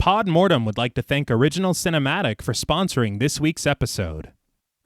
Pod Mortem would like to thank Original Cinematic for sponsoring this week's episode.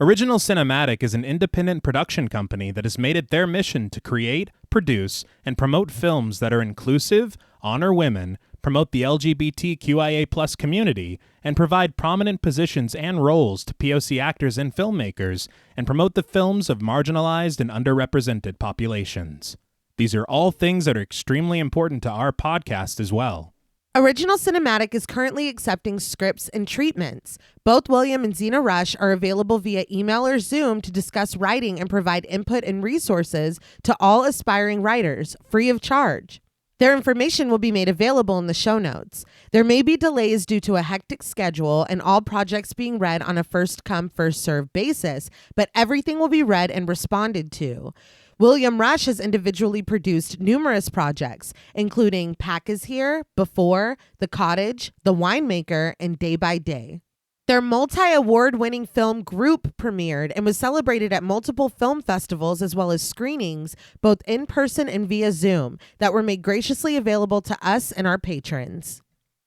Original Cinematic is an independent production company that has made it their mission to create, produce, and promote films that are inclusive, honor women, promote the LGBTQIA+ community, and provide prominent positions and roles to POC actors and filmmakers, and promote the films of marginalized and underrepresented populations. These are all things that are extremely important to our podcast as well. Original Cinematic is currently accepting scripts and treatments. Both William and Xxena Rush are available via email or Zoom to discuss writing and provide input and resources to all aspiring writers, free of charge. Their information will be made available in the show notes. There may be delays due to a hectic schedule and all projects being read on a first-come, first-served basis, but everything will be read and responded to. William Rush has individually produced numerous projects, including Pack is Here, Before, The Cottage, The Winemaker, and Day by Day. Their multi-award-winning film Group premiered and was celebrated at multiple film festivals as well as screenings, both in person and via Zoom, that were made graciously available to us and our patrons.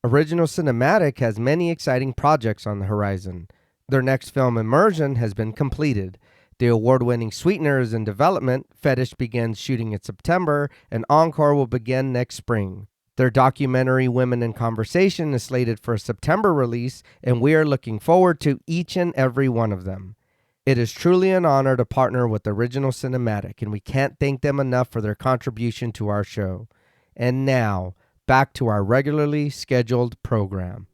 Original Cinematic has many exciting projects on the horizon. Their next film, Immersion, has been completed. The award-winning Sweetener is in development, Fetish begins shooting in September, and Encore will begin next spring. Their documentary Women in Conversation is slated for a September release, and we are looking forward to each and every one of them. It is truly an honor to partner with Original Cinematic, and we can't thank them enough for their contribution to our show. And now, back to our regularly scheduled program.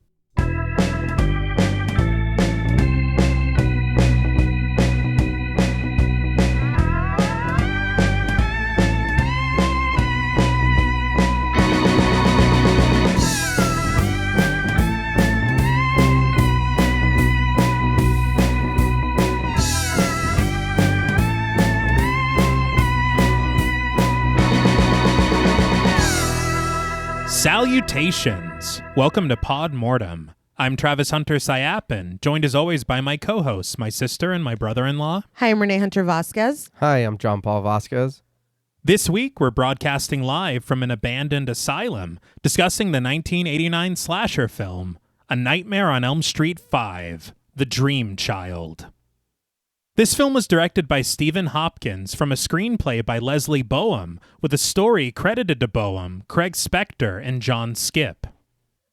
Salutations! Welcome to Pod Mortem. I'm Travis Hunter-Sayapin, joined as always by my co-hosts, my sister and my brother-in-law. Hi, I'm Reneé Hunter-Vasquez. Hi, I'm John Paul Vasquez. This week, we're broadcasting live from an abandoned asylum, discussing the 1989 slasher film, A Nightmare on Elm Street 5, The Dream Child. This film was directed by Stephen Hopkins from a screenplay by Leslie Boehm, with a story credited to Boehm, Craig Spector, and John Skipp.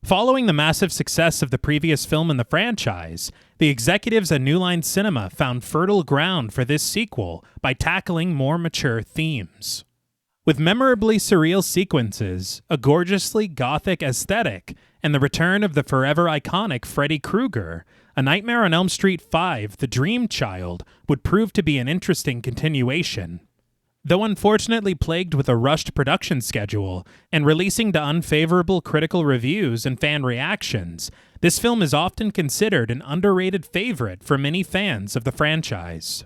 Following the massive success of the previous film in the franchise, the executives at New Line Cinema found fertile ground for this sequel by tackling more mature themes. With memorably surreal sequences, a gorgeously gothic aesthetic, and the return of the forever iconic Freddy Krueger, A Nightmare on Elm Street 5, The Dream Child, would prove to be an interesting continuation. Though unfortunately plagued with a rushed production schedule and releasing to unfavorable critical reviews and fan reactions, this film is often considered an underrated favorite for many fans of the franchise.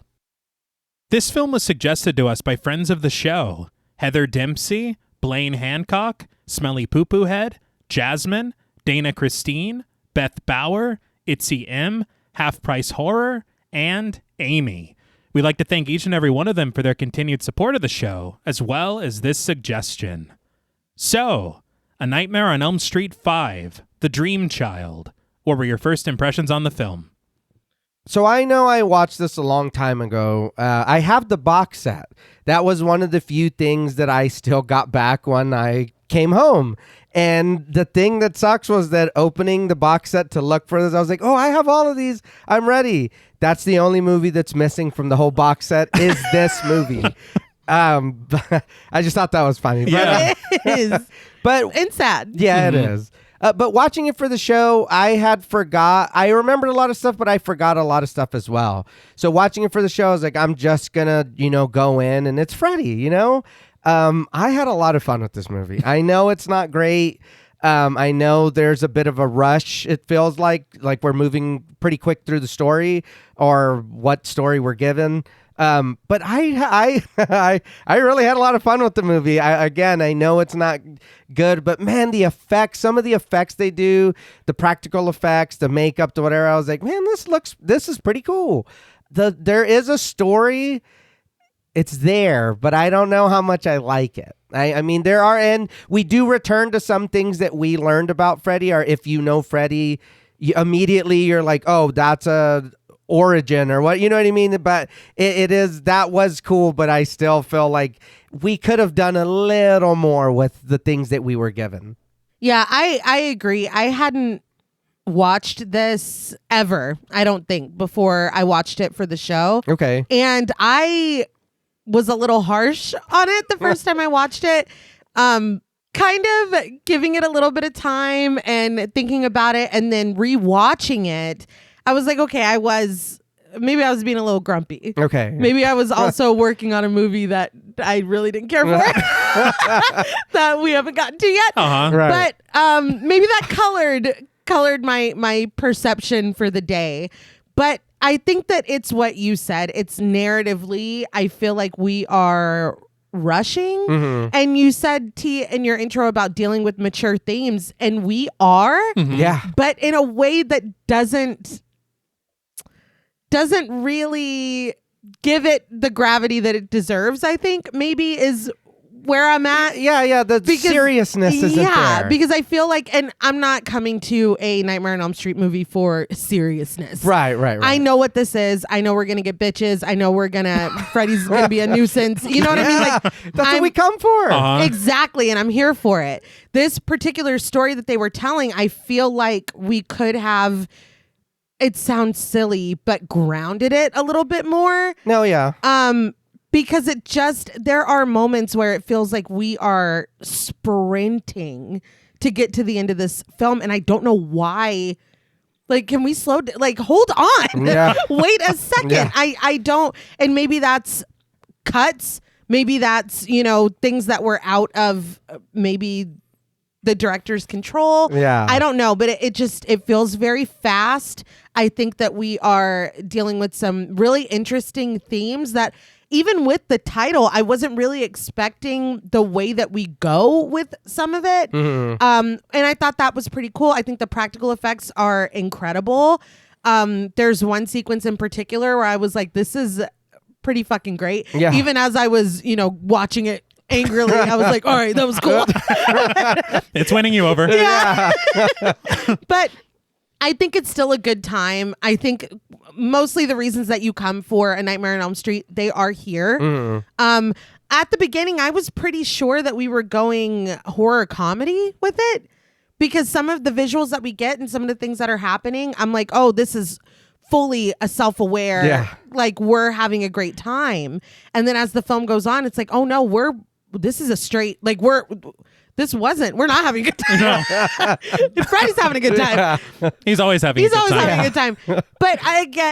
This film was suggested to us by friends of the show, Heather Dempsey, Blaine Hancock, Smelly Poo Poo Head, Jasmine, Dana Christine, Beth Bauer, Itzy M, Half Price Horror, and Amy. We'd like to thank each and every one of them for their continued support of the show, as well as this suggestion. So, A Nightmare on Elm Street 5, The Dream Child. What were your first impressions on the film? So I know I watched this a long time ago. I have the box set. That was one of the few things that I still got back when I came home. And the thing that sucks was that opening the box set to look for this, I was like, oh, I have all of these. I'm That's the only movie that's missing from the whole box set is this movie. I just thought that was funny. Yeah. It is. And sad. Yeah, it is. But watching it for the show, I remembered a lot of stuff, but I forgot a lot of stuff as well. So watching it for the show, I was like, I'm just gonna, go in and it's Freddy, I had a lot of fun with this movie. I know it's not great. I know there's a bit of a rush. It feels like we're moving pretty quick through the story or what story we're given. But I really had a lot of fun with the movie. I know it's not good, but man, the effects, some of the effects they do, the practical effects, the makeup, the whatever, I was like, man, this is pretty cool. There is a story it's there, but I don't know how much I like it. I mean, and we do return to some things that we learned about Freddy, or if you know Freddy, immediately you're like, oh, that's a origin or what, you know what I mean? But that was cool, but I still feel like we could have done a little more with the things that we were given. Yeah, I agree. I hadn't watched this ever, I don't think, before I watched it for the show. Okay. And I was a little harsh on it the first time I watched it. Kind of giving it a little bit of time and thinking about it, and then rewatching it. I was like, okay, maybe I was being a little grumpy. Okay. Maybe I was also working on a movie that I really didn't care for that we haven't gotten to yet. Uh-huh. Right. But maybe that colored my perception for the day. But I think that it's what you said. It's narratively, I feel like we are rushing. Mm-hmm. And you said, T, in your intro about dealing with mature themes, and we are. Mm-hmm. Yeah. But in a way that doesn't really give it the gravity that it deserves, I think, maybe is where I'm at. Yeah. The seriousness isn't there. Because I feel like, and I'm not coming to a Nightmare on Elm Street movie for seriousness. Right. I know what this is. I know we're going to get bitches. I know Freddy's going to be a nuisance. You know what I mean? Like, that's what we come for. Uh-huh. Exactly. And I'm here for it. This particular story that they were telling, I feel like we could have, it sounds silly, but grounded it a little bit more. No, yeah. Because there are moments where it feels like we are sprinting to get to the end of this film, and I don't know why. Like, can we hold on? Yeah. Wait a second. Yeah. I don't, and maybe that's cuts. Maybe that's, things that were out of maybe the director's control. Yeah. I don't know, but it feels very fast. I think that we are dealing with some really interesting themes that, even with the title, I wasn't really expecting the way that we go with some of it. Mm-hmm. And I thought that was pretty cool. I think the practical effects are incredible. There's one sequence in particular where I was like, this is pretty fucking great. Yeah. Even as I was, watching it angrily, I was like, all right, that was cool. It's winning you over. Yeah. But I think it's still a good time. I think mostly the reasons that you come for A Nightmare on Elm Street, they are here. Mm-hmm. At the beginning, I was pretty sure that we were going horror comedy with it, because some of the visuals that we get and some of the things that are happening, I'm like, oh, this is fully a self-aware, like we're having a great time. And then as the film goes on, it's like, oh no, this is a straight, like we're not having a good time. No. Freddy's having a good time. He's always having a good time. He's always having a good time. But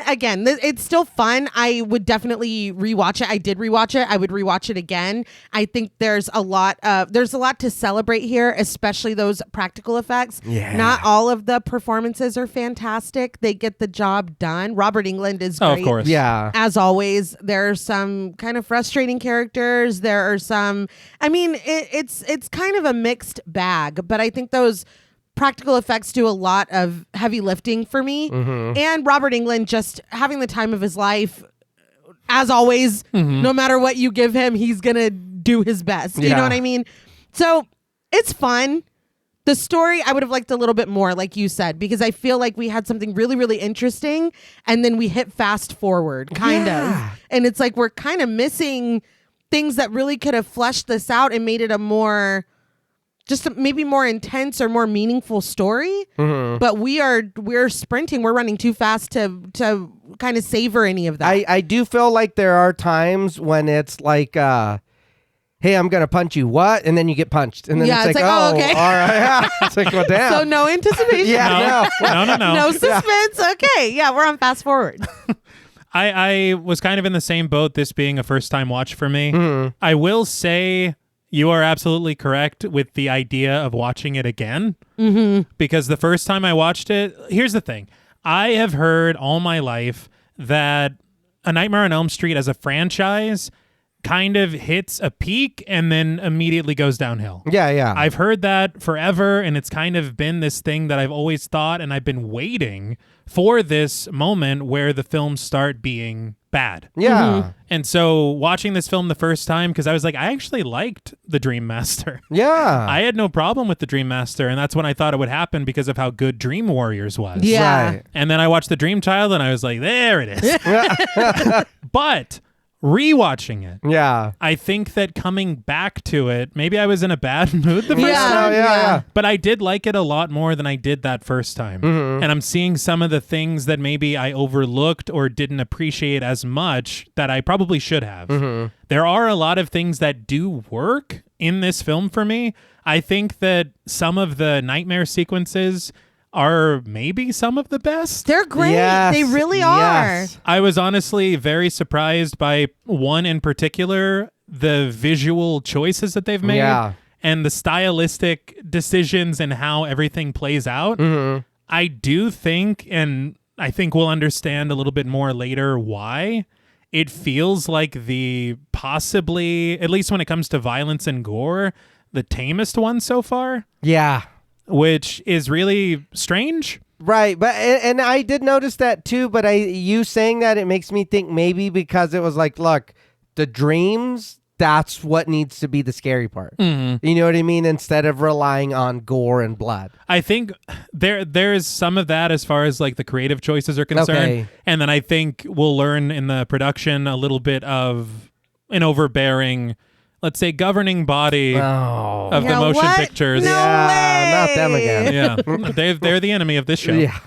again, it's still fun. I would definitely rewatch it. I did rewatch it. I would rewatch it again. I think there's a lot to celebrate here, especially those practical effects. Yeah. Not all of the performances are fantastic. They get the job done. Robert Englund is great. Oh, of course. Yeah. As always, there are some kind of frustrating characters. There are some, I mean, it's kind of a mixed bag, but I think those practical effects do a lot of heavy lifting for me. Mm-hmm. And Robert Englund just having the time of his life, as always. Mm-hmm. No matter what you give him, he's gonna do his best. You Yeah. know what I mean? So it's fun. The story I would have liked a little bit more, like you said, because I feel like we had something really, really interesting, and then we hit fast forward, kind of. And it's like we're kind of missing things that really could have fleshed this out and made it maybe more intense or more meaningful story. Mm-hmm. But we're sprinting. We're running too fast to kind of savor any of that. I do feel like there are times when it's like, hey, I'm going to punch you. What? And then you get punched. And then it's like, oh, okay. all right. It's like, well, damn. So no anticipation. Yeah, No. No suspense. Okay. Yeah, we're on fast forward. I was kind of in the same boat, this being a first time watch for me. Mm-hmm. I will say you are absolutely correct with the idea of watching it again. Mm-hmm. Because the first time I watched it, here's the thing. I have heard all my life that A Nightmare on Elm Street as a franchise kind of hits a peak and then immediately goes downhill. Yeah. I've heard that forever, and it's kind of been this thing that I've always thought, and I've been waiting for this moment where the films start being bad. Yeah. And so watching this film the first time, because I was like, I actually liked The Dream Master. Yeah. I had no problem with The Dream Master, and that's when I thought it would happen because of how good Dream Warriors was. Yeah. Right. And then I watched The Dream Child, and I was like, there it is. But rewatching it, Yeah. I think that coming back to it, maybe I was in a bad mood the first Yeah. time. Yeah. But I did like it a lot more than I did that first time. And I'm seeing some of the things that maybe I overlooked or didn't appreciate as much that I probably should have. There are a lot of things that do work in this film for me. I think that some of the nightmare sequences are maybe some of the best. They're great. Yes. They really are. Yes. I was honestly very surprised by one in particular, the visual choices that they've made. Yeah. And the stylistic decisions and how everything plays out. I do think, and I think we'll understand a little bit more later why, it feels like the possibly, at least when it comes to violence and gore, the tamest one so far, Yeah. which is really strange. Right, but and I did notice that too. But you saying that, it makes me think maybe because it was like, look, the dreams. That's what needs to be the scary part. You know what I mean? Instead of relying on gore and blood. I think there's some of that as far as like the creative choices are concerned. Okay. And then I think we'll learn in the production a little bit of an overbearing, let's say, governing body Oh, of the Yeah, motion what? pictures. No yeah, not them way. again. Yeah. They're the enemy of this show. Yeah,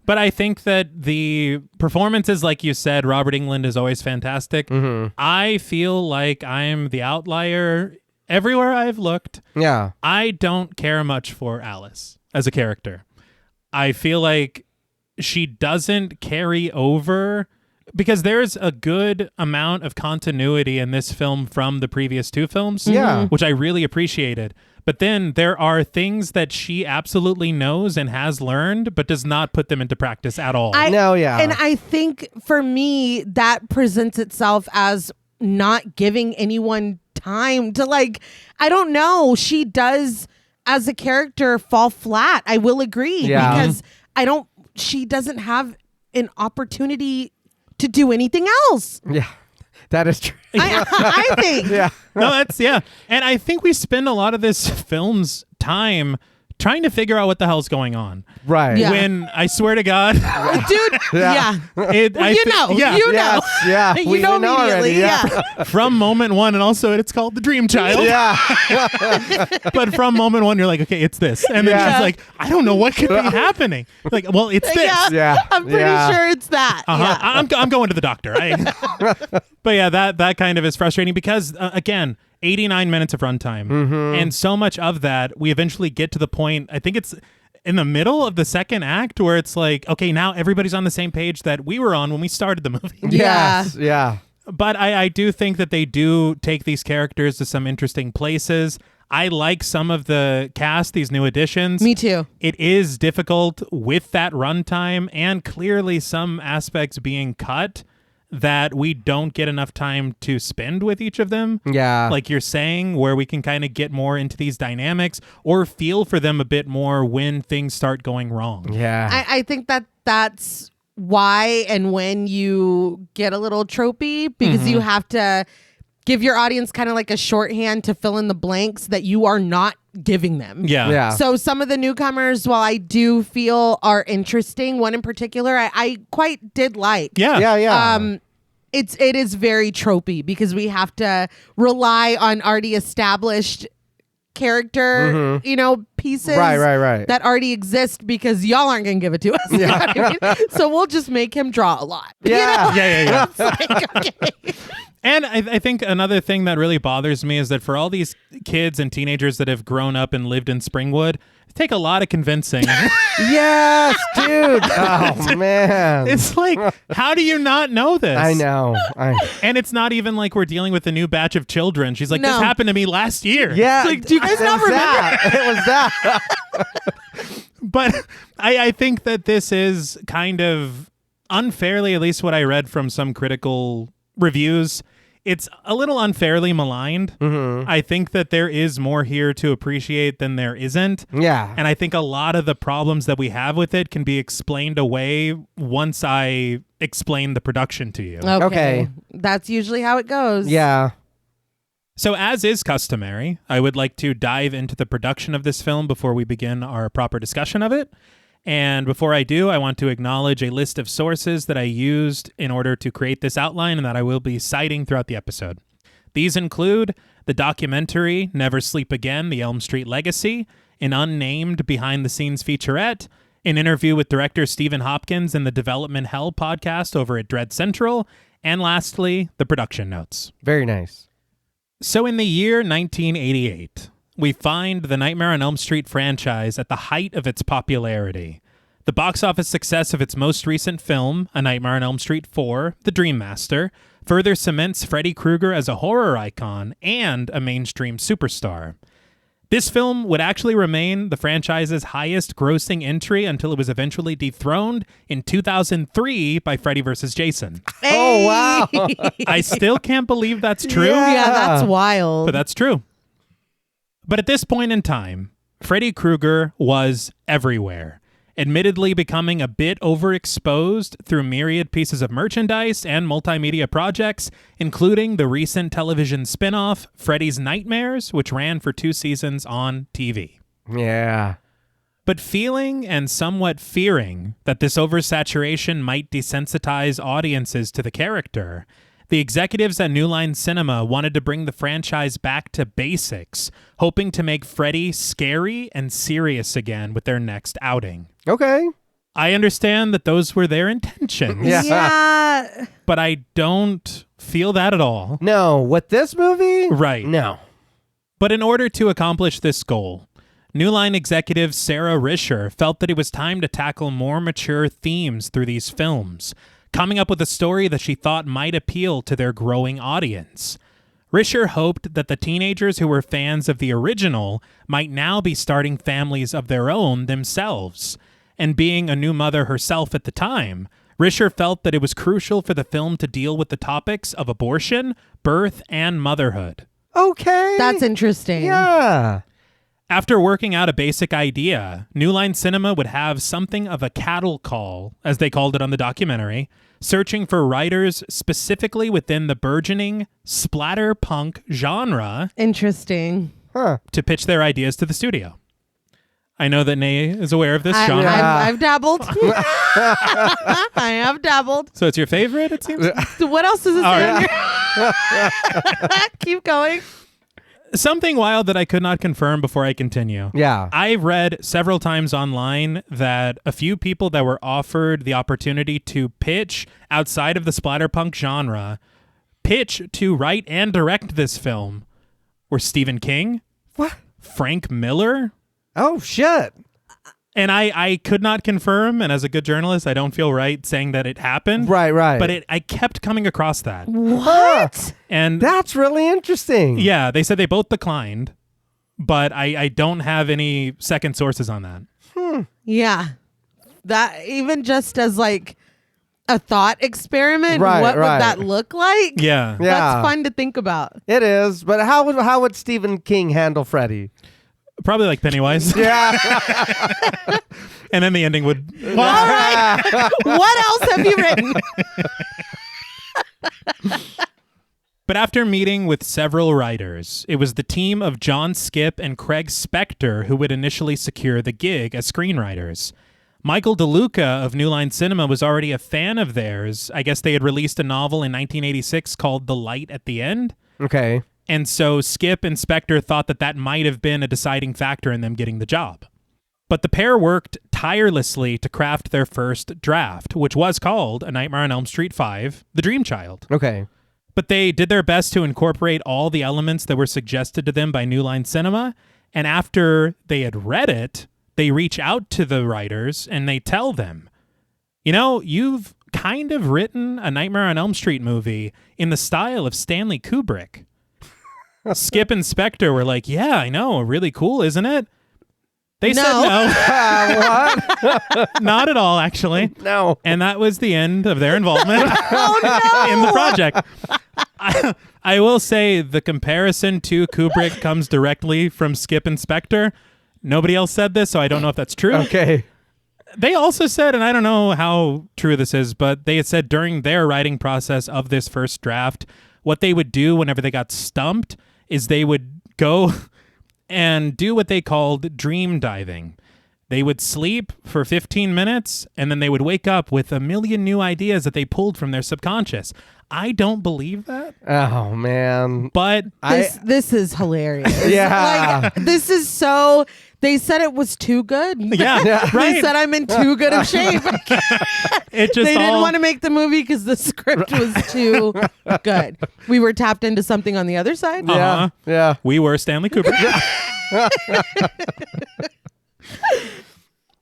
But I think that the performances, like you said, Robert Englund is always fantastic. I feel like I'm the outlier everywhere I've looked. yeah, I don't care much for Alice as a character. I feel like she doesn't carry over because there's a good amount of continuity in this film from the previous two films, Yeah. which I really appreciated. But then there are things that she absolutely knows and has learned, but does not put them into practice at all. No, yeah. And I think for me, that presents itself as not giving anyone time to I don't know. She does, as a character, fall flat. I will agree. Yeah. Because she doesn't have an opportunity to do anything else. Yeah, that is true. I think. Yeah. No, and I think we spend a lot of this film's time trying to figure out what the hell's going on. Right. Yeah. When I swear to God, Dude, yeah. it, Well, I you thi- know. yeah, You know. Yes, yeah. You We know know already, immediately. Yeah. from moment one, and also it's called The Dream Child. Yeah. But from moment one, you're like, okay, it's this, and then Yeah. she's like, I don't know what could be happening. Like, well, it's this. Yeah. Yeah. I'm pretty Yeah. sure it's that. Uh-huh. Yeah. I'm going to the doctor. But yeah, that kind of is frustrating because again, 89 minutes of runtime, and so much of that we eventually get to the point. I think it's in the middle of the second act where it's like, okay, now everybody's on the same page that we were on when we started the movie. Yes. Yeah. But I do think that they do take these characters to some interesting places. I like some of the cast, these new additions. Me too. It is difficult with that runtime and clearly some aspects being cut that we don't get enough time to spend with each of them. Yeah. Like you're saying, where we can kind of get more into these dynamics or feel for them a bit more when things start going wrong. Yeah. I think that's why and when you get a little tropey, because you have to give your audience kind of like a shorthand to fill in the blanks that you are not giving them. Yeah. Yeah. So some of the newcomers, while I do feel are interesting, one in particular I quite did like. Yeah. Yeah. Yeah. It is very tropey because we have to rely on already established character, pieces Right. that already exist because y'all aren't gonna give it to us. You know what I mean? So we'll just make him draw a lot. Yeah. Yeah. It's like, okay. And I think another thing that really bothers me is that for all these kids and teenagers that have grown up and lived in Springwood, it take a lot of convincing. Yes, dude. Oh man. It's like, how do you not know this? I know. And it's not even like we're dealing with a new batch of children. She's like, No. this happened to me last year. Yeah. It's like, do you guys it not was remember? that. It was that. But I think that this is kind of unfairly, at least what I read from some critical reviews, it's a little unfairly maligned. I think that there is more here to appreciate than there isn't. Yeah. And I think a lot of the problems that we have with it can be explained away once I explain the production to you. Okay. That's usually how it goes. Yeah. So as is customary, I would like to dive into the production of this film before we begin our proper discussion of it. And before I do, I want to acknowledge a list of sources that I used in order to create this outline and that I will be citing throughout the episode. These include the documentary Never Sleep Again, The Elm Street Legacy, an unnamed behind-the-scenes featurette, an interview with director Stephen Hopkins in the Development Hell podcast over at Dread Central, and lastly, the production notes. Very nice. So in the year 1988, we find the Nightmare on Elm Street franchise at the height of its popularity. The box office success of its most recent film, A Nightmare on Elm Street 4, The Dream Master, further cements Freddy Krueger as a horror icon and a mainstream superstar. This film would actually remain the franchise's highest grossing entry until it was eventually dethroned in 2003 by Freddy vs. Jason. Oh, wow. I still can't believe that's true. Yeah, that's wild. But that's true. But at this point in time, Freddy Krueger was everywhere, admittedly becoming a bit overexposed through myriad pieces of merchandise and multimedia projects, including the recent television spin-off, Freddy's Nightmares, which ran for 2 seasons on TV. Yeah. But feeling and somewhat fearing that this oversaturation might desensitize audiences to the character, the executives at New Line Cinema wanted to bring the franchise back to basics, hoping to make Freddy scary and serious again with their next outing. Okay. I understand that those were their intentions. Yeah. But I don't feel that at all. No, with this movie? Right. No. But in order to accomplish this goal, New Line executive Sarah Risher felt that it was time to tackle more mature themes through these films, coming up with a story that she thought might appeal to their growing audience. Risher hoped that the teenagers who were fans of the original might now be starting families of their own themselves. And being a new mother herself at the time, Risher felt that it was crucial for the film to deal with the topics of abortion, birth, and motherhood. Okay. That's interesting. Yeah. After working out a basic idea, New Line Cinema would have something of a cattle call, as they called it on the documentary, searching for writers specifically within the burgeoning splatter punk genre Interesting. Huh. to pitch their ideas to the studio. I know that Nay is aware of this genre. I've dabbled. I have dabbled. So it's your favorite, it seems? So what else does it All say right. on here? Keep going. Something wild that I could not confirm before I continue. Yeah. I read several times online that a few people that were offered the opportunity to pitch outside of the splatterpunk genre, pitch to write and direct this film, were Stephen King, What? Frank Miller, Oh, shit. and I could not confirm, and as a good journalist, I don't feel right saying that it happened. Right. But I kept coming across that. What? And That's really interesting. yeah, they said they both declined, but I don't have any second sources on that. Yeah. That even just as like a thought experiment, Right, what right. would that look like? Yeah. Yeah. That's fun to think about. It is. But how would Stephen King handle Freddy? Probably like Pennywise. Yeah. And then the ending would... All right. What else have you written? But after meeting with several writers, it was the team of John Skipp and Craig Spector who would initially secure the gig as screenwriters. Michael DeLuca of New Line Cinema was already a fan of theirs. I guess they had released a novel in 1986 called The Light at the End. Okay. And so Skipp and Spector thought that might have been a deciding factor in them getting the job. But the pair worked tirelessly to craft their first draft, which was called A Nightmare on Elm Street 5, The Dream Child. Okay. But they did their best to incorporate all the elements that were suggested to them by New Line Cinema. And after they had read it, they reach out to the writers and they tell them, you know, you've kind of written a Nightmare on Elm Street movie in the style of Stanley Kubrick. Skipp and Spector were like, yeah, I know. Really cool, isn't it? They said no. What? Not at all, actually. No. And that was the end of their involvement Oh, no. in the project. I will say the comparison to Kubrick comes directly from Skip and Spectre. Nobody else said this, so I don't know if that's true. Okay. They also said, and I don't know how true this is, but they had said during their writing process of this first draft, what they would do whenever they got stumped is they would go and do what they called dream diving. They would sleep for 15 minutes, and then they would wake up with a million new ideas that they pulled from their subconscious. I don't believe that. Oh, man. But this is hilarious. Yeah. Like, this is so... They said it was too good. yeah, right. They said I'm in too good of shape. It just They didn't want to make the movie because the script was too good. We were tapped into something on the other side. Uh-huh. Yeah. We were Stanley Kubrick.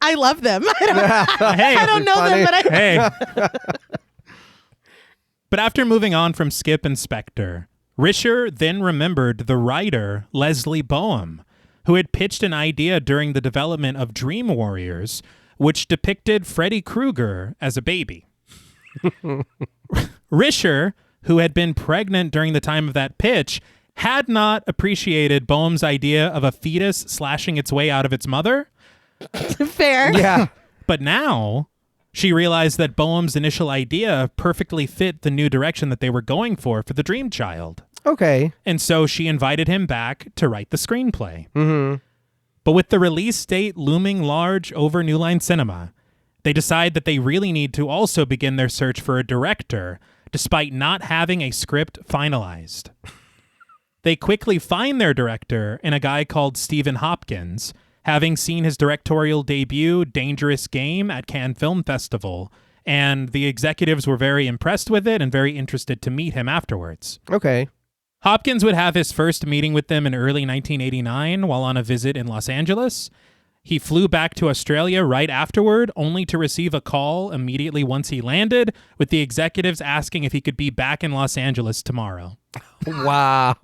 I love them. Hey, I don't know funny. them, but hey. But after moving on from Skip and Spectre, Risher then remembered the writer Leslie Boehm, who had pitched an idea during the development of Dream Warriors, which depicted Freddy Krueger as a baby. Risher, who had been pregnant during the time of that pitch, had not appreciated Boehm's idea of a fetus slashing its way out of its mother. fair. Yeah. But now she realized that Boehm's initial idea perfectly fit the new direction that they were going for the Dream Child. Okay. And so she invited him back to write the screenplay. Mm-hmm. But with the release date looming large over New Line Cinema, they decide that they really need to also begin their search for a director, despite not having a script finalized. They quickly find their director in a guy called Stephen Hopkins, having seen his directorial debut, Dangerous Game, at Cannes Film Festival, and the executives were very impressed with it and very interested to meet him afterwards. Okay. Hopkins would have his first meeting with them in early 1989 while on a visit in Los Angeles. He flew back to Australia right afterward, only to receive a call immediately once he landed, with the executives asking if he could be back in Los Angeles tomorrow. Wow.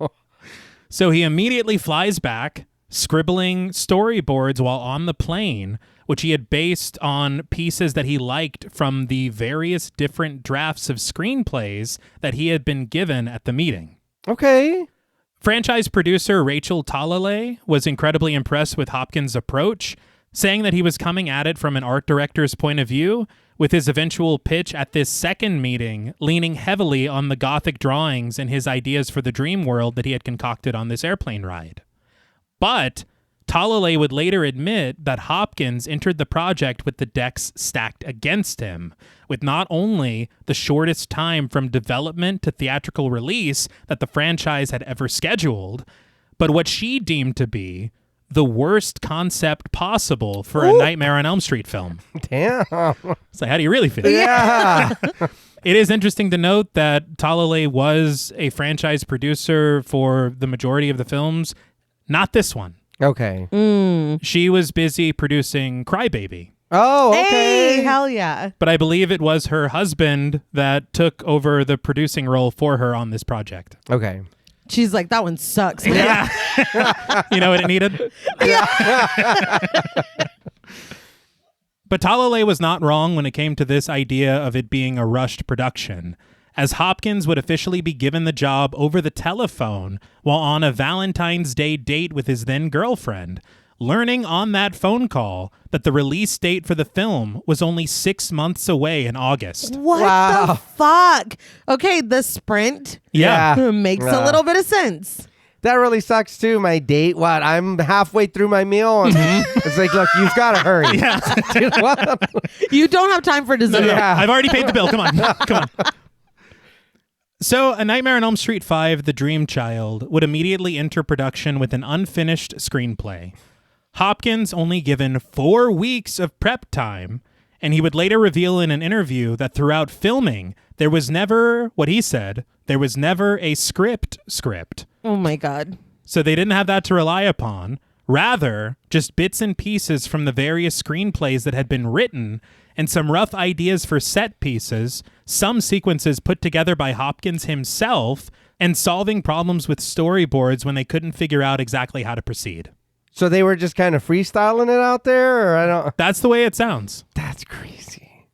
So he immediately flies back, scribbling storyboards while on the plane, which he had based on pieces that he liked from the various different drafts of screenplays that he had been given at the meeting. Okay. Franchise producer Rachel Talalay was incredibly impressed with Hopkins' approach, saying that he was coming at it from an art director's point of view, with his eventual pitch at this second meeting leaning heavily on the Gothic drawings and his ideas for the dream world that he had concocted on this airplane ride. But Talalay would later admit that Hopkins entered the project with the decks stacked against him, with not only the shortest time from development to theatrical release that the franchise had ever scheduled, but what she deemed to be the worst concept possible for a Nightmare on Elm Street film. Damn. So how do you really feel? Yeah. It is interesting to note that Talalay was a franchise producer for the majority of the films, not this one. Okay. She was busy producing Crybaby. Oh, okay. Hey, hell yeah. But I believe it was her husband that took over the producing role for her on this project. Okay. She's like, that one sucks, man. Yeah. You know what it needed? But Talalay was not wrong when it came to this idea of it being a rushed production, as Hopkins would officially be given the job over the telephone while on a Valentine's Day date with his then girlfriend, learning on that phone call that the release date for the film was only 6 months away in August. What Wow. the fuck? Okay, the sprint Yeah. makes a little bit of sense. That really sucks too. My date, what? I'm halfway through my meal. And it's like, look, you've got to hurry. Yeah. Dude, what? You don't have time for dessert. Yeah. I've already paid the bill. Come on. Come on. So, A Nightmare on Elm Street 5, The Dream Child, would immediately enter production with an unfinished screenplay. Hopkins only given 4 weeks of prep time, and he would later reveal in an interview that throughout filming, there was never, what he said, there was never a script. Oh my God. So they didn't have that to rely upon. Rather, just bits and pieces from the various screenplays that had been written and some rough ideas for set pieces, some sequences put together by Hopkins himself, and solving problems with storyboards when they couldn't figure out exactly how to proceed. So they were just kind of freestyling it out there, or I don't. That's the way it sounds. That's crazy.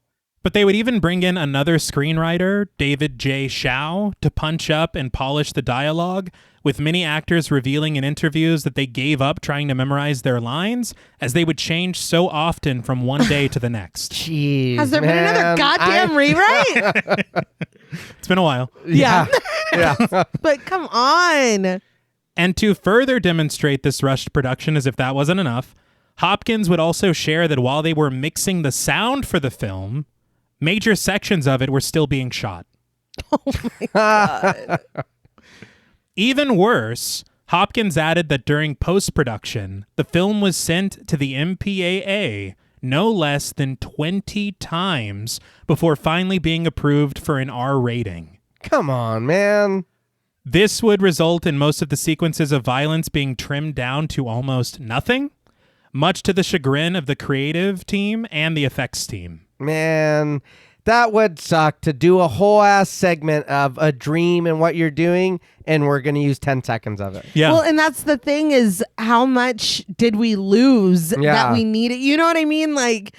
But they would even bring in another screenwriter, David J. Shao, to punch up and polish the dialogue, with many actors revealing in interviews that they gave up trying to memorize their lines, as they would change so often from one day to the next. Jeez, Has there been another goddamn rewrite? It's been a while. Yeah. Yeah. But come on. And to further demonstrate this rushed production, as if that wasn't enough, Hopkins would also share that while they were mixing the sound for the film, major sections of it were still being shot. Oh my God. Even worse, Hopkins added that during post-production, the film was sent to the MPAA no less than 20 times before finally being approved for an R rating. Come on, man. This would result in most of the sequences of violence being trimmed down to almost nothing, much to the chagrin of the creative team and the effects team. Man, that would suck to do a whole ass segment of a dream and what you're doing, and we're going to use 10 seconds of it. Yeah. Well, and that's the thing is, how much did we lose that Yeah. we needed? You know what I mean? Like,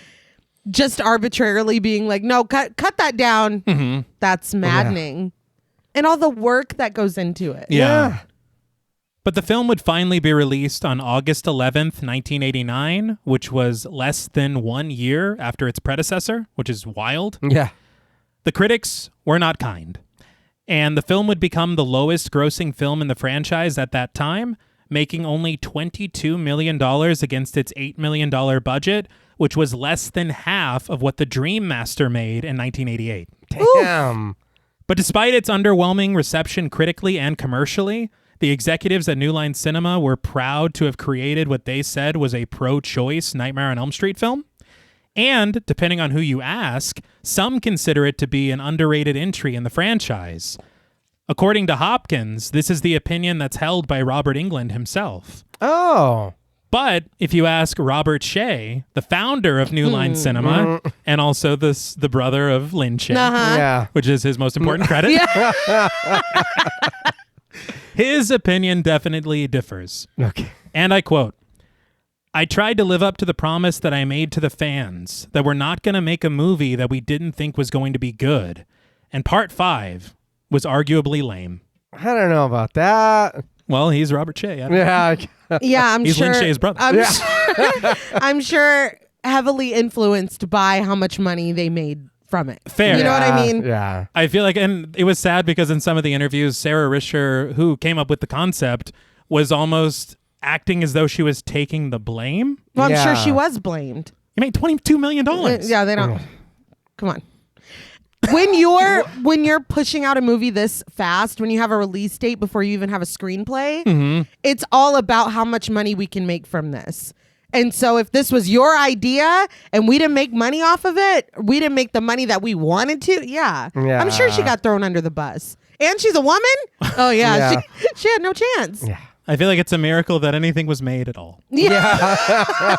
just arbitrarily being like, no, cut that down. Mm-hmm. That's maddening. And all the work that goes into it. Yeah. But the film would finally be released on August 11th, 1989, which was less than 1 year after its predecessor, which is wild. Yeah. The critics were not kind, and the film would become the lowest grossing film in the franchise at that time, making only $22 million against its $8 million budget, which was less than half of what The Dream Master made in 1988. Damn. But despite its underwhelming reception critically and commercially, the executives at New Line Cinema were proud to have created what they said was a pro-choice Nightmare on Elm Street film. And, depending on who you ask, some consider it to be an underrated entry in the franchise. According to Hopkins, this is the opinion that's held by Robert Englund himself. Oh. But if you ask Robert Shea, the founder of New Line Cinema, and also the brother of Lin Shea, Yeah. which is his most important credit, his opinion definitely differs. Okay. And I quote, "I tried to live up to the promise that I made to the fans, that we're not going to make a movie that we didn't think was going to be good. And part 5 was arguably lame." I don't know about that. Well, he's Robert Shea. I don't know. Yeah. Yeah, I'm He's sure. Lin Shaye's brother. I'm sure heavily influenced by how much money they made from it. Fair. You know what I mean? Yeah. I feel like, and it was sad because in some of the interviews, Sarah Risher, who came up with the concept, was almost acting as though she was taking the blame. Well, I'm sure Yeah. she was blamed. You made $22 million. Yeah, they don't. Come on. When you're pushing out a movie this fast, when you have a release date before you even have a screenplay, it's all about how much money we can make from this. And so if this was your idea and we didn't make money off of it, we didn't make the money that we wanted to, yeah. I'm sure she got thrown under the bus. And she's a woman? Oh, yeah. Yeah. She had no chance. Yeah. I feel like it's a miracle that anything was made at all. Yeah.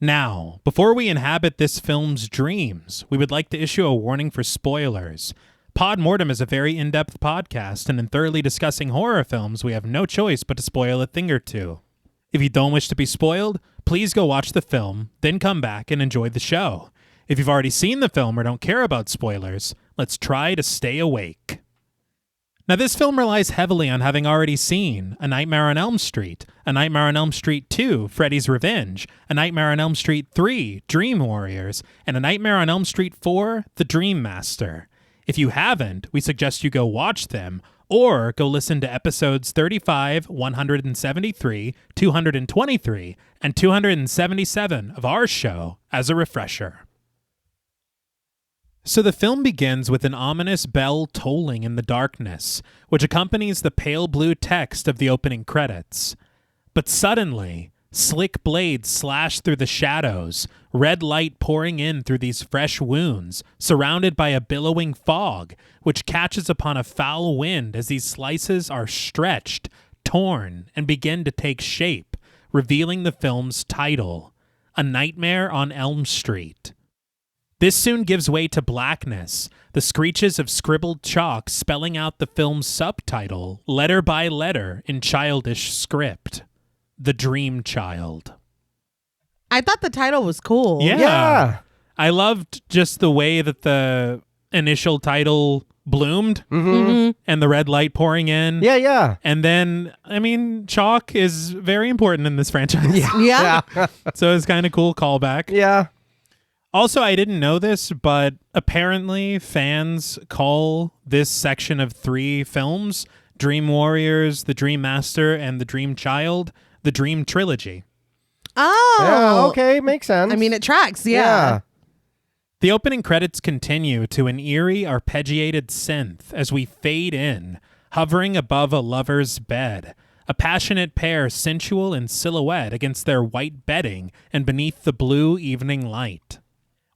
Now, before we inhabit this film's dreams, we would like to issue a warning for spoilers. Pod Mortem is a very in-depth podcast, and in thoroughly discussing horror films, we have no choice but to spoil a thing or two. If you don't wish to be spoiled, please go watch the film, then come back and enjoy the show. If you've already seen the film or don't care about spoilers, let's try to stay awake. Now, this film relies heavily on having already seen A Nightmare on Elm Street, A Nightmare on Elm Street 2, Freddy's Revenge, A Nightmare on Elm Street 3, Dream Warriors, and A Nightmare on Elm Street 4, The Dream Master. If you haven't, we suggest you go watch them, or go listen to episodes 35, 173, 223, and 277 of our show as a refresher. So the film begins with an ominous bell tolling in the darkness, which accompanies the pale blue text of the opening credits. But suddenly, slick blades slash through the shadows, red light pouring in through these fresh wounds, surrounded by a billowing fog, which catches upon a foul wind as these slices are stretched, torn, and begin to take shape, revealing the film's title, A Nightmare on Elm Street. This soon gives way to blackness, the screeches of scribbled chalk spelling out the film's subtitle, letter by letter, in childish script. The Dream Child. I thought the title was cool. Yeah. I loved just the way that the initial title bloomed and the red light pouring in. Yeah. And then, I mean, chalk is very important in this franchise. Yeah. So it's kind of cool callback. Yeah. Also, I didn't know this, but apparently fans call this section of 3 films, Dream Warriors, The Dream Master, and The Dream Child, the Dream Trilogy. Oh. Yeah, okay, makes sense. I mean, it tracks, yeah. The opening credits continue to an eerie, arpeggiated synth as we fade in, hovering above a lover's bed, a passionate pair sensual in silhouette against their white bedding and beneath the blue evening light.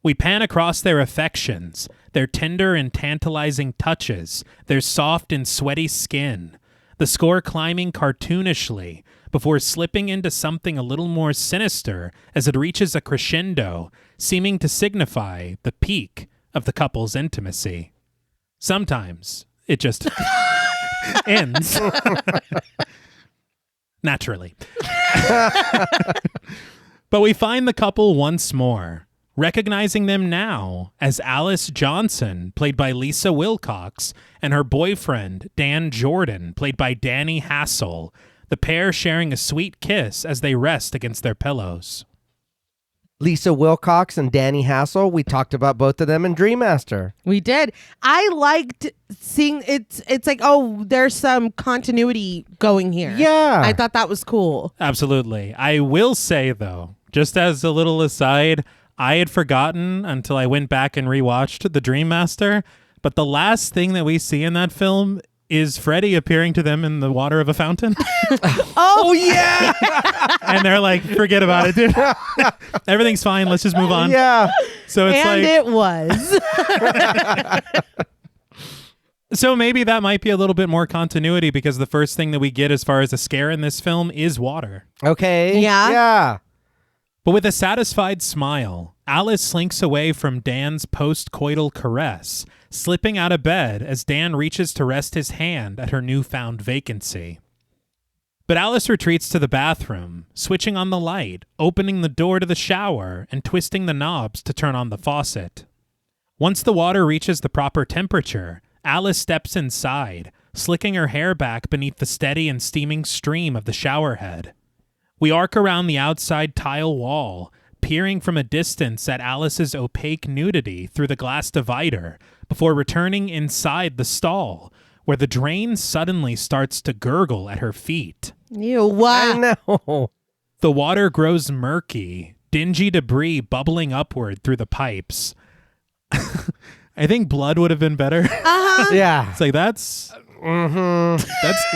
We pan across their affections, their tender and tantalizing touches, their soft and sweaty skin, the score climbing cartoonishly before slipping into something a little more sinister as it reaches a crescendo, seeming to signify the peak of the couple's intimacy. Sometimes it just ends. Naturally. But we find the couple once more, recognizing them now as Alice Johnson, played by Lisa Wilcox, and her boyfriend, Dan Jordan, played by Danny Hassel, the pair sharing a sweet kiss as they rest against their pillows. Lisa Wilcox and Danny Hassel, we talked about both of them in Dream Master. We did. I liked seeing it's like, oh, there's some continuity going here. Yeah. I thought that was cool. Absolutely. I will say, though, just as a little aside, I had forgotten until I went back and rewatched The Dream Master, but the last thing that we see in that film is Freddy appearing to them in the water of a fountain. Oh, yeah. And they're like, forget about it, dude. Everything's fine. Let's just move on. Yeah. So it's and like, it was. So maybe that might be a little bit more continuity because the first thing that we get as far as a scare in this film is water. Okay. Yeah. Yeah. But with a satisfied smile, Alice slinks away from Dan's post-coital caress, slipping out of bed as Dan reaches to rest his hand at her newfound vacancy. But Alice retreats to the bathroom, switching on the light, opening the door to the shower, and twisting the knobs to turn on the faucet. Once the water reaches the proper temperature, Alice steps inside, slicking her hair back beneath the steady and steaming stream of the shower head. We arc around the outside tile wall, peering from a distance at Alice's opaque nudity through the glass divider, before returning inside the stall, where the drain suddenly starts to gurgle at her feet. Ew, what? I know. The water grows murky, dingy debris bubbling upward through the pipes. I think blood would have been better. Uh-huh. Yeah. It's like, that's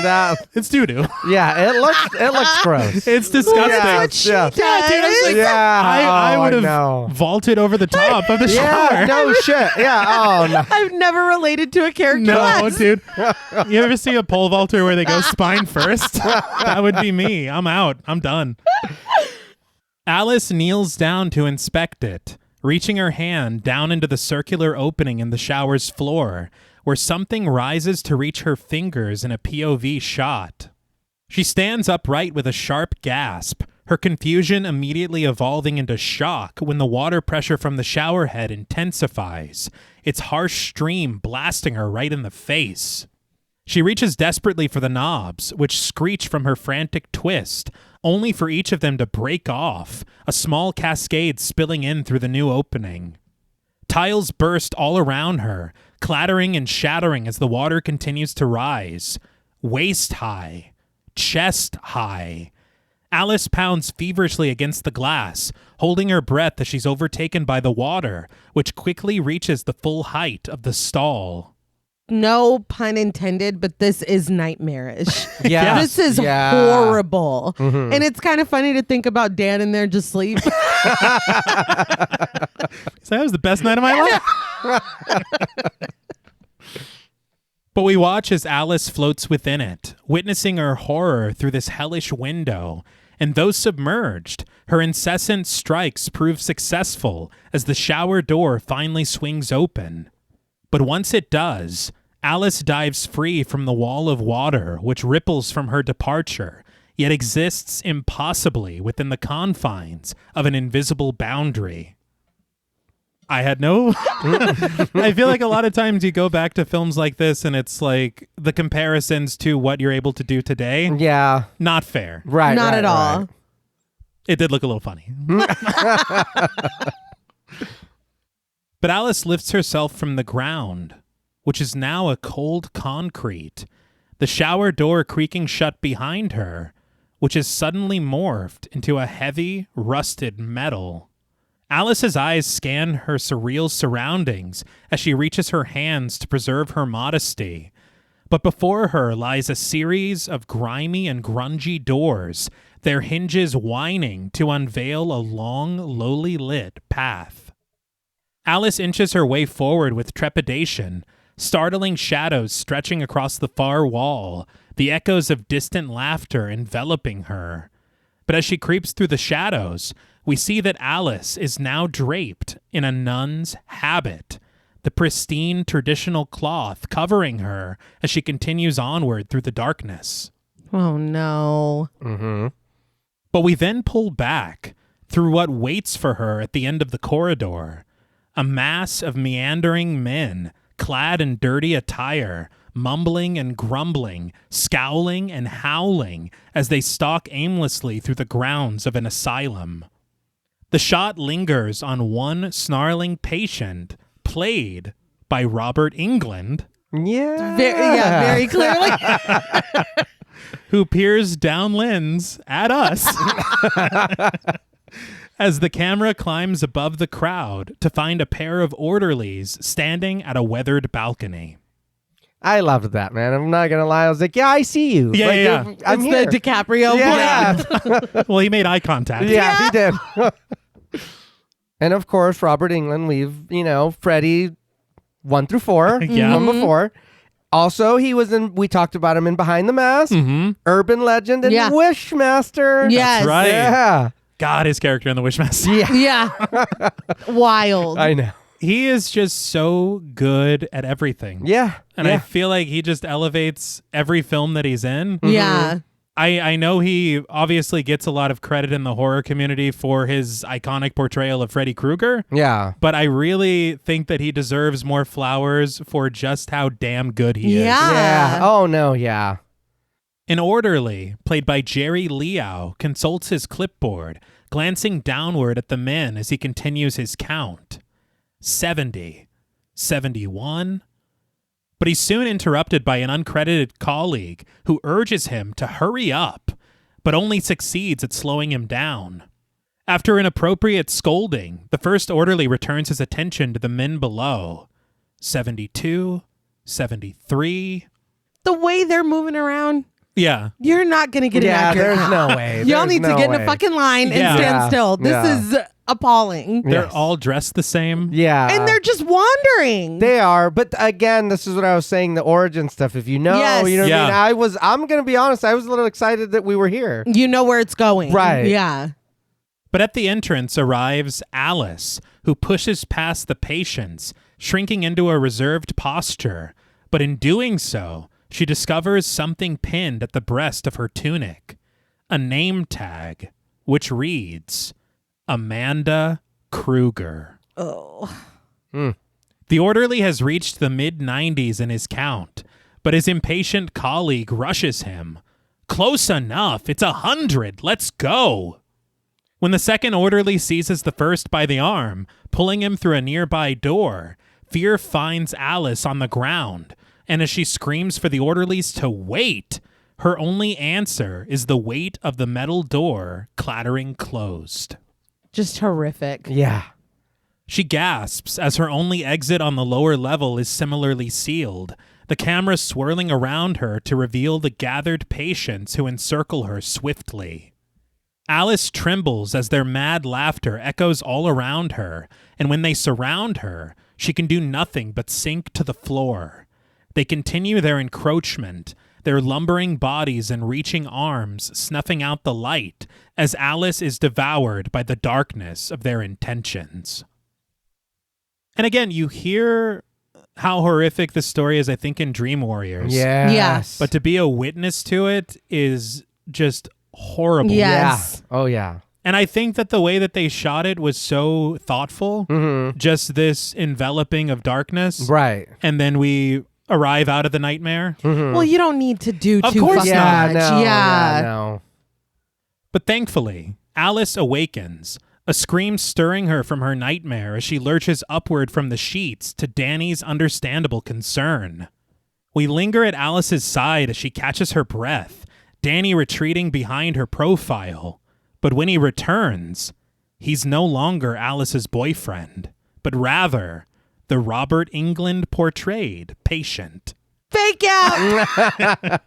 That. it's doo-doo. Yeah, it looks gross. It's disgusting. Yeah, What she yeah. does. Yeah, dude, I was like, Yeah. I would have no. vaulted over the top of the shower. Yeah, no shit. Yeah. Oh no. I've never related to a character No, less. dude. You ever see a pole vaulter where they go spine first? That would be me. I'm out. I'm done. Alice kneels down to inspect it, reaching her hand down into the circular opening in the shower's floor, where something rises to reach her fingers in a POV shot. She stands upright with a sharp gasp, her confusion immediately evolving into shock when the water pressure from the shower head intensifies, its harsh stream blasting her right in the face. She reaches desperately for the knobs, which screech from her frantic twist, only for each of them to break off, a small cascade spilling in through the new opening. Tiles burst all around her, clattering and shattering as the water continues to rise. Waist high. Chest high. Alice pounds feverishly against the glass, holding her breath as she's overtaken by the water, which quickly reaches the full height of the stall. No pun intended, but this is nightmarish. Yeah. This is Yeah. horrible. Mhm. And it's kind of funny to think about Dan in there just sleep. So that was the best night of my life. But we watch as Alice floats within it, witnessing her horror through this hellish window. And though submerged, her incessant strikes prove successful as the shower door finally swings open. But once it does, Alice dives free from the wall of water which ripples from her departure, yet exists impossibly within the confines of an invisible boundary. I had no... I feel like a lot of times you go back to films like this and it's like the comparisons to what you're able to do today. Yeah. Not fair. Right. Not at all. It did look a little funny. But Alice lifts herself from the ground, which is now a cold concrete, the shower door creaking shut behind her, which is suddenly morphed into a heavy, rusted metal. Alice's eyes scan her surreal surroundings as she reaches her hands to preserve her modesty. But before her lies a series of grimy and grungy doors, their hinges whining to unveil a long, lowly lit path. Alice inches her way forward with trepidation, startling shadows stretching across the far wall, the echoes of distant laughter enveloping her. But as she creeps through the shadows, we see that Alice is now draped in a nun's habit, the pristine traditional cloth covering her as she continues onward through the darkness. Oh, no. Mm-hmm. But we then pull back through what waits for her at the end of the corridor, a mass of meandering men, clad in dirty attire, mumbling and grumbling, scowling and howling as they stalk aimlessly through the grounds of an asylum. The shot lingers on one snarling patient, played by Robert Englund, Yeah. Very clearly. who peers down lens at us as the camera climbs above the crowd to find a pair of orderlies standing at a weathered balcony. I loved that, man. I'm not going to lie. I was like, yeah, I see you. Yeah, like, yeah. I'm It's here. the DiCaprio Yeah. Well, he made eye contact. Yeah, he did. And of course, Robert Englund, Freddie 1 through 4 Yeah. from before. Also, he was we talked about him in Behind the Mask, Mm-hmm. Urban Legend, and Yeah. Wishmaster. Yes. That's right. Yeah. God, his character in The Wishmaster. Yeah. Yeah. Wild. I know. He is just so good at everything. Yeah. And I yeah. feel like he just elevates every film that he's in. Yeah. I know he obviously gets a lot of credit in the horror community for his iconic portrayal of Freddy Krueger, Yeah. but I really think that he deserves more flowers for just how damn good he is. Yeah. Yeah. Oh, no. Yeah. An orderly, played by Jerry Liao, consults his clipboard, glancing downward at the men as he continues his count. 70, 71. But he's soon interrupted by an uncredited colleague who urges him to hurry up, but only succeeds at slowing him down. After an appropriate scolding, the first orderly returns his attention to the men below. 72, 73. The way they're moving around, Yeah. you're not going to get an Yeah, accurate there's count. no way. Y'all There's need to no get in way. a fucking line and Yeah. stand Yeah. still. This Yeah. is appalling. They're Yes. all dressed the same. Yeah. And they're just wandering. They are, but again, this is what I was saying, the origin stuff. If you know, Yes. you know what Yeah. I mean? I'm going to be honest, I was a little excited that we were here. You know where it's going. Right. Yeah. But at the entrance arrives Alice, who pushes past the patients, shrinking into a reserved posture. But in doing so, she discovers something pinned at the breast of her tunic. A name tag, which reads, Amanda Krueger. Oh. The orderly has reached the mid-90s in his count, but his impatient colleague rushes him. Close enough. It's 100. Let's go. When the second orderly seizes the first by the arm, pulling him through a nearby door, fear finds Alice on the ground, and as she screams for the orderlies to wait, her only answer is the weight of the metal door clattering closed. Just horrific. Yeah. She gasps as her only exit on the lower level is similarly sealed, the camera swirling around her to reveal the gathered patients who encircle her swiftly. Alice trembles as their mad laughter echoes all around her, and when they surround her, she can do nothing but sink to the floor. They continue their encroachment, their lumbering bodies and reaching arms snuffing out the light as Alice is devoured by the darkness of their intentions. And again, you hear how horrific the story is, I think, in Dream Warriors. Yes. Yeah. But to be a witness to it is just horrible. Yes. Yeah. Oh, yeah. And I think that the way that they shot it was so thoughtful. Just this enveloping of darkness. Right. And then we arrive out of the nightmare. Well, you don't need to do Of too course fucking not. much. Yeah. No. But thankfully, Alice awakens, a scream stirring her from her nightmare as she lurches upward from the sheets to Danny's understandable concern. We linger at Alice's side as she catches her breath, Danny retreating behind her profile. But when he returns, he's no longer Alice's boyfriend, but rather the Robert Englund portrayed patient. Fake out.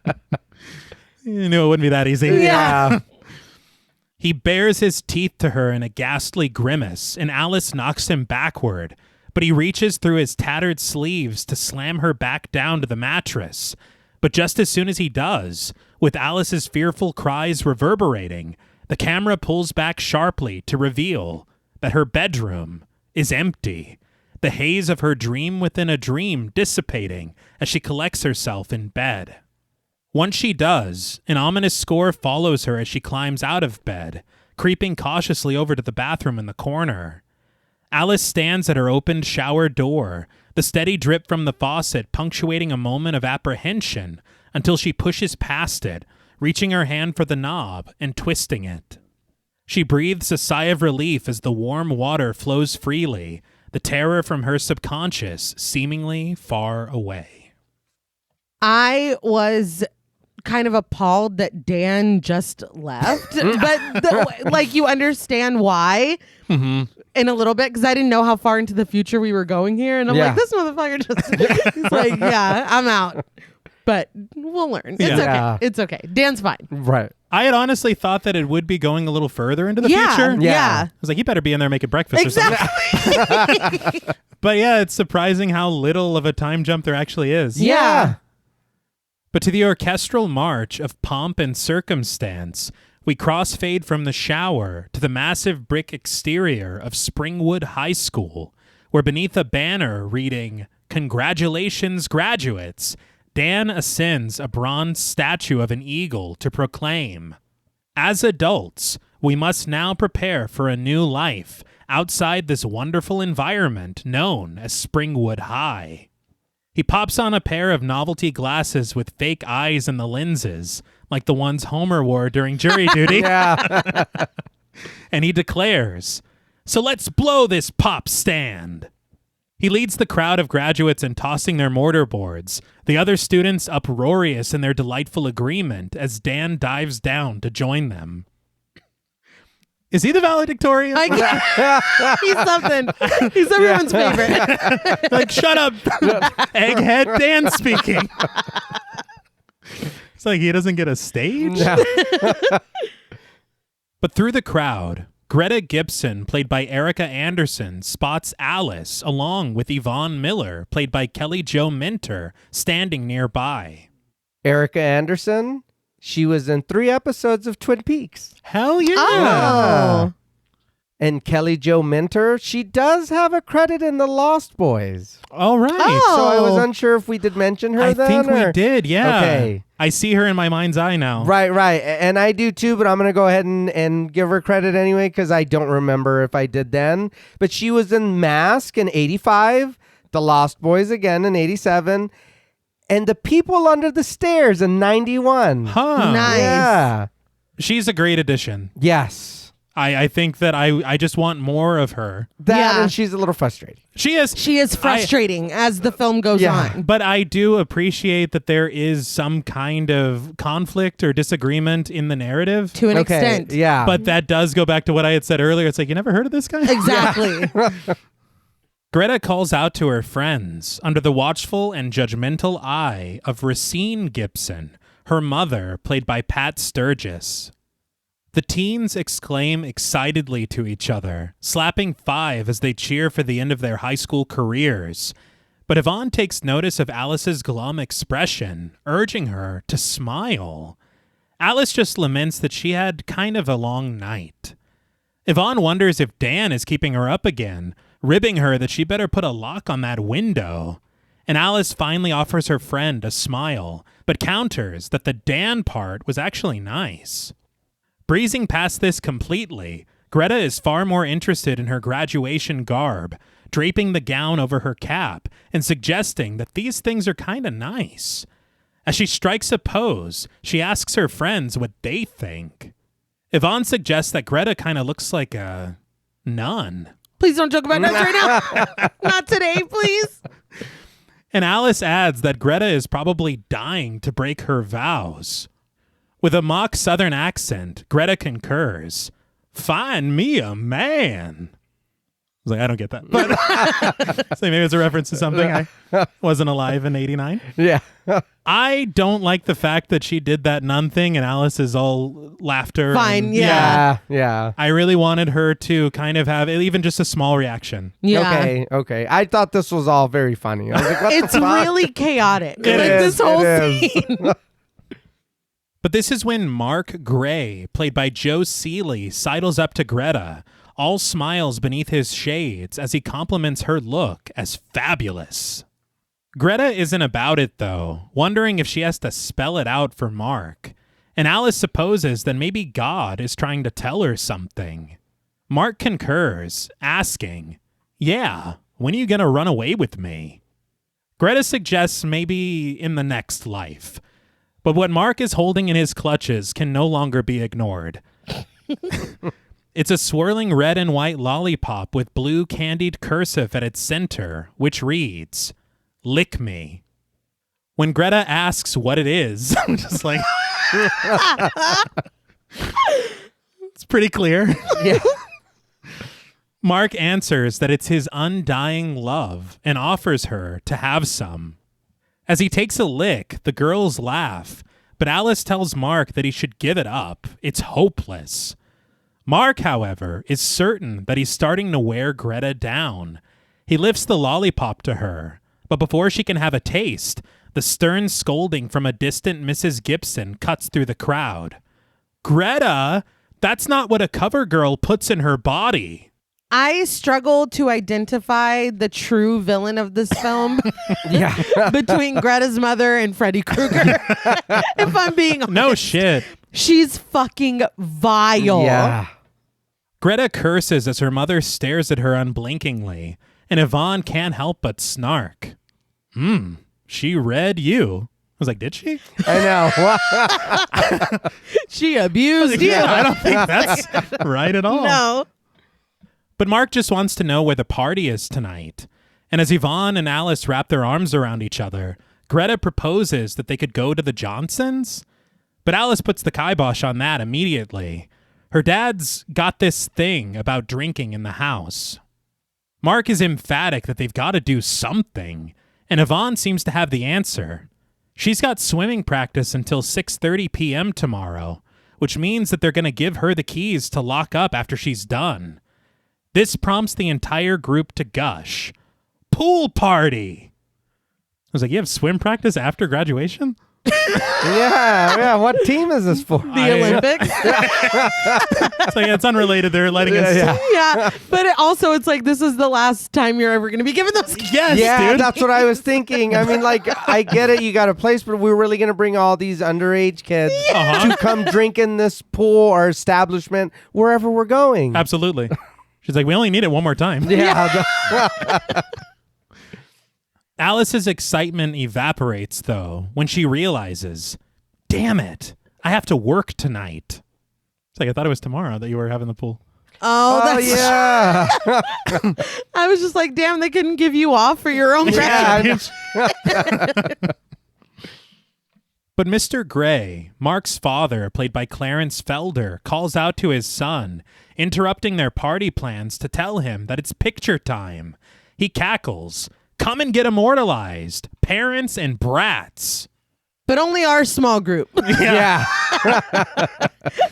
You knew it wouldn't be that easy. Yeah. He bares his teeth to her in a ghastly grimace, and Alice knocks him backward, but he reaches through his tattered sleeves to slam her back down to the mattress. But just as soon as he does, with Alice's fearful cries reverberating, the camera pulls back sharply to reveal that her bedroom is empty, the haze of her dream within a dream dissipating as she collects herself in bed. Once she does, an ominous score follows her as she climbs out of bed, creeping cautiously over to the bathroom in the corner. Alice stands at her opened shower door, the steady drip from the faucet punctuating a moment of apprehension until she pushes past it, reaching her hand for the knob and twisting it. She breathes a sigh of relief as the warm water flows freely, the terror from her subconscious seemingly far away. I was kind of appalled that Dan just left, but like you understand why in a little bit, because I didn't know how far into the future we were going here, and I'm like, this motherfucker just he's like, yeah, I'm out, but we'll learn. It's okay. It's okay. Dan's fine. Right. I had honestly thought that it would be going a little further into the future. Yeah. I was like, he better be in there making breakfast or something. But yeah, it's surprising how little of a time jump there actually is. Yeah. But to the orchestral march of pomp and circumstance, we crossfade from the shower to the massive brick exterior of Springwood High School, where beneath a banner reading, "Congratulations, graduates," Dan ascends a bronze statue of an eagle to proclaim, "As adults, we must now prepare for a new life outside this wonderful environment known as Springwood High." He pops on a pair of novelty glasses with fake eyes in the lenses, like the ones Homer wore during jury duty. And he declares, "So let's blow this pop stand." He leads the crowd of graduates in tossing their mortar boards, the other students uproarious in their delightful agreement as Dan dives down to join them. Is he the valedictorian? He's something. He's everyone's favorite. Like, shut up, egghead. Dan speaking. It's like he doesn't get a stage. No. But through the crowd, Greta Gibson, played by Erica Anderson, spots Alice along with Yvonne Miller, played by Kelly Jo Minter, standing nearby. Erica Anderson. She was in 3 episodes of Twin Peaks. Hell yeah. Oh. And Kelly Jo Minter, she does have a credit in The Lost Boys. All right. Oh. So I was unsure if we did mention her I then. think we did, yeah. Okay. I see her in my mind's eye now. Right. And I do too, but I'm going to go ahead and give her credit anyway because I don't remember if I did then. But she was in Mask in 85, The Lost Boys again in 87, and The People Under the Stairs in 91. Huh. Nice. Yeah. She's a great addition. Yes. I think that I just want more of her. That Yeah. and she's a little frustrating. She is. She is frustrating as the film goes Yeah. on. But I do appreciate that there is some kind of conflict or disagreement in the narrative. To an Okay. extent. Yeah. But that does go back to what I had said earlier. It's like, you never heard of this guy? Exactly. Greta calls out to her friends under the watchful and judgmental eye of Racine Gibson, her mother, played by Pat Sturgis. The teens exclaim excitedly to each other, slapping 5 as they cheer for the end of their high school careers. But Yvonne takes notice of Alice's glum expression, urging her to smile. Alice just laments that she had kind of a long night. Yvonne wonders if Dan is keeping her up again, ribbing her that she better put a lock on that window. And Alice finally offers her friend a smile, but counters that the Dan part was actually nice. Breezing past this completely, Greta is far more interested in her graduation garb, draping the gown over her cap and suggesting that these things are kind of nice. As she strikes a pose, she asks her friends what they think. Yvonne suggests that Greta kind of looks like a nun. Please don't joke about nuns right now. Not today, please. And Alice adds that Greta is probably dying to break her vows. With a mock Southern accent, Greta concurs, "Find me a man." I was like, I don't get that. But so maybe it's a reference to something. I wasn't alive in 89. Yeah. I don't like the fact that she did that nun thing and Alice is all laughter. Fine, and, yeah. Yeah. I really wanted her to kind of have even just a small reaction. Yeah. Okay. I thought this was all very funny. I was like, what It's the fuck? really chaotic. It is, this whole it is. scene. But this is when Mark Gray, played by Joe Seeley, sidles up to Greta, all smiles beneath his shades as he compliments her look as fabulous. Greta isn't about it, though, wondering if she has to spell it out for Mark. And Alice supposes that maybe God is trying to tell her something. Mark concurs, asking, "Yeah, when are you going to run away with me?" Greta suggests maybe in the next life. But what Mark is holding in his clutches can no longer be ignored. It's a swirling red and white lollipop with blue candied cursive at its center, which reads, "Lick me." When Greta asks what it is, I'm just like, it's pretty clear. Yeah. Mark answers that it's his undying love and offers her to have some. As he takes a lick, the girls laugh, but Alice tells Mark that he should give it up. It's hopeless. Mark, however, is certain that he's starting to wear Greta down. He lifts the lollipop to her, but before she can have a taste, the stern scolding from a distant Mrs. Gibson cuts through the crowd. "Greta, that's not what a cover girl puts in her body." I struggle to identify the true villain of this film between Greta's mother and Freddy Krueger. If I'm being honest. No shit. She's fucking vile. Yeah. Greta curses as her mother stares at her unblinkingly, and Yvonne can't help but snark. She read you. I was like, did she? I know. She abused you. I don't think that's right at all. No. But Mark just wants to know where the party is tonight. And as Yvonne and Alice wrap their arms around each other, Greta proposes that they could go to the Johnsons. But Alice puts the kibosh on that immediately. Her dad's got this thing about drinking in the house. Mark is emphatic that they've got to do something, and Yvonne seems to have the answer. She's got swimming practice until 6:30 p.m. tomorrow, which means that they're going to give her the keys to lock up after she's done. This prompts the entire group to gush. Pool party! I was like, you have swim practice after graduation? Yeah. What team is this for? The Olympics. It's like, it's unrelated. They're letting us... Yeah, but it's like, this is the last time you're ever going to be given those keys. Yes, dude. That's what I was thinking. I mean, like, I get it. You got a place, but we're really going to bring all these underage kids to come drink in this pool or establishment wherever we're going. Absolutely. She's like, we only need it one more time. Yeah. Alice's excitement evaporates, though, when she realizes, damn it, I have to work tonight. It's like, I thought it was tomorrow that you were having the pool. Oh, that's yeah. I was just like, damn, they couldn't give you off for your own practice. But Mr. Gray, Mark's father, played by Clarence Felder, calls out to his son, interrupting their party plans to tell him that it's picture time. He cackles, "Come and get immortalized, parents and brats." But only our small group. Yeah.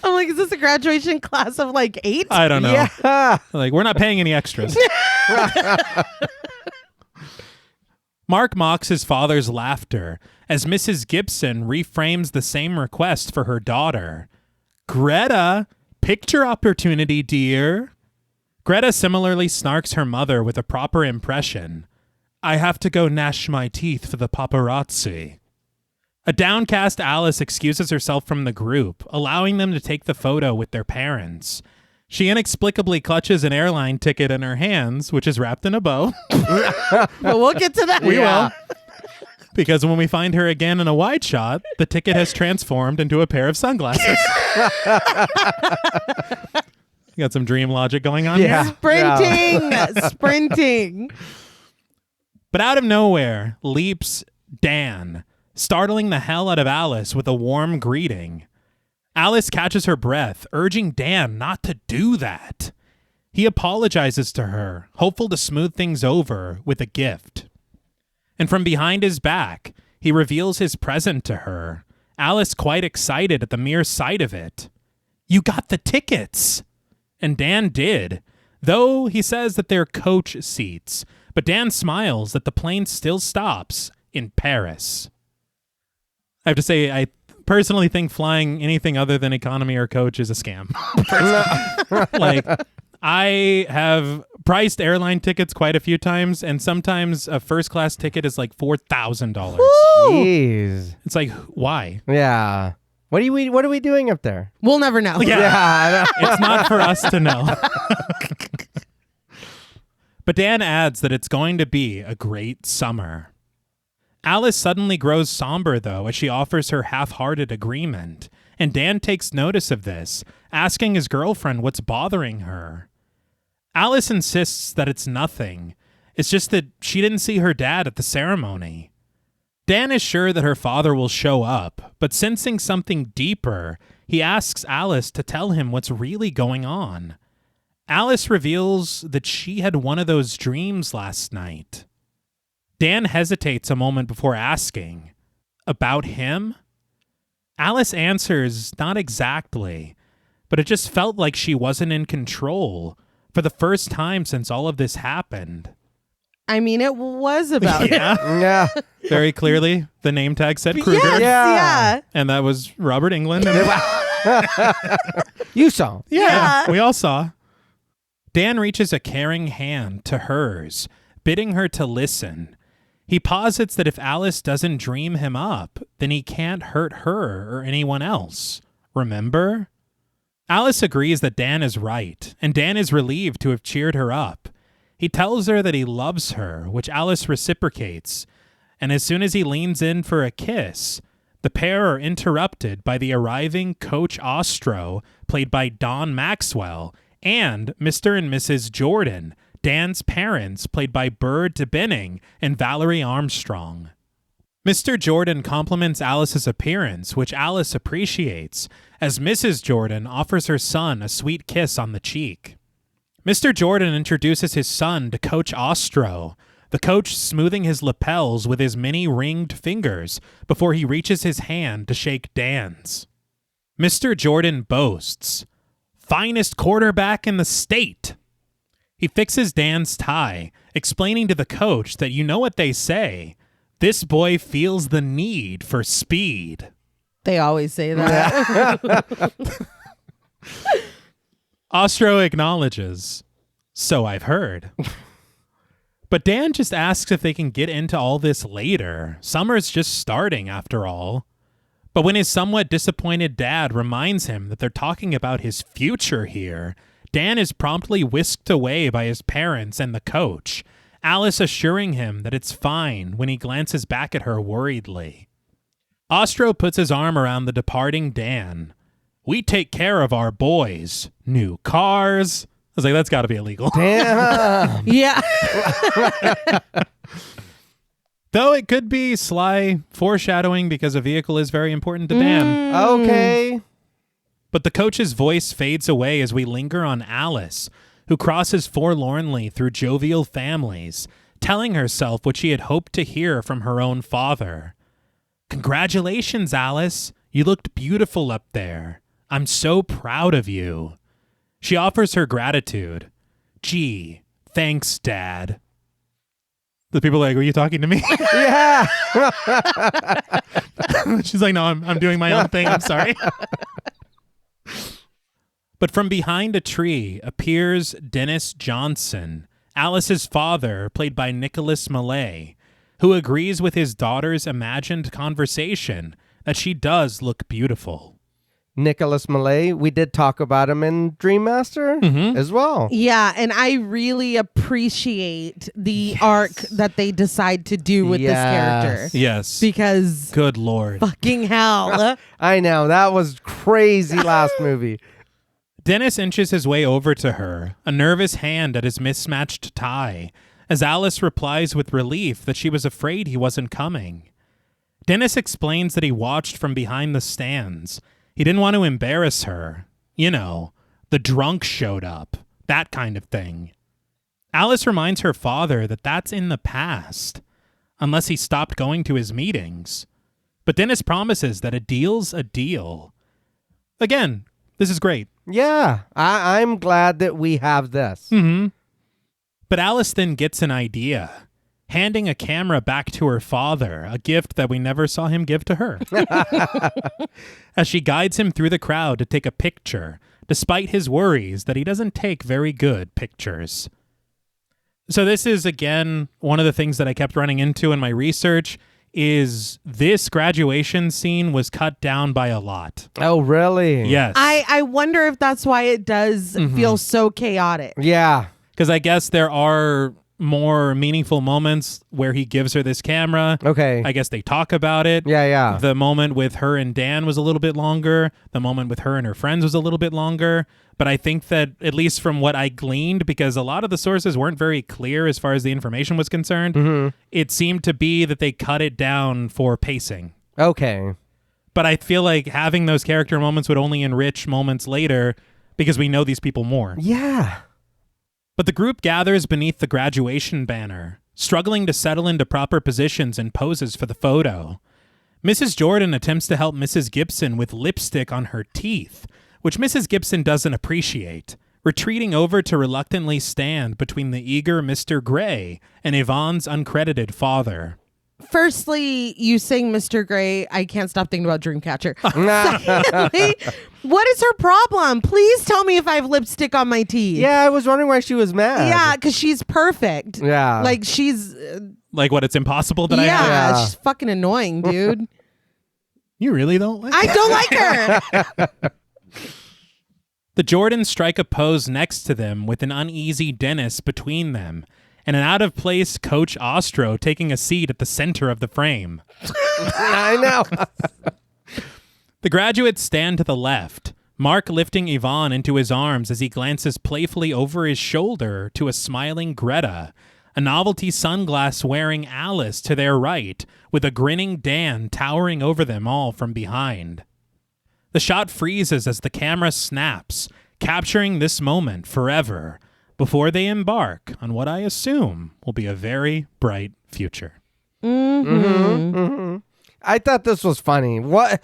I'm like, is this a graduation class of like 8? I don't know. Yeah. Like, we're not paying any extras. Mark mocks his father's laughter as Mrs. Gibson reframes the same request for her daughter. "Greta, picture opportunity, dear." Greta similarly snarks her mother with a proper impression. "I have to go gnash my teeth for the paparazzi." A downcast Alice excuses herself from the group, allowing them to take the photo with their parents. She inexplicably clutches an airline ticket in her hands, which is wrapped in a bow. But we'll get to that. We will. Because when we find her again in a wide shot, the ticket has transformed into a pair of sunglasses. You got some dream logic going on here. Sprinting. But out of nowhere leaps Dan, startling the hell out of Alice with a warm greeting. Alice catches her breath, urging Dan not to do that. He apologizes to her, hopeful to smooth things over with a gift. And from behind his back, he reveals his present to her, Alice quite excited at the mere sight of it. "You got the tickets!" And Dan did, though he says that they're coach seats, but Dan smiles that the plane still stops in Paris. I have to say, I personally think flying anything other than economy or coach is a scam. Like, I have priced airline tickets quite a few times, and sometimes a first class ticket is like $4,000. Jeez. It's like, why? Yeah. What are we doing up there? We'll never know. Yeah. It's not for us to know. But Dan adds that it's going to be a great summer. Alice suddenly grows somber, though, as she offers her half-hearted agreement, and Dan takes notice of this, asking his girlfriend what's bothering her. Alice insists that it's nothing. It's just that she didn't see her dad at the ceremony. Dan is sure that her father will show up, but sensing something deeper, he asks Alice to tell him what's really going on. Alice reveals that she had one of those dreams last night. Dan hesitates a moment before asking, "About him?" Alice answers, not exactly, but it just felt like she wasn't in control for the first time since all of this happened. I mean, it was about Yeah. Very clearly, the name tag said Kruger. Yes, yeah. And that was Robert Englund. You saw. Yeah, we all saw. Dan reaches a caring hand to hers, bidding her to listen. He posits that if Alice doesn't dream him up, then he can't hurt her or anyone else. Remember? Alice agrees that Dan is right, and Dan is relieved to have cheered her up. He tells her that he loves her, which Alice reciprocates, and as soon as he leans in for a kiss, the pair are interrupted by the arriving Coach Ostro, played by Don Maxwell, and Mr. and Mrs. Jordan, Dan's parents, played by Bird DeBenning and Valerie Armstrong. Mr. Jordan compliments Alice's appearance, which Alice appreciates, as Mrs. Jordan offers her son a sweet kiss on the cheek. Mr. Jordan introduces his son to Coach Ostro, the coach smoothing his lapels with his many ringed fingers before he reaches his hand to shake Dan's. Mr. Jordan boasts, "Finest quarterback in the state." He fixes Dan's tie, explaining to the coach that you know what they say, this boy feels the need for speed. They always say that. Ostro acknowledges, "So I've heard." But Dan just asks if they can get into all this later. Summer's just starting, after all. But when his somewhat disappointed dad reminds him that they're talking about his future here, Dan is promptly whisked away by his parents and the coach, Alice assuring him that it's fine when he glances back at her worriedly. Ostro puts his arm around the departing Dan. "We take care of our boys. New cars." I was like, that's got to be illegal. Damn. Yeah. Though it could be sly foreshadowing because a vehicle is very important to Dan. Okay. But the coach's voice fades away as we linger on Alice, who crosses forlornly through jovial families, telling herself what she had hoped to hear from her own father. "Congratulations, Alice. You looked beautiful up there. I'm so proud of you." She offers her gratitude. "Gee, thanks, Dad." The people are like, "Were you talking to me?" Yeah. She's like, "No, I'm doing my own thing. I'm sorry." But from behind a tree appears Dennis Johnson, Alice's father, played by Nicholas Millay, who agrees with his daughter's imagined conversation that she does look beautiful. Nicholas Malay, we did talk about him in Dream Master as well. Yeah, and I really appreciate the arc that they decide to do with this character. Yes. Because good Lord. fucking hell. I know, that was crazy last movie. Dennis inches his way over to her, a nervous hand at his mismatched tie, as Alice replies with relief that she was afraid he wasn't coming. Dennis explains that he watched from behind the stands. He didn't want to embarrass her. You know, the drunk showed up. That kind of thing. Alice reminds her father that that's in the past, unless he stopped going to his meetings. But Dennis promises that a deal's a deal. Again, this is great. Yeah, I'm glad that we have this. Mm-hmm. But Alice then gets an idea, handing a camera back to her father, a gift that we never saw him give to her. As she guides him through the crowd to take a picture, despite his worries that he doesn't take very good pictures. So this is, again, one of the things that I kept running into in my research is this graduation scene was cut down by a lot. Oh, really? Yes. I wonder if that's why it does feel so chaotic. Yeah. Because I guess there are more meaningful moments where he gives her this camera. Okay. I guess they talk about it. Yeah. The moment with her and Dan was a little bit longer. The moment with her and her friends was a little bit longer. But I think that, at least from what I gleaned, because a lot of the sources weren't very clear as far as the information was concerned, it seemed to be that they cut it down for pacing. Okay. But I feel like having those character moments would only enrich moments later because we know these people more. Yeah. But the group gathers beneath the graduation banner, struggling to settle into proper positions and poses for the photo. Mrs. Jordan attempts to help Mrs. Gibson with lipstick on her teeth, which Mrs. Gibson doesn't appreciate, retreating over to reluctantly stand between the eager Mr. Gray and Yvonne's uncredited father. Firstly, you saying Mr. Gray, I can't stop thinking about Dreamcatcher. Secondly, what is her problem? Please tell me if I have lipstick on my teeth. Yeah, I was wondering why she was mad. Yeah, because she's perfect. Yeah. Like she's... Like what, it's impossible that I have? Yeah, she's fucking annoying, dude. You really don't like I don't like her. The Jordans strike a pose next to them with an uneasy Dennis between them, and an out-of-place Coach Ostro taking a seat at the center of the frame. I know. The graduates stand to the left, Mark lifting Yvonne into his arms as he glances playfully over his shoulder to a smiling Greta, a novelty sunglass-wearing Alice to their right, with a grinning Dan towering over them all from behind. The shot freezes as the camera snaps, capturing this moment forever, before they embark on what I assume will be a very bright future. I thought this was funny. What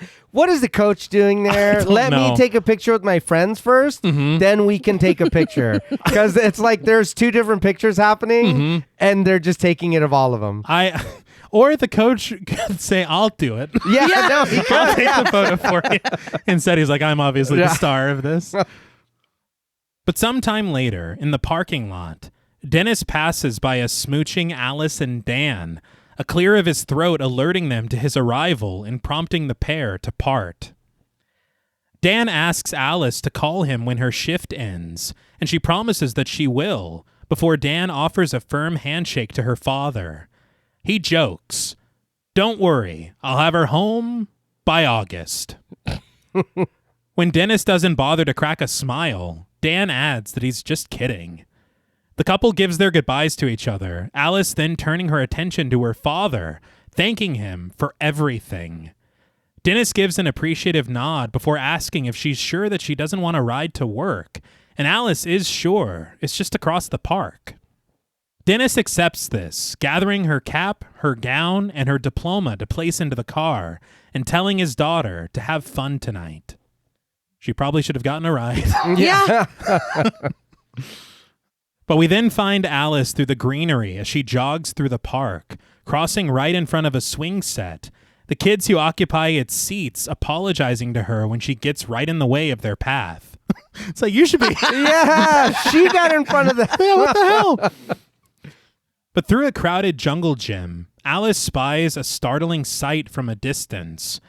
is the coach doing there? Let me take a picture with my friends first, then we can take a picture. Because it's like there's two different pictures happening, and they're just taking it of all of them. Or the coach could say, I'll do it. Yeah. No, he could. I'll take the photo for you. Instead, he's like, I'm obviously the star of this. But sometime later, in the parking lot, Dennis passes by a smooching Alice and Dan, a clear of his throat alerting them to his arrival and prompting the pair to part. Dan asks Alice to call him when her shift ends, and she promises that she will, before Dan offers a firm handshake to her father. He jokes, "Don't worry, I'll have her home by August." When Dennis doesn't bother to crack a smile, Dan adds that he's just kidding. The couple gives their goodbyes to each other, Alice then turning her attention to her father, thanking him for everything. Dennis gives an appreciative nod before asking if she's sure that she doesn't want to ride to work, and Alice is sure, it's just across the park. Dennis accepts this, gathering her cap, her gown, and her diploma to place into the car, and telling his daughter to have fun tonight. She probably should have gotten a ride. Yeah. But we then find Alice through the greenery as she jogs through the park, crossing right in front of a swing set, the kids who occupy its seats apologizing to her when she gets right in the way of their path. It's like, you should be... Yeah, she got in front of the... Yeah, what the hell? But through a crowded jungle gym, Alice spies a startling sight from a distance.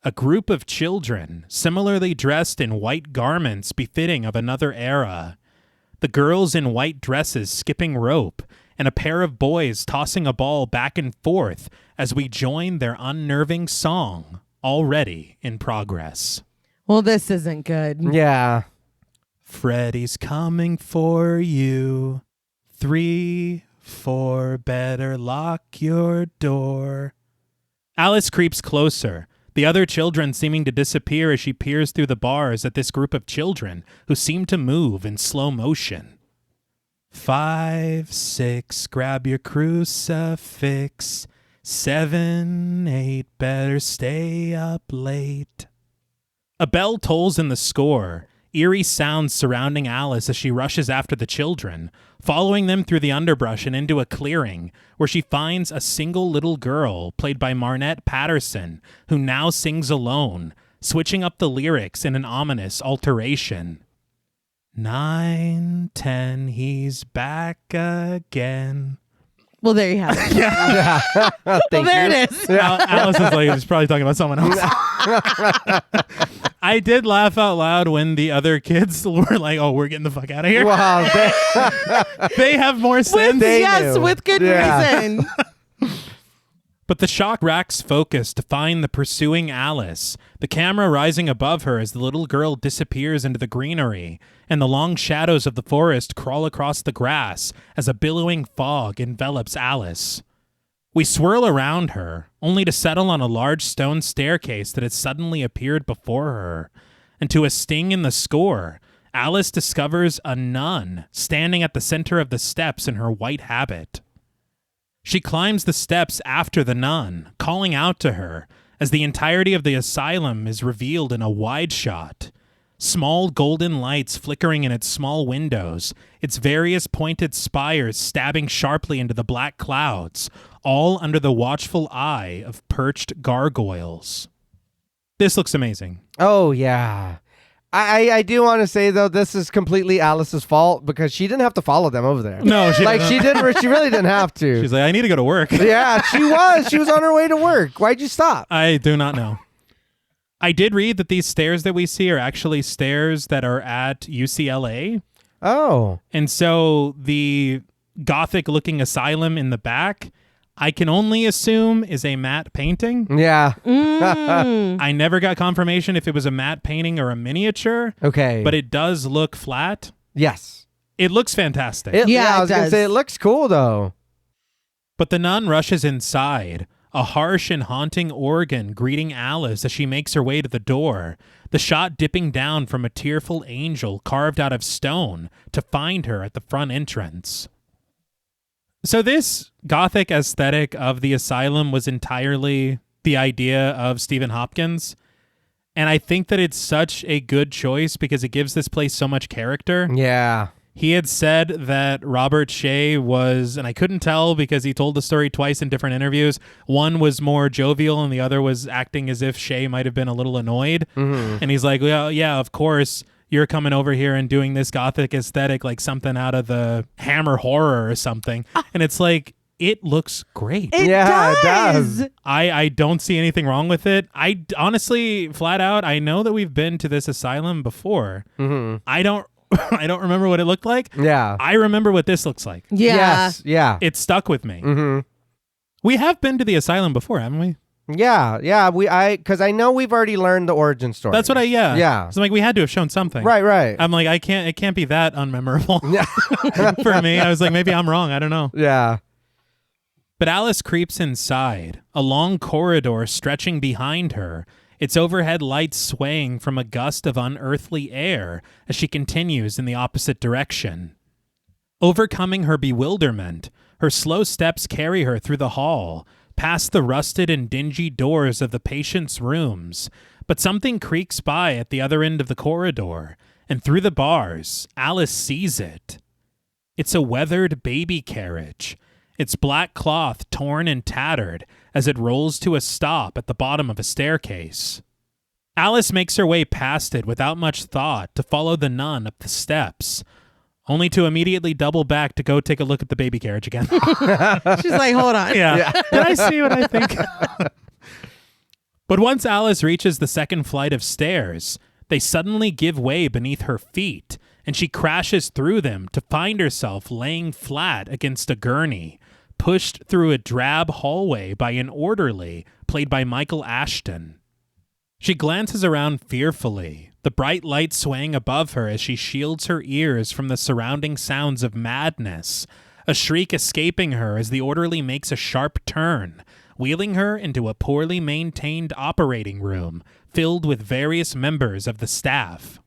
a group of children, similarly dressed in white garments befitting of another era. The girls in white dresses skipping rope, and a pair of boys tossing a ball back and forth as we join their unnerving song, already in progress. Well, this isn't good. Yeah. Freddy's coming for you. 3, 4, better lock your door. Alice creeps closer, the other children seeming to disappear as she peers through the bars at this group of children who seem to move in slow motion. 5, 6, grab your crucifix. 7, 8, better stay up late. A bell tolls in the score, eerie sounds surrounding Alice as she rushes after the children, following them through the underbrush and into a clearing, where she finds a single little girl, played by Marnette Patterson, who now sings alone, switching up the lyrics in an ominous alteration. 9, 10, he's back again. Well, there you have it. Yeah. Well, there it is. Alice is like, he's probably talking about someone else. I did laugh out loud when the other kids were like, oh, we're getting the fuck out of here. Wow. They have more sense. With good reason. But the shock racks focus to find the pursuing Alice, the camera rising above her as the little girl disappears into the greenery, and the long shadows of the forest crawl across the grass as a billowing fog envelops Alice. We swirl around her, only to settle on a large stone staircase that has suddenly appeared before her. And to a sting in the score, Alice discovers a nun standing at the center of the steps in her white habit. She climbs the steps after the nun, calling out to her, as the entirety of the asylum is revealed in a wide shot. Small golden lights flickering in its small windows, its various pointed spires stabbing sharply into the black clouds, all under the watchful eye of perched gargoyles. This looks amazing. Oh, yeah. I do want to say, though, this is completely Alice's fault because she didn't have to follow them over there. No, she she really didn't have to. She's like, I need to go to work. Yeah, she was. She was on her way to work. Why'd you stop? I do not know. I did read that these stairs that we see are actually stairs that are at UCLA. Oh. And so the gothic-looking asylum in the back, I can only assume is a matte painting. Yeah. I never got confirmation if it was a matte painting or a miniature. Okay. But it does look flat. Yes. It looks fantastic. I was going to say, it looks cool, though. But the nun rushes inside, a harsh and haunting organ greeting Alice as she makes her way to the door, the shot dipping down from a tearful angel carved out of stone to find her at the front entrance. So this gothic aesthetic of the asylum was entirely the idea of Stephen Hopkins. And I think that it's such a good choice because it gives this place so much character. Yeah. He had said that Robert Shea was, and I couldn't tell because he told the story twice in different interviews. One was more jovial and the other was acting as if Shea might have been a little annoyed. Mm-hmm. And he's like, well, yeah, of course. You're coming over here and doing this gothic aesthetic like something out of the Hammer horror or something. And it's like, it looks great. It does. I don't see anything wrong with it. I honestly, flat out, I know that we've been to this asylum before. Mm-hmm. I don't remember what it looked like. Yeah. I remember what this looks like. Yeah. Yes. Yeah. It stuck with me. Mm-hmm. We have been to the asylum before, haven't we? Yeah. Because I know we've already learned the origin story. That's what Yeah. So like we had to have shown something. Right. I'm like, it can't be that unmemorable for me. I was like, maybe I'm wrong. I don't know. Yeah. But Alice creeps inside, a long corridor stretching behind her, its overhead lights swaying from a gust of unearthly air as she continues in the opposite direction. Overcoming her bewilderment, her slow steps carry her through the hall, past the rusted and dingy doors of the patients' rooms, but something creaks by at the other end of the corridor, and through the bars, Alice sees it. It's a weathered baby carriage, its black cloth torn and tattered as it rolls to a stop at the bottom of a staircase. Alice makes her way past it without much thought to follow the nun up the steps, only to immediately double back to go take a look at the baby carriage again. She's like, hold on. Yeah. Did I see what I think? But once Alice reaches the second flight of stairs, they suddenly give way beneath her feet, and she crashes through them to find herself laying flat against a gurney, pushed through a drab hallway by an orderly played by Michael Ashton. She glances around fearfully, the bright light swaying above her as she shields her ears from the surrounding sounds of madness, a shriek escaping her as the orderly makes a sharp turn, wheeling her into a poorly maintained operating room filled with various members of the staff.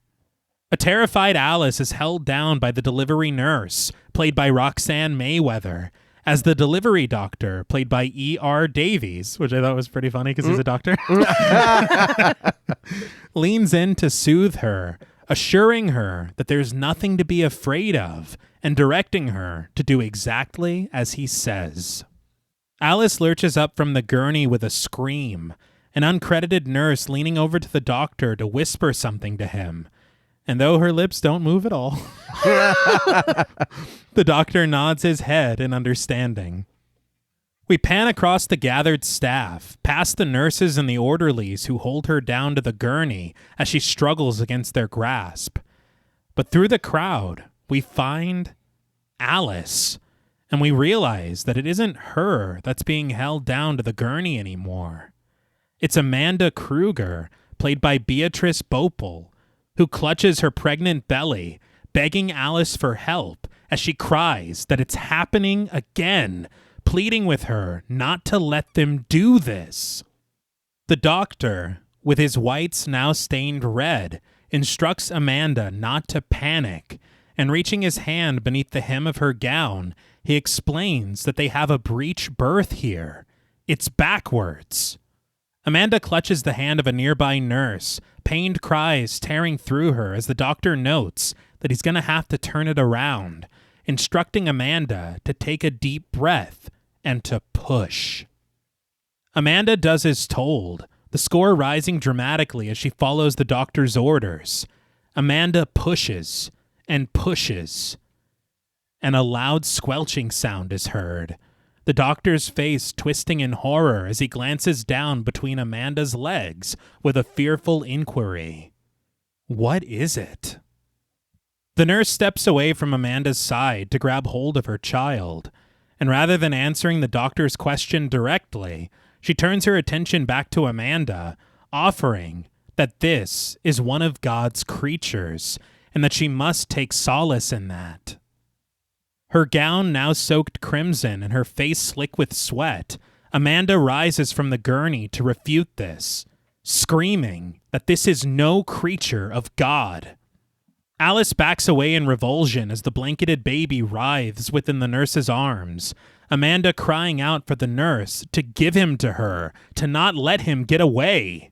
A terrified Alice is held down by the delivery nurse, played by Roxanne Mayweather, as the delivery doctor, played by E.R. Davies, which I thought was pretty funny because he's a doctor, leans in to soothe her, assuring her that there's nothing to be afraid of and directing her to do exactly as he says. Alice lurches up from the gurney with a scream, an uncredited nurse leaning over to the doctor to whisper something to him. And though her lips don't move at all, the doctor nods his head in understanding. We pan across the gathered staff, past the nurses and the orderlies who hold her down to the gurney as she struggles against their grasp. But through the crowd, we find Alice, and we realize that it isn't her that's being held down to the gurney anymore. It's Amanda Kruger, played by Beatrice Bopel, who clutches her pregnant belly, begging Alice for help as she cries that it's happening again, pleading with her not to let them do this. The doctor, with his whites now stained red, instructs Amanda not to panic, and reaching his hand beneath the hem of her gown, he explains that they have a breech birth here. It's backwards. Amanda clutches the hand of a nearby nurse, pained cries tearing through her as the doctor notes that he's going to have to turn it around, instructing Amanda to take a deep breath and to push. Amanda does as told, the score rising dramatically as she follows the doctor's orders. Amanda pushes and pushes, and a loud squelching sound is heard, the doctor's face twisting in horror as he glances down between Amanda's legs with a fearful inquiry. What is it? The nurse steps away from Amanda's side to grab hold of her child, and rather than answering the doctor's question directly, she turns her attention back to Amanda, offering that this is one of God's creatures, and that she must take solace in that. Her gown now soaked crimson and her face slick with sweat, Amanda rises from the gurney to refute this, screaming that this is no creature of God. Alice backs away in revulsion as the blanketed baby writhes within the nurse's arms, Amanda crying out for the nurse to give him to her, to not let him get away.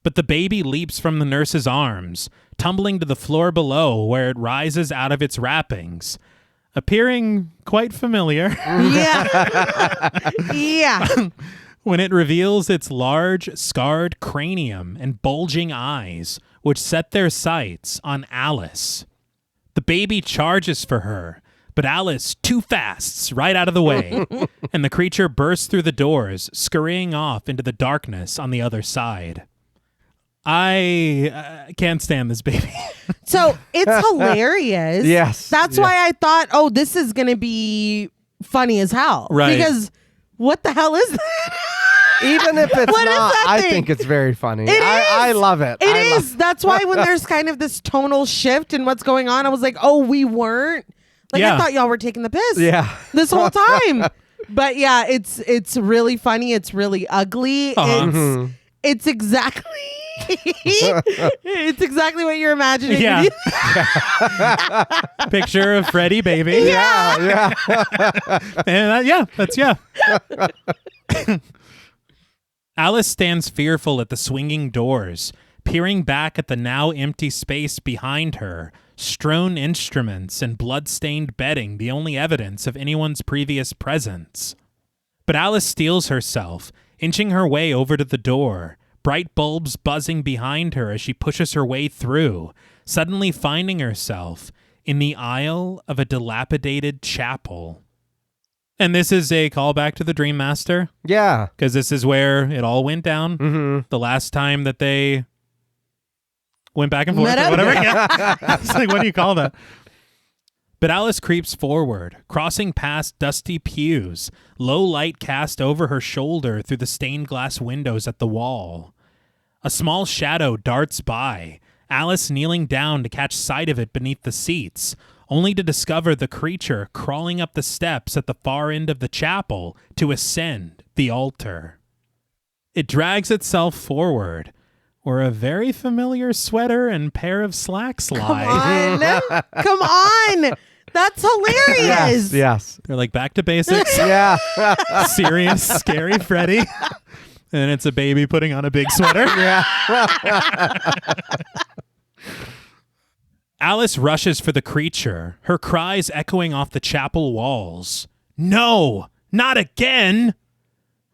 But the baby leaps from the nurse's arms, tumbling to the floor below where it rises out of its wrappings, appearing quite familiar. Yeah. Yeah. When it reveals its large, scarred cranium and bulging eyes, which set their sights on Alice. The baby charges for her, but Alice too fasts right out of the way, and the creature bursts through the doors, scurrying off into the darkness on the other side. I can't stand this baby. So it's hilarious. Yes. That's why I thought, oh, this is going to be funny as hell. Right. Because what the hell is that? Even if it's What is not, that I thing? think it's very funny. It I is. love it. It is. That's why when there's kind of this tonal shift in what's going on, I was like, oh, we weren't. Like, Yeah. I thought y'all were taking the piss. Yeah. This whole time. But yeah, it's really funny. It's really ugly. Uh-huh. It's exactly it's exactly what you're imagining. Yeah. Picture of Freddy baby. Yeah. And that's. Alice stands fearful at the swinging doors, peering back at the now empty space behind her, strewn instruments and blood-stained bedding the only evidence of anyone's previous presence. But Alice steels herself, inching her way over to the door, bright bulbs buzzing behind her as she pushes her way through, suddenly finding herself in the aisle of a dilapidated chapel. And this is a callback to the Dream Master. Yeah. Because this is where it all went down. Mm-hmm. The last time that they went back and forth Met or up. whatever. Yeah. It's like, what do you call that? But Alice creeps forward, crossing past dusty pews, low light cast over her shoulder through the stained glass windows at the wall. A small shadow darts by, Alice kneeling down to catch sight of it beneath the seats, only to discover the creature crawling up the steps at the far end of the chapel to ascend the altar. It drags itself forward, where a very familiar sweater and pair of slacks lie. Come on. That's hilarious. Yes. They're like back to basics. Yeah. Serious, scary Freddy. And it's a baby putting on a big sweater. Yeah. Alice rushes for the creature, her cries echoing off the chapel walls. No, not again!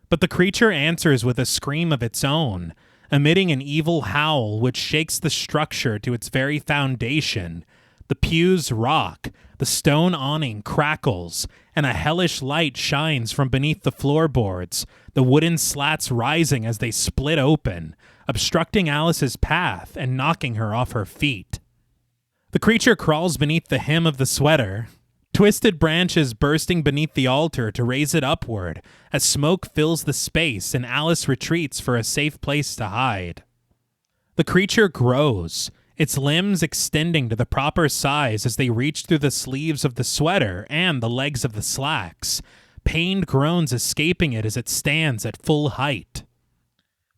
But the creature answers with a scream of its own, emitting an evil howl which shakes the structure to its very foundation. The pews rock, the stone awning crackles, and a hellish light shines from beneath the floorboards, the wooden slats rising as they split open, obstructing Alice's path and knocking her off her feet. The creature crawls beneath the hem of the sweater, twisted branches bursting beneath the altar to raise it upward as smoke fills the space and Alice retreats for a safe place to hide. The creature grows, its limbs extending to the proper size as they reach through the sleeves of the sweater and the legs of the slacks, pained groans escaping it as it stands at full height.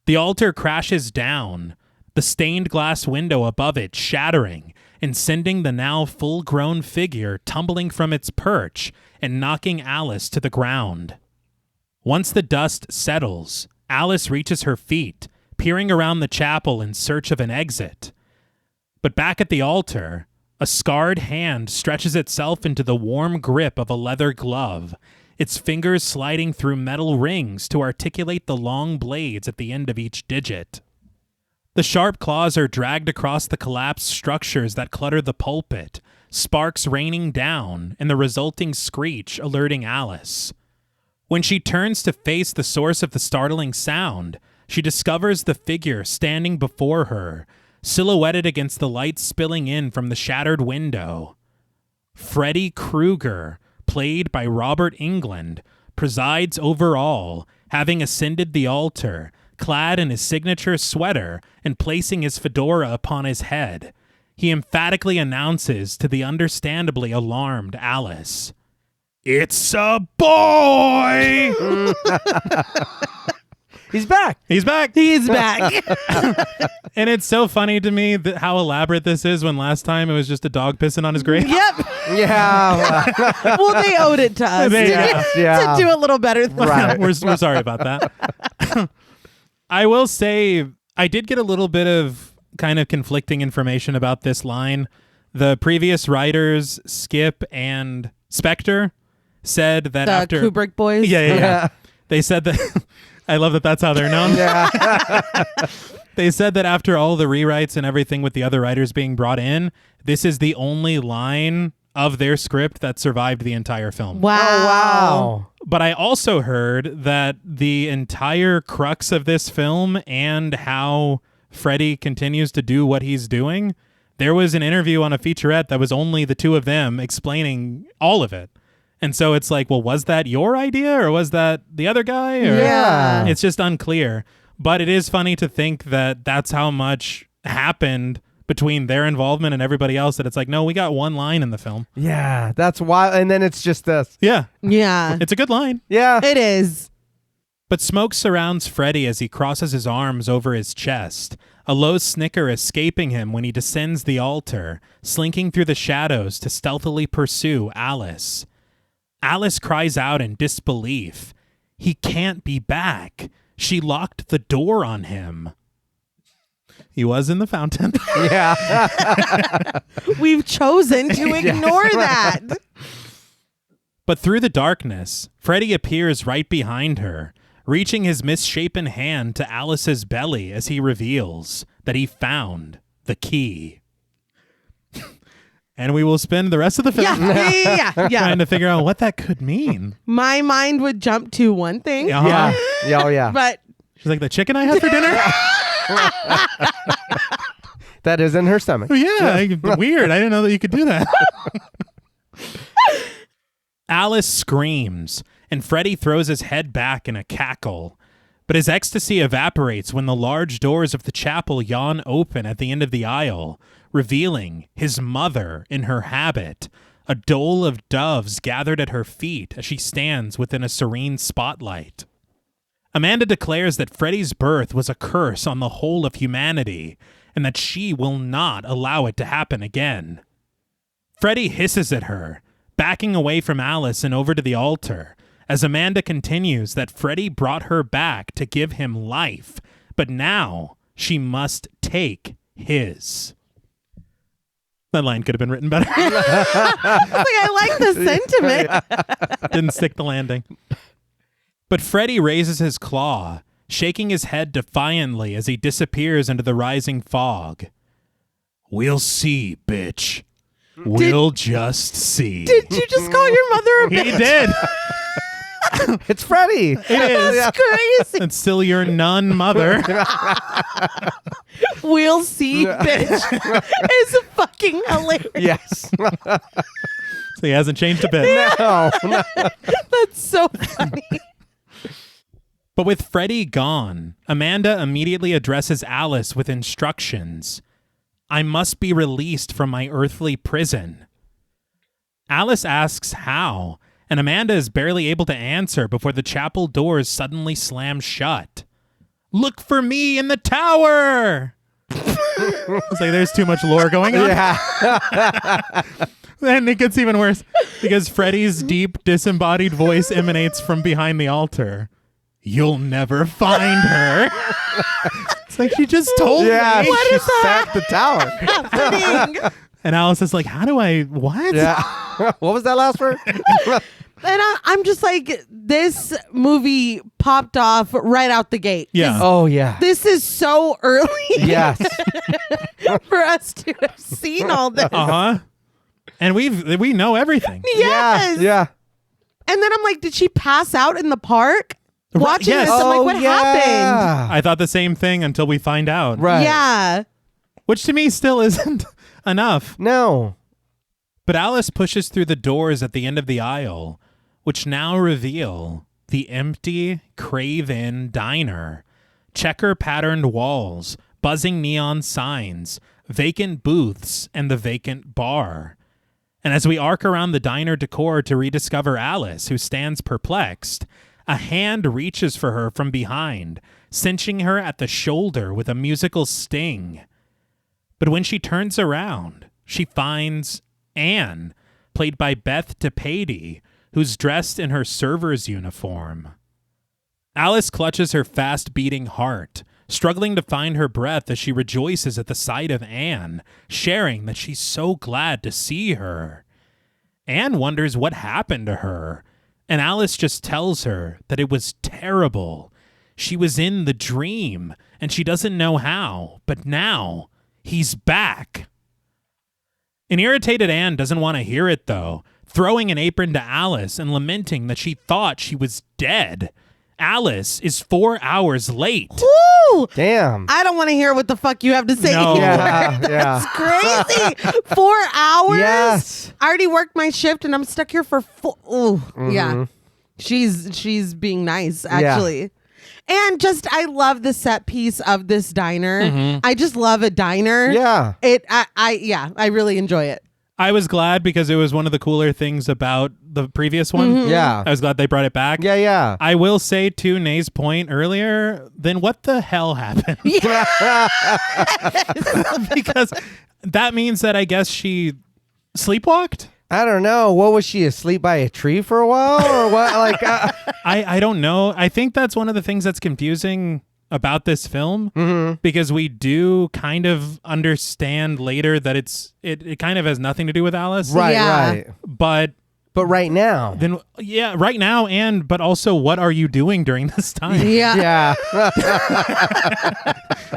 The altar crashes down, the stained glass window above it shattering and sending the now full-grown figure tumbling from its perch and knocking Alice to the ground. Once the dust settles, Alice reaches her feet, peering around the chapel in search of an exit. But back at the altar, a scarred hand stretches itself into the warm grip of a leather glove, its fingers sliding through metal rings to articulate the long blades at the end of each digit. The sharp claws are dragged across the collapsed structures that clutter the pulpit, sparks raining down, and the resulting screech alerting Alice. When she turns to face the source of the startling sound, she discovers the figure standing before her, silhouetted against the light spilling in from the shattered window. Freddy Krueger, played by Robert Englund, presides over all, having ascended the altar, clad in his signature sweater and placing his fedora upon his head. He emphatically announces to the understandably alarmed Alice, "It's a boy!" He's back. He's back. He's back. And it's so funny to me that how elaborate this is when last time it was just a dog pissing on his grave. Yep. Yeah. Well, they owed it to us Yeah. to do a little better than Right. We're sorry about that. I will say I did get a little bit of kind of conflicting information about this line. The previous writers, Skip and Spectre, said that the after Kubrick boys. Yeah. They said that I love that that's how they're known. Yeah. They said that after all the rewrites and everything with the other writers being brought in, this is the only line of their script that survived the entire film. Wow. Oh, wow. But I also heard that the entire crux of this film and how Freddy continues to do what he's doing, there was an interview on a featurette that was only the two of them explaining all of it. And so it's like, well, was that your idea or was that the other guy? Or Yeah. It's just unclear. But it is funny to think that that's how much happened between their involvement and everybody else, that it's like, no, we got one line in the film. Yeah. That's wild. And then it's just this. Yeah. Yeah. It's a good line. Yeah. It is. But smoke surrounds Freddy as he crosses his arms over his chest, a low snicker escaping him when he descends the altar, slinking through the shadows to stealthily pursue Alice. Alice cries out in disbelief. He can't be back. She locked the door on him. He was in the fountain. Yeah. We've chosen to ignore that. But through the darkness, Freddy appears right behind her, reaching his misshapen hand to Alice's belly as he reveals that he found the key. And we will spend the rest of the film Yeah. trying to figure out what that could mean. My mind would jump to one thing. Uh-huh. Yeah. Oh, yeah. But She's like, the chicken I had for dinner? That is in her stomach. Oh, yeah. Weird. I didn't know that you could do that. Alice screams, and Freddy throws his head back in a cackle. But his ecstasy evaporates when the large doors of the chapel yawn open at the end of the aisle, revealing his mother in her habit, a dole of doves gathered at her feet as she stands within a serene spotlight. Amanda declares that Freddy's birth was a curse on the whole of humanity, and that she will not allow it to happen again. Freddy hisses at her, backing away from Alice and over to the altar, as Amanda continues that Freddy brought her back to give him life, but now she must take his. That line could have been written better. I like the sentiment. Didn't stick the landing. But Freddy raises his claw, shaking his head defiantly as he disappears into the rising fog. We'll see, bitch. We'll just see. Did you just call your mother a bitch? He did. It's Freddy. It is. That's crazy. It's still your nun mother. We'll see, bitch. It's fucking hilarious. Yes. So he hasn't changed a bit. No. That's so funny. But with Freddy gone, Amanda immediately addresses Alice with instructions. I must be released from my earthly prison. Alice asks how, and Amanda is barely able to answer before the chapel doors suddenly slam shut. Look for me in the tower! It's like there's too much lore going on. Yeah. And it gets even worse because Freddy's deep, disembodied voice emanates from behind the altar. You'll never find her. It's like she just told me. What she is that? set the tower. Happening. And Alice is like, how do I, what? Yeah. What was that last word? And I'm just like, this movie popped off right out the gate. Yeah. Oh, yeah. This is so early Yes. for us to have seen all this. Uh-huh. And we know everything. Yes. Yeah. And then I'm like, did she pass out in the park? Watching yes. this, I'm like, Oh, what yeah. happened? I thought the same thing until we find out. Right. Yeah. Which to me still isn't enough. No. But Alice pushes through the doors at the end of the aisle, which now reveal the empty, crave-in diner. Checker-patterned walls, buzzing neon signs, vacant booths, and the vacant bar. And as we arc around the diner decor to rediscover Alice, who stands perplexed, a hand reaches for her from behind, cinching her at the shoulder with a musical sting. But when she turns around, she finds Anne, played by Beth DePady, who's dressed in her server's uniform. Alice clutches her fast-beating heart, struggling to find her breath as she rejoices at the sight of Anne, sharing that she's so glad to see her. Anne wonders what happened to her, and Alice just tells her that it was terrible. She was in the dream, and she doesn't know how, but now he's back. An irritated Anne doesn't want to hear it, though, throwing an apron to Alice and lamenting that she thought she was dead. Alice is 4 hours late. Woo! Damn. I don't want to hear what the fuck you have to say. No. Yeah. That's crazy. 4 hours? Yes. I already worked my shift and I'm stuck here for yeah. She's being nice, actually. And just, I love the set piece of this diner. I just love a diner. Yeah. I really enjoy it. I was glad because it was one of the cooler things about the previous one. Yeah. I was glad they brought it back. Yeah. I will say, to Nay's point earlier, then what the hell happened? Because that means that I guess she sleepwalked? I don't know. What was she, asleep by a tree for a while or what? Like, I don't know. I think that's one of the things that's confusing about this film because we do kind of understand later that it kind of has nothing to do with Alice. right, Yeah. right. But right now. then, yeah, right now, but also what are you doing during this time? Yeah. Yeah.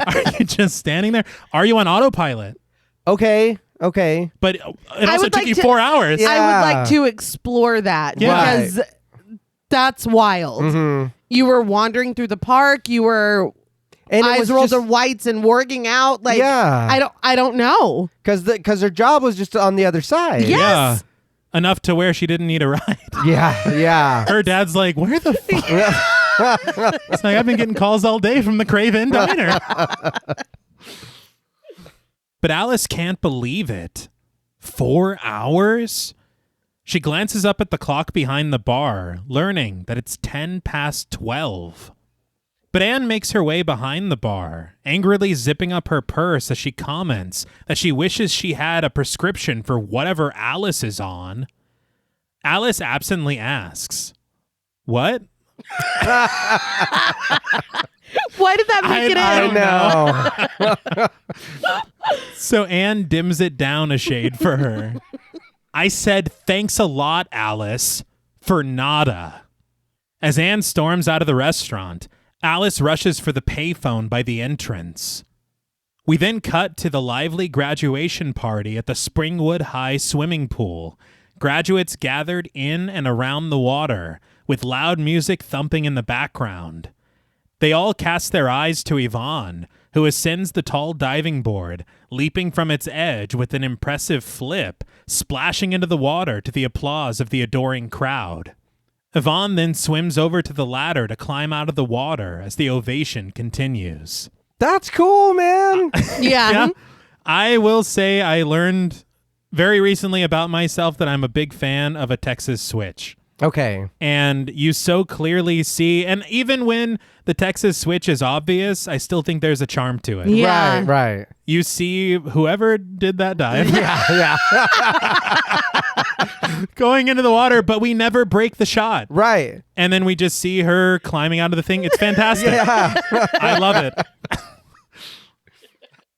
Are you just standing there? Are you on autopilot? Okay. Okay. But it also would took like you to- 4 hours. Yeah. I would like to explore that Yeah. because that's wild. Mm-hmm. You were wandering through the park. You were And eyes rolled to whites and working out. Like, Yeah. I don't know. Because her job was just on the other side. Yeah. Yeah. Yes. Enough to where she didn't need a ride. Yeah. Her dad's like, where the fuck? It's like, I've been getting calls all day from the Craven Diner. But Alice can't believe it. 4 hours? She glances up at the clock behind the bar, learning that it's 12:10. But Anne makes her way behind the bar, angrily zipping up her purse as she comments that she wishes she had a prescription for whatever Alice is on. Alice absently asks, "What?" Why did that make it in? I know. So Anne dims it down a shade for her. I said, "Thanks a lot, Alice, for nada." As Anne storms out of the restaurant, Alice rushes for the payphone by the entrance. We then cut to the lively graduation party at the Springwood High swimming pool. Graduates gathered in and around the water, with loud music thumping in the background. They all cast their eyes to Yvonne, who ascends the tall diving board, leaping from its edge with an impressive flip, splashing into the water to the applause of the adoring crowd. Yvonne then swims over to the ladder to climb out of the water as the ovation continues. That's cool, man. Yeah. I will say I learned very recently about myself that I'm a big fan of a Texas switch. Okay. And you so clearly see, and even when the Texas switch is obvious, I still think there's a charm to it. Yeah. Right. You see whoever did that dive Yeah. going into the water, but we never break the shot. Right. And then we just see her climbing out of the thing. It's fantastic. Yeah. I love it.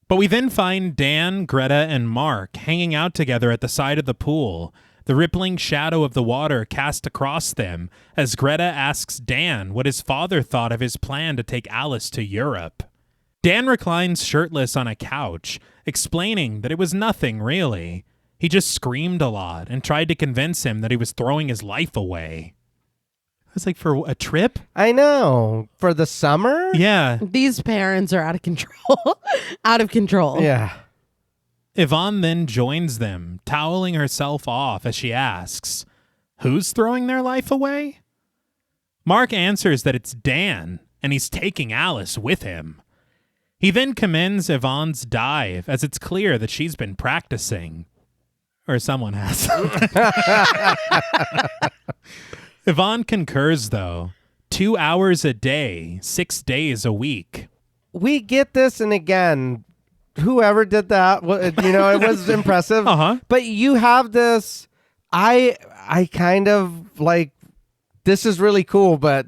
But we then find Dan, Greta, and Mark hanging out together at the side of the pool, the rippling shadow of the water cast across them as Greta asks Dan what his father thought of his plan to take Alice to Europe. Dan reclines shirtless on a couch, explaining that it was nothing, really. He just screamed a lot and tried to convince him that he was throwing his life away. I was like, for a trip? I know. For the summer? Yeah. These parents are out of control. Out of control. Yeah. Yvonne then joins them, toweling herself off as she asks, "Who's throwing their life away?" Mark answers that it's Dan, and he's taking Alice with him. He then commends Yvonne's dive, as it's clear that she's been practicing. Or someone has. Yvonne concurs, though. 2 hours a day, 6 days a week. We get this, and again, whoever did that, it was impressive. Uh-huh. But you have this, I kind of like, this is really cool, but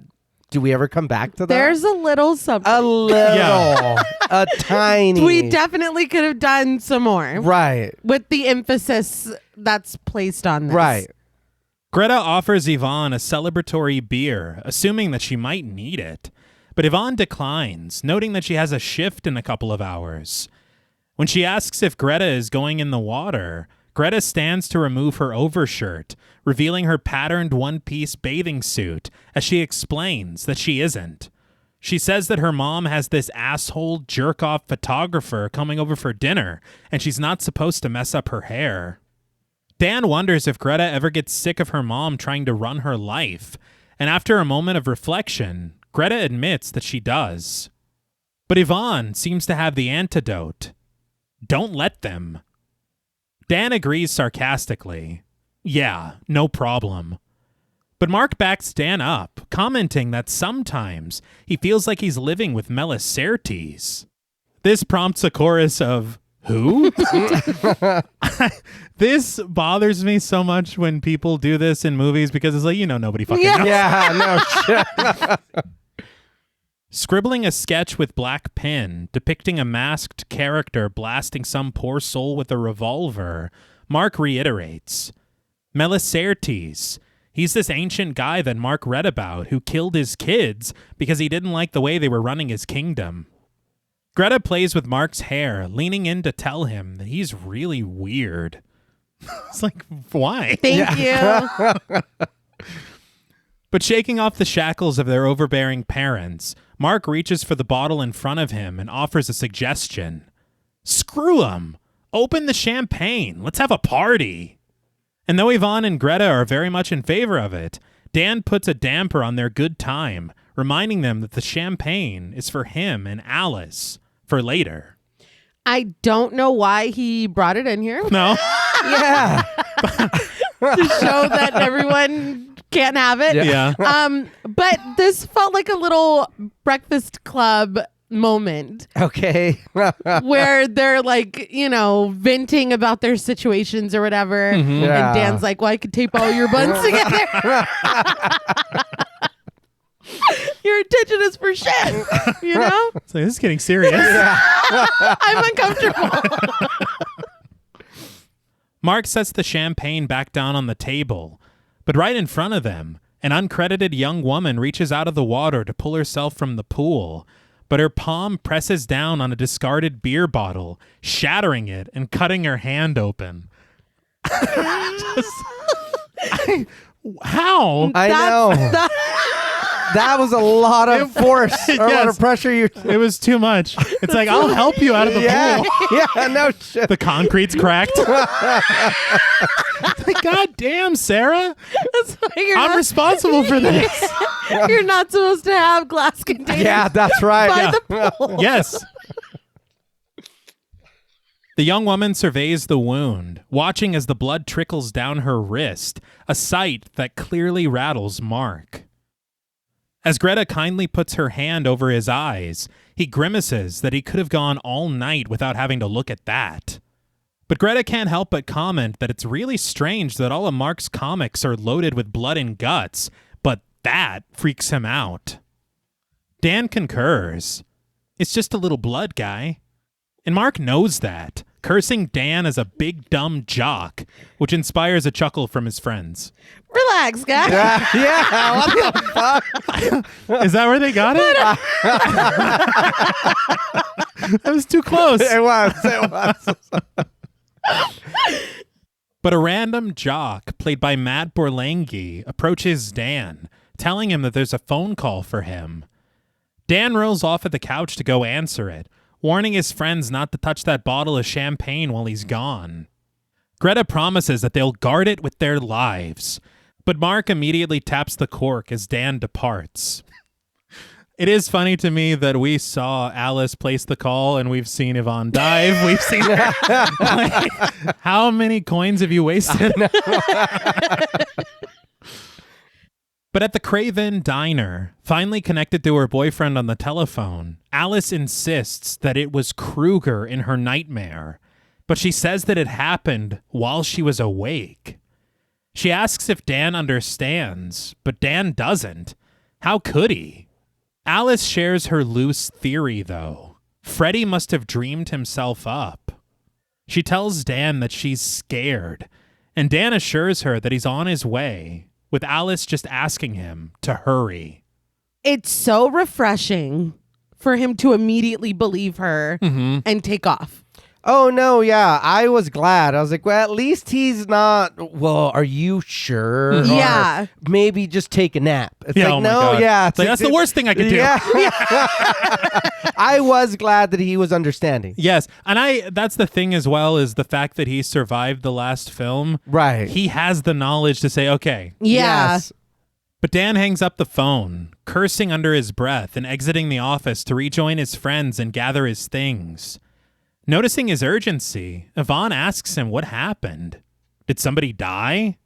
do we ever come back to that? There's a little something. a little, Yeah. a tiny. We definitely could have done some more. Right. With the emphasis that's placed on this. Right. Greta offers Yvonne a celebratory beer, assuming that she might need it. But Yvonne declines, noting that she has a shift in a couple of hours. When she asks if Greta is going in the water, Greta stands to remove her overshirt, revealing her patterned one-piece bathing suit, as she explains that she isn't. She says that her mom has this asshole jerk-off photographer coming over for dinner, and she's not supposed to mess up her hair. Dan wonders if Greta ever gets sick of her mom trying to run her life, and after a moment of reflection, Greta admits that she does. But Yvonne seems to have the antidote. Don't let them. Dan agrees sarcastically. Yeah, no problem. But Mark backs Dan up, commenting that sometimes he feels like he's living with Melicertes. This prompts a chorus of, "Who?" This bothers me so much when people do this in movies because it's like, nobody fucking knows. Yeah, no shit. Scribbling a sketch with black pen depicting a masked character blasting some poor soul with a revolver, Mark reiterates, Melicertes. He's this ancient guy that Mark read about who killed his kids because he didn't like the way they were running his kingdom. Greta plays with Mark's hair, leaning in to tell him that he's really weird. It's like, why? Thank you. But shaking off the shackles of their overbearing parents, Mark reaches for the bottle in front of him and offers a suggestion. Screw 'em. Open the champagne. Let's have a party. And though Yvonne and Greta are very much in favor of it, Dan puts a damper on their good time, reminding them that the champagne is for him and Alice for later. I don't know why he brought it in here. No? Yeah. To show that everyone can't have it. Yeah. But this felt like a little Breakfast Club moment Okay. where they're like, venting about their situations or whatever. Yeah. And Dan's like, well, I could tape all your buns together. Your attention is for shit, So this is getting serious. I'm uncomfortable. Mark sets the champagne back down on the table, but right in front of them, an uncredited young woman reaches out of the water to pull herself from the pool, but her palm presses down on a discarded beer bottle, shattering it and cutting her hand open. How? I know. That was a lot of force, or a lot of pressure. It was too much. It's like, I'll help you out of the pool. Yeah, no shit. The concrete's cracked. It's like, God damn, Sarah. I'm responsible for this. You're not supposed to have glass containers. Yeah, that's right. By the pool. Yes. The young woman surveys the wound, watching as the blood trickles down her wrist, a sight that clearly rattles Mark. As Greta kindly puts her hand over his eyes, he grimaces that he could have gone all night without having to look at that. But Greta can't help but comment that it's really strange that all of Mark's comics are loaded with blood and guts, but that freaks him out. Dan concurs. It's just a little blood, guy. And Mark knows that, cursing Dan as a big dumb jock, which inspires a chuckle from his friends. Relax, guy. Yeah, what the fuck? Is that where they got it? That was too close. It was. But a random jock, played by Matt Borlangi, approaches Dan, telling him that there's a phone call for him. Dan rolls off at the couch to go answer it, warning his friends not to touch that bottle of champagne while he's gone. Greta promises that they'll guard it with their lives, but Mark immediately taps the cork as Dan departs. It is funny to me that we saw Alice place the call and we've seen Yvonne dive. We've seen her. Like, how many coins have you wasted? But at the Craven Diner, finally connected to her boyfriend on the telephone, Alice insists that it was Kruger in her nightmare, but she says that it happened while she was awake. She asks if Dan understands, but Dan doesn't. How could he? Alice shares her loose theory, though. Freddy must have dreamed himself up. She tells Dan that she's scared, and Dan assures her that he's on his way, with Alice just asking him to hurry. It's so refreshing for him to immediately believe her and take off. Oh, no, yeah. I was glad. I was like, well, at least he's not, well, are you sure? Yeah. Or maybe just take a nap. It's Yeah, like, oh my no, God. yeah. It's like, that's the worst thing I could do. Yeah. I was glad that he was understanding. Yes, and that's the thing as well, is the fact that he survived the last film. Right. He has the knowledge to say, okay. Yeah. Yes. But Dan hangs up the phone, cursing under his breath and exiting the office to rejoin his friends and gather his things. Noticing his urgency, Yvonne asks him what happened. Did somebody die?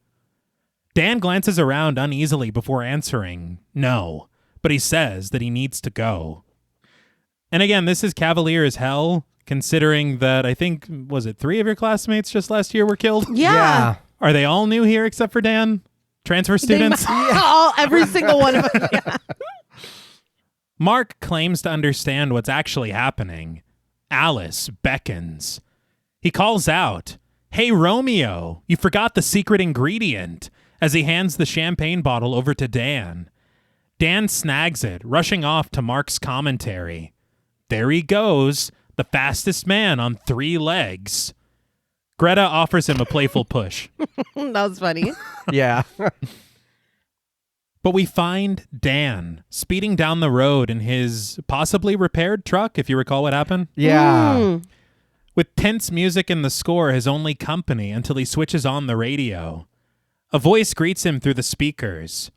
Dan glances around uneasily before answering no, but he says that he needs to go. And again, this is cavalier as hell, considering that I think, was it 3 of your classmates just last year were killed? Yeah. Are they all new here except for Dan? Transfer students? Every single one of them. Yeah. Mark claims to understand what's actually happening. Alice beckons. He calls out, "Hey, Romeo, you forgot the secret ingredient," as he hands the champagne bottle over to Dan. Dan snags it, rushing off to Mark's commentary. There he goes, the fastest man on 3 legs. Greta offers him a playful push. That was funny. Yeah. But we find Dan speeding down the road in his possibly repaired truck, if you recall what happened. Yeah. With tense music in the score his only company until he switches on the radio. A voice greets him through the speakers.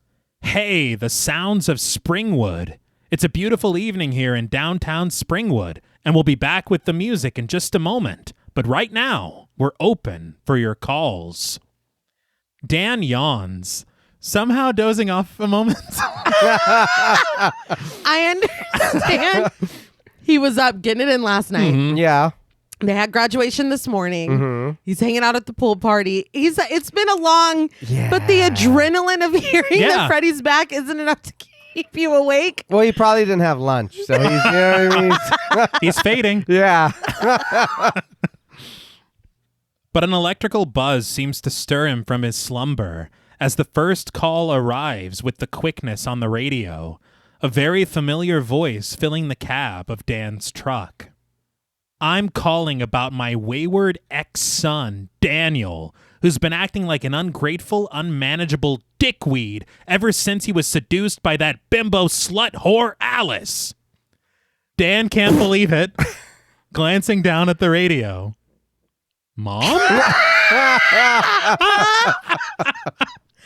Hey, the sounds of Springwood. It's a beautiful evening here in downtown Springwood, and we'll be back with the music in just a moment. But right now, we're open for your calls. Dan yawns, somehow dozing off a moment. I understand. He was up getting it in last night. Yeah. They had graduation this morning. He's hanging out at the pool party. It's been a long, but the adrenaline of hearing that Freddy's back isn't enough to keep you awake. Well, he probably didn't have lunch, so he's, you know what I mean? He's fading. Yeah. But an electrical buzz seems to stir him from his slumber as the first call arrives with the quickness on the radio, a very familiar voice filling the cab of Dan's truck. I'm calling about my wayward ex-son, Daniel, who's been acting like an ungrateful, unmanageable dickweed ever since he was seduced by that bimbo slut whore Alice. Dan can't believe it, glancing down at the radio. Mom?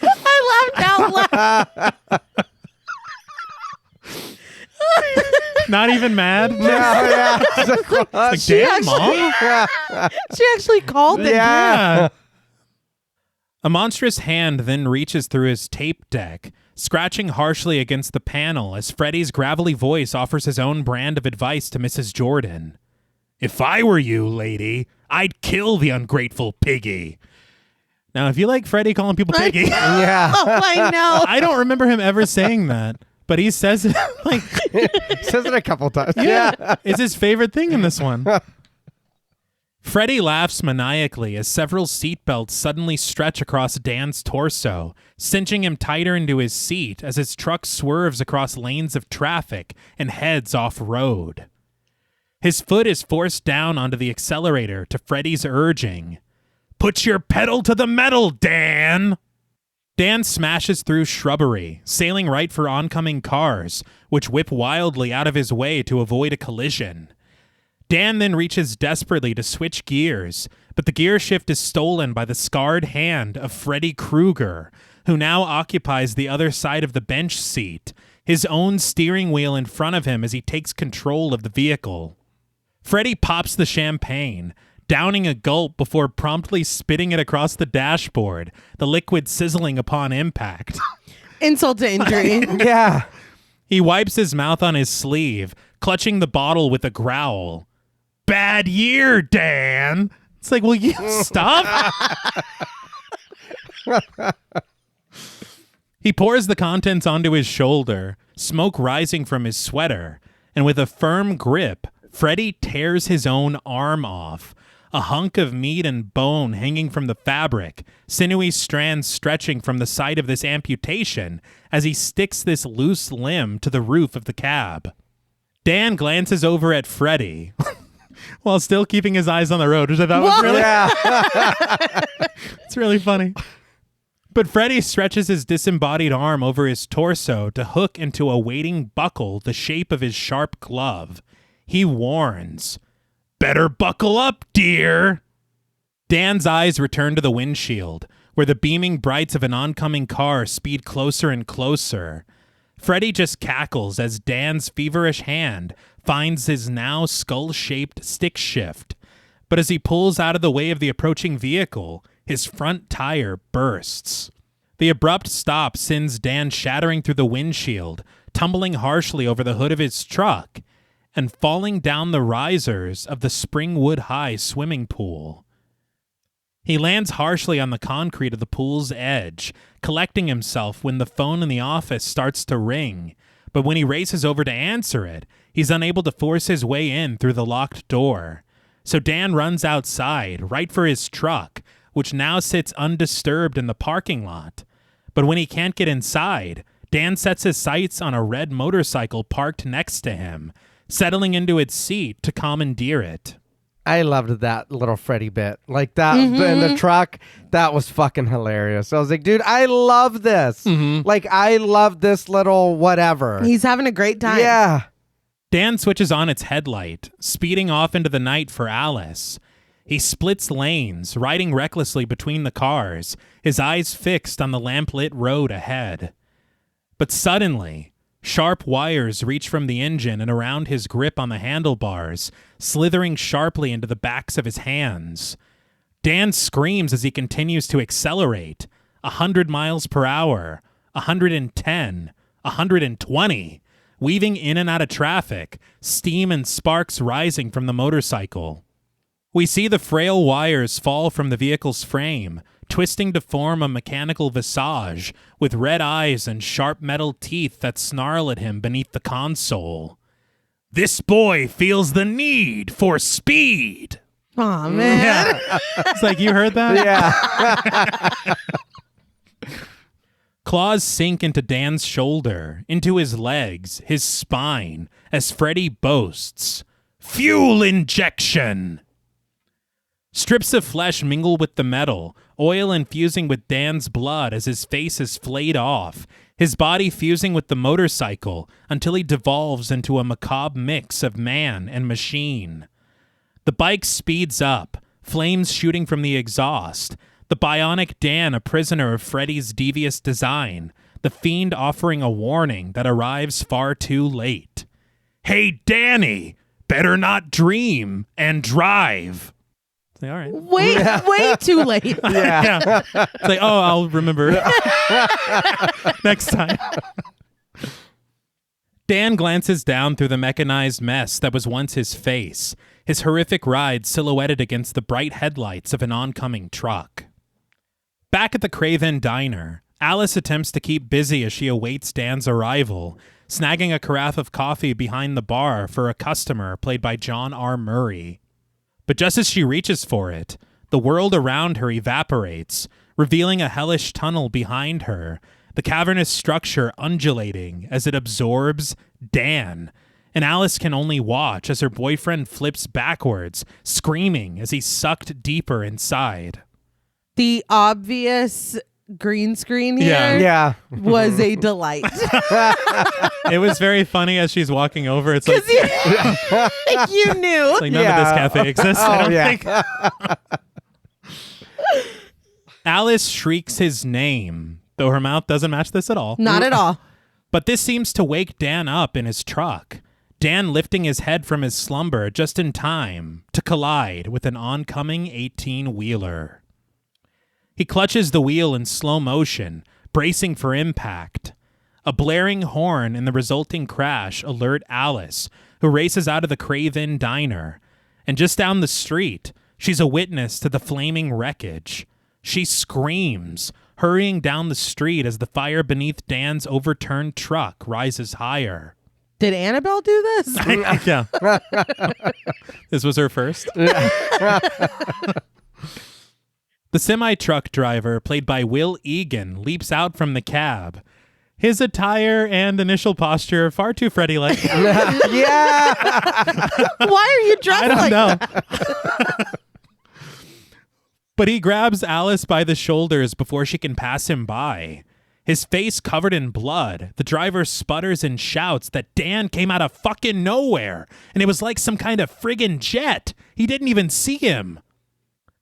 I laughed out loud. Not even mad? Yeah. Like, damn, Mom? She actually called it. Yeah. A monstrous hand then reaches through his tape deck, scratching harshly against the panel as Freddy's gravelly voice offers his own brand of advice to Mrs. Jordan. If I were you, lady, I'd kill the ungrateful piggy. Now, if you like Freddy calling people piggy, Yeah. Oh, I know. I don't remember him ever saying that, but he says it like, Says it a couple times. yeah, it's his favorite thing in this one. Freddy laughs maniacally as several seatbelts suddenly stretch across Dan's torso, cinching him tighter into his seat as his truck swerves across lanes of traffic and heads off-road. His foot is forced down onto the accelerator to Freddy's urging. Put your pedal to the metal, Dan! Dan smashes through shrubbery, sailing right for oncoming cars, which whip wildly out of his way to avoid a collision. Dan then reaches desperately to switch gears, but the gear shift is stolen by the scarred hand of Freddy Krueger, who now occupies the other side of the bench seat, his own steering wheel in front of him as he takes control of the vehicle. Freddy pops the champagne, downing a gulp before promptly spitting it across the dashboard, the liquid sizzling upon impact. Insult to injury. Yeah. He wipes his mouth on his sleeve, clutching the bottle with a growl. Bad year, Dan! It's like, will you stop? He pours the contents onto his shoulder, smoke rising from his sweater, and with a firm grip, Freddy tears his own arm off, a hunk of meat and bone hanging from the fabric, sinewy strands stretching from the side of this amputation as he sticks this loose limb to the roof of the cab. Dan glances over at Freddy while still keeping his eyes on the road, which I thought was really... Yeah. It's really funny. But Freddy stretches his disembodied arm over his torso to hook into a waiting buckle the shape of his sharp glove. He warns, "Better buckle up, dear." Dan's eyes return to the windshield, where the beaming brights of an oncoming car speed closer and closer. Freddy just cackles as Dan's feverish hand finds his now skull-shaped stick shift. But as he pulls out of the way of the approaching vehicle, his front tire bursts. The abrupt stop sends Dan shattering through the windshield, tumbling harshly over the hood of his truck, and falling down the risers of the Springwood High swimming pool. He lands harshly on the concrete of the pool's edge, collecting himself when the phone in the office starts to ring, but when he races over to answer it, he's unable to force his way in through the locked door. So Dan runs outside, right for his truck, which now sits undisturbed in the parking lot. But when he can't get inside, Dan sets his sights on a red motorcycle parked next to him, settling into its seat to commandeer it. I loved that little Freddy bit. Like that in the truck, that was fucking hilarious. I was like, dude, I love this. Like, I love this little whatever. He's having a great time. Yeah. Dan switches on its headlight, speeding off into the night for Alice. He splits lanes, riding recklessly between the cars, his eyes fixed on the lamplit road ahead. But suddenly, sharp wires reach from the engine and around his grip on the handlebars, slithering sharply into the backs of his hands. Dan screams as he continues to accelerate. 100 miles per hour, 110, 120, weaving in and out of traffic, steam and sparks rising from the motorcycle. We see the frail wires fall from the vehicle's frame, twisting to form a mechanical visage with red eyes and sharp metal teeth that snarl at him beneath the console. This boy feels the need for speed. Aw, man. Yeah. It's like, you heard that? Yeah. Claws sink into Dan's shoulder, into his legs, his spine, as Freddy boasts, "Fuel injection!" Strips of flesh mingle with the metal, oil infusing with Dan's blood as his face is flayed off, his body fusing with the motorcycle until he devolves into a macabre mix of man and machine. The bike speeds up, flames shooting from the exhaust, the bionic Dan a prisoner of Freddy's devious design, the fiend offering a warning that arrives far too late. "Hey, Danny, better not dream and drive." It's like, all right. Way too late. Yeah. It's like, oh, I'll remember next time. Dan glances down through the mechanized mess that was once his face, his horrific ride silhouetted against the bright headlights of an oncoming truck. Back at the Craven Diner, Alice attempts to keep busy as she awaits Dan's arrival, snagging a carafe of coffee behind the bar for a customer played by John R. Murray. But just as she reaches for it, the world around her evaporates, revealing a hellish tunnel behind her, the cavernous structure undulating as it absorbs Dan, and Alice can only watch as her boyfriend flips backwards, screaming as he's sucked deeper inside. The obvious green screen here Yeah. was a delight. It was very funny as she's walking over. It's like, You knew. it's like none of this cafe exists. I don't think. Alice shrieks his name, though her mouth doesn't match this at all. Not at all. But this seems to wake Dan up in his truck, Dan lifting his head from his slumber just in time to collide with an oncoming 18-wheeler. He clutches the wheel in slow motion, bracing for impact. A blaring horn and the resulting crash alert Alice, who races out of the Craven Diner. And just down the street, she's a witness to the flaming wreckage. She screams, hurrying down the street as the fire beneath Dan's overturned truck rises higher. Did Annabelle do this? Yeah. This was her first. The semi-truck driver, played by Will Egan, leaps out from the cab. His attire and initial posture far too Freddy-like. Yeah. Why are you dressed I don't like know. that? But he grabs Alice by the shoulders before she can pass him by. His face covered in blood, the driver sputters and shouts that Dan came out of fucking nowhere, and it was like some kind of friggin' jet. He didn't even see him.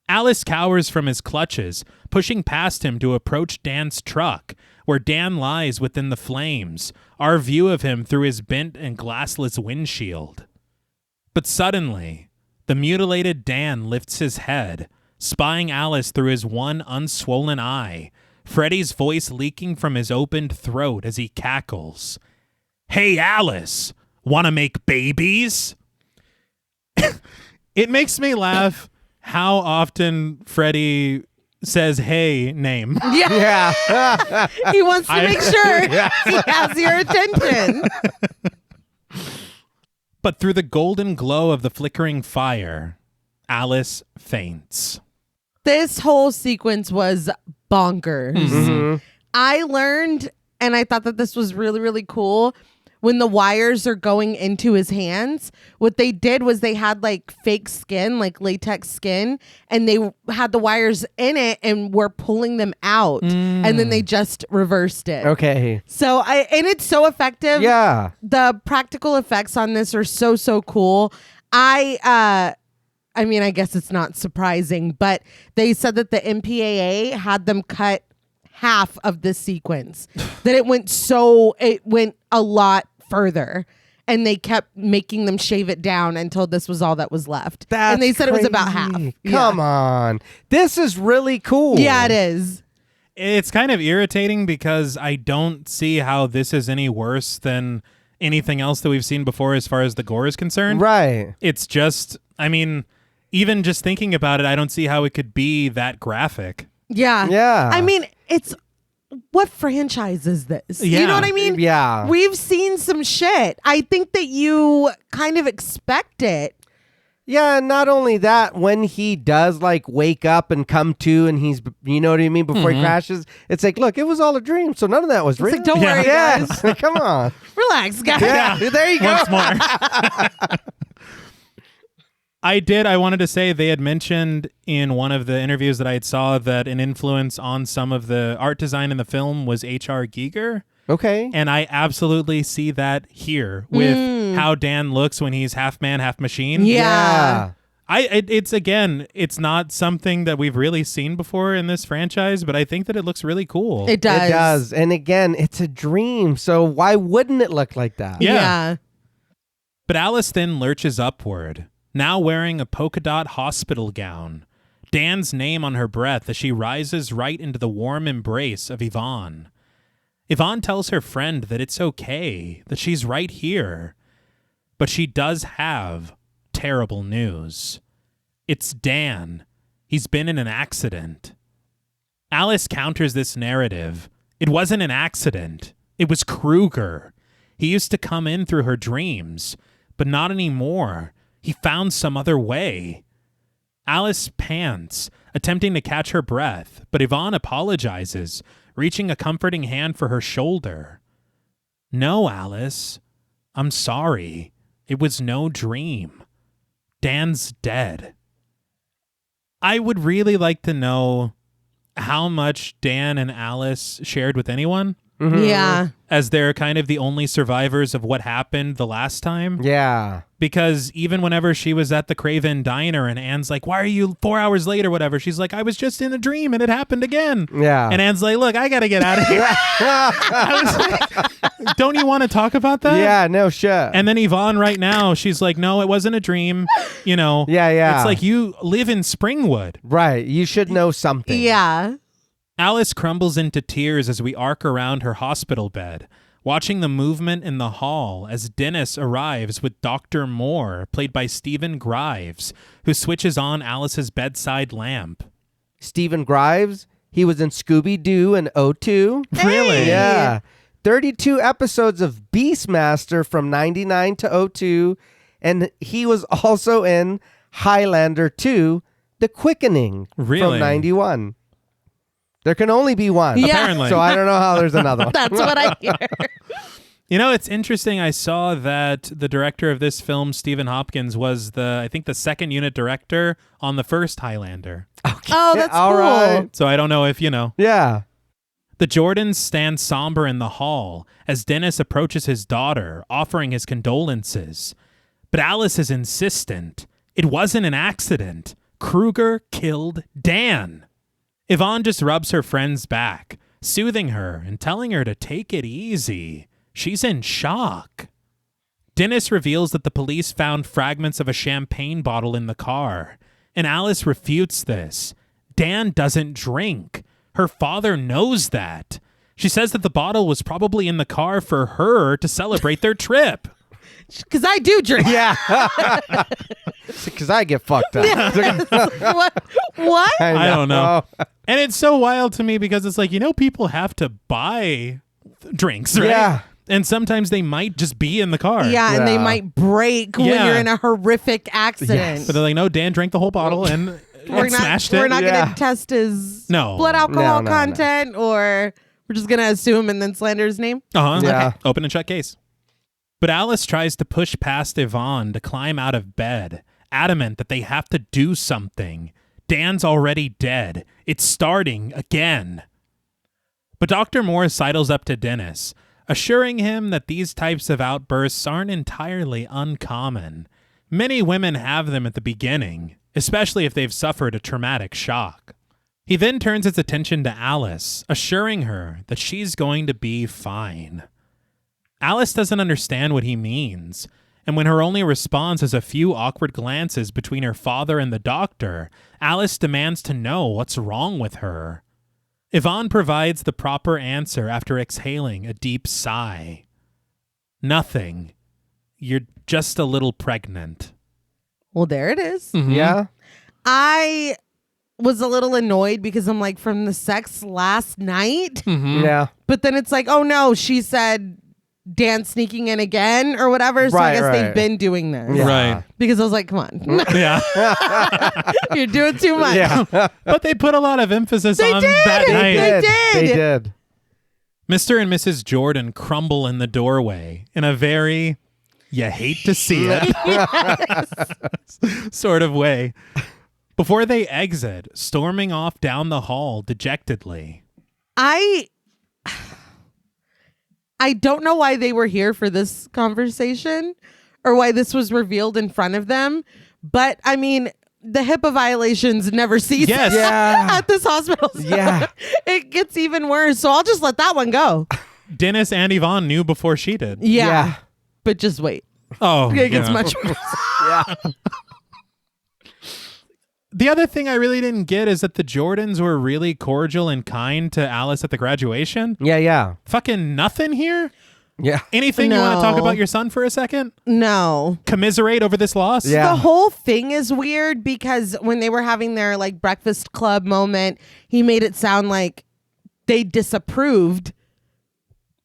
Alice cowers from his clutches, pushing past him to approach Dan's truck, where Dan lies within the flames, our view of him through his bent and glassless windshield. But suddenly, the mutilated Dan lifts his head, spying Alice through his one unswollen eye, Freddy's voice leaking from his opened throat as he cackles. "Hey, Alice, wanna make babies?" It makes me laugh how often Freddy says, "Hey, name." Yeah. Yeah. He wants to make sure he has your attention. But through the golden glow of the flickering fire, Alice faints. This whole sequence was bonkers. Mm-hmm. I learned, and I thought that this was really, really cool, when the wires are going into his hands, what they did was they had like fake skin, like latex skin, and they had the wires in it and were pulling them out, and then they just reversed it. Okay. So and it's so effective. Yeah. The practical effects on this are so cool. I mean, I guess it's not surprising, but they said that the MPAA had them cut half of this sequence, that it went a lot further, and they kept making them shave it down until this was all that was left. And they said it was about half. Come on. This is really cool. Yeah, it is. It's kind of irritating because I don't see how this is any worse than anything else that we've seen before as far as the gore is concerned. Right. It's just, I mean, even just thinking about it, I don't see how it could be that graphic. Yeah. Yeah. I mean, it's what franchise is this? Yeah. You know what I mean? Yeah. We've seen some shit. I think that you kind of expect it. Yeah, and not only that, when he does like wake up and come to and he's, you know what I mean, before he crashes, it's like, look, it was all a dream, so none of that was real. Like, don't worry, guys. Yes. Come on. Relax, guys. Yeah, there you go. Once more. I wanted to say they had mentioned in one of the interviews that I had saw that an influence on some of the art design in the film was H.R. Giger. Okay. And I absolutely see that here with how Dan looks when he's half man, half machine. Yeah. It's not something that we've really seen before in this franchise, but I think that it looks really cool. It does. It does. And again, it's a dream, so why wouldn't it look like that? Yeah. But Alice then lurches upward, now wearing a polka dot hospital gown, Dan's name on her breath as she rises right into the warm embrace of Yvonne. Yvonne tells her friend that it's okay, that she's right here. But she does have terrible news. It's Dan. He's been in an accident. Alice counters this narrative. It wasn't an accident. It was Kruger. He used to come in through her dreams, but not anymore. He found some other way. Alice pants, attempting to catch her breath, but Yvonne apologizes, reaching a comforting hand for her shoulder. No, Alice. I'm sorry. It was no dream. Dan's dead. I would really like to know how much Dan and Alice shared with anyone. Mm-hmm. Yeah. As they're kind of the only survivors of what happened the last time. Yeah. Because even whenever she was at the Craven Diner and Anne's like, why are you 4 hours late or whatever? She's like, I was just in a dream and it happened again. Yeah. And Anne's like, look, I got to get out of here. I was like, don't you want to talk about that? Yeah, no shit. And then Yvonne right now, she's like, no, it wasn't a dream. You know. Yeah. It's like you live in Springwood. Right. You should know something. Yeah. Alice crumbles into tears as we arc around her hospital bed, watching the movement in the hall as Dennis arrives with Dr. Moore, played by Stephen Grives, who switches on Alice's bedside lamp. Stephen Grives, he was in Scooby-Doo and O2. Really? Yeah. 32 episodes of Beastmaster from 99 to 02, and he was also in Highlander 2, The Quickening Really? from 91. There can only be one. Yeah. Apparently. So I don't know how there's another one. That's what I hear. You know, it's interesting. I saw that the director of this film, Stephen Hopkins, was I think the second unit director on the first Highlander. Oh, that's All cool. right. So I don't know if, you know. Yeah. The Jordans stand somber in the hall as Dennis approaches his daughter, offering his condolences. But Alice is insistent. It wasn't an accident. Kruger killed Dan. Yvonne just rubs her friend's back, soothing her and telling her to take it easy. She's in shock. Dennis reveals that the police found fragments of a champagne bottle in the car, and Alice refutes this. Dan doesn't drink. Her father knows that. She says that the bottle was probably in the car for her to celebrate their trip. Because I do drink. Yeah. Because I get fucked up. What? I don't know. And it's so wild to me because it's like, you know, people have to buy drinks, right? Yeah. And sometimes they might just be in the car. Yeah, and they Yeah. might break when Yeah. you're in a horrific accident. Yes. But they're like, no, Dan drank the whole bottle and smashed it. We're not Yeah. going to test his No. blood alcohol No. content, or we're just going to assume and then slander his name. Uh-huh. Yeah. Open and shut case. But Alice tries to push past Yvonne to climb out of bed, adamant that they have to do something. Dan's already dead. It's starting again. But Dr. Moore sidles up to Dennis, assuring him that these types of outbursts aren't entirely uncommon. Many women have them at the beginning, especially if they've suffered a traumatic shock. He then turns his attention to Alice, assuring her that she's going to be fine. Alice doesn't understand what he means, and when her only response is a few awkward glances between her father and the doctor, Alice demands to know what's wrong with her. Yvonne provides the proper answer after exhaling a deep sigh. Nothing. You're just a little pregnant. Well, there it is. Mm-hmm. Yeah. I was a little annoyed because I'm like, from the sex last night. Mm-hmm. Yeah. But then it's like, oh no, she said Dan sneaking in again or whatever. So I guess they've been doing this. Yeah. Right. Because I was like, come on. Yeah. You're doing too much. Yeah. But they put a lot of emphasis They on did. that night. They They did. Mr. and Mrs. Jordan crumble in the doorway in a very, you hate to see it sort of way. Before they exit, storming off down the hall dejectedly. I don't know why they were here for this conversation or why this was revealed in front of them. But I mean, the HIPAA violations never cease Yes. Yeah. at this hospital. So Yeah. it gets even worse. So I'll just let that one go. Dennis and Yvonne knew before she did. Yeah. But just wait. Oh, It gets yeah. much worse. Yeah. The other thing I really didn't get is that the Jordans were really cordial and kind to Alice at the graduation. Yeah. Yeah. Fucking nothing here? Yeah. Anything you want to talk No. about your son for a second? No. Commiserate over this loss? Yeah. The whole thing is weird because when they were having their like breakfast club moment, he made it sound like they disapproved.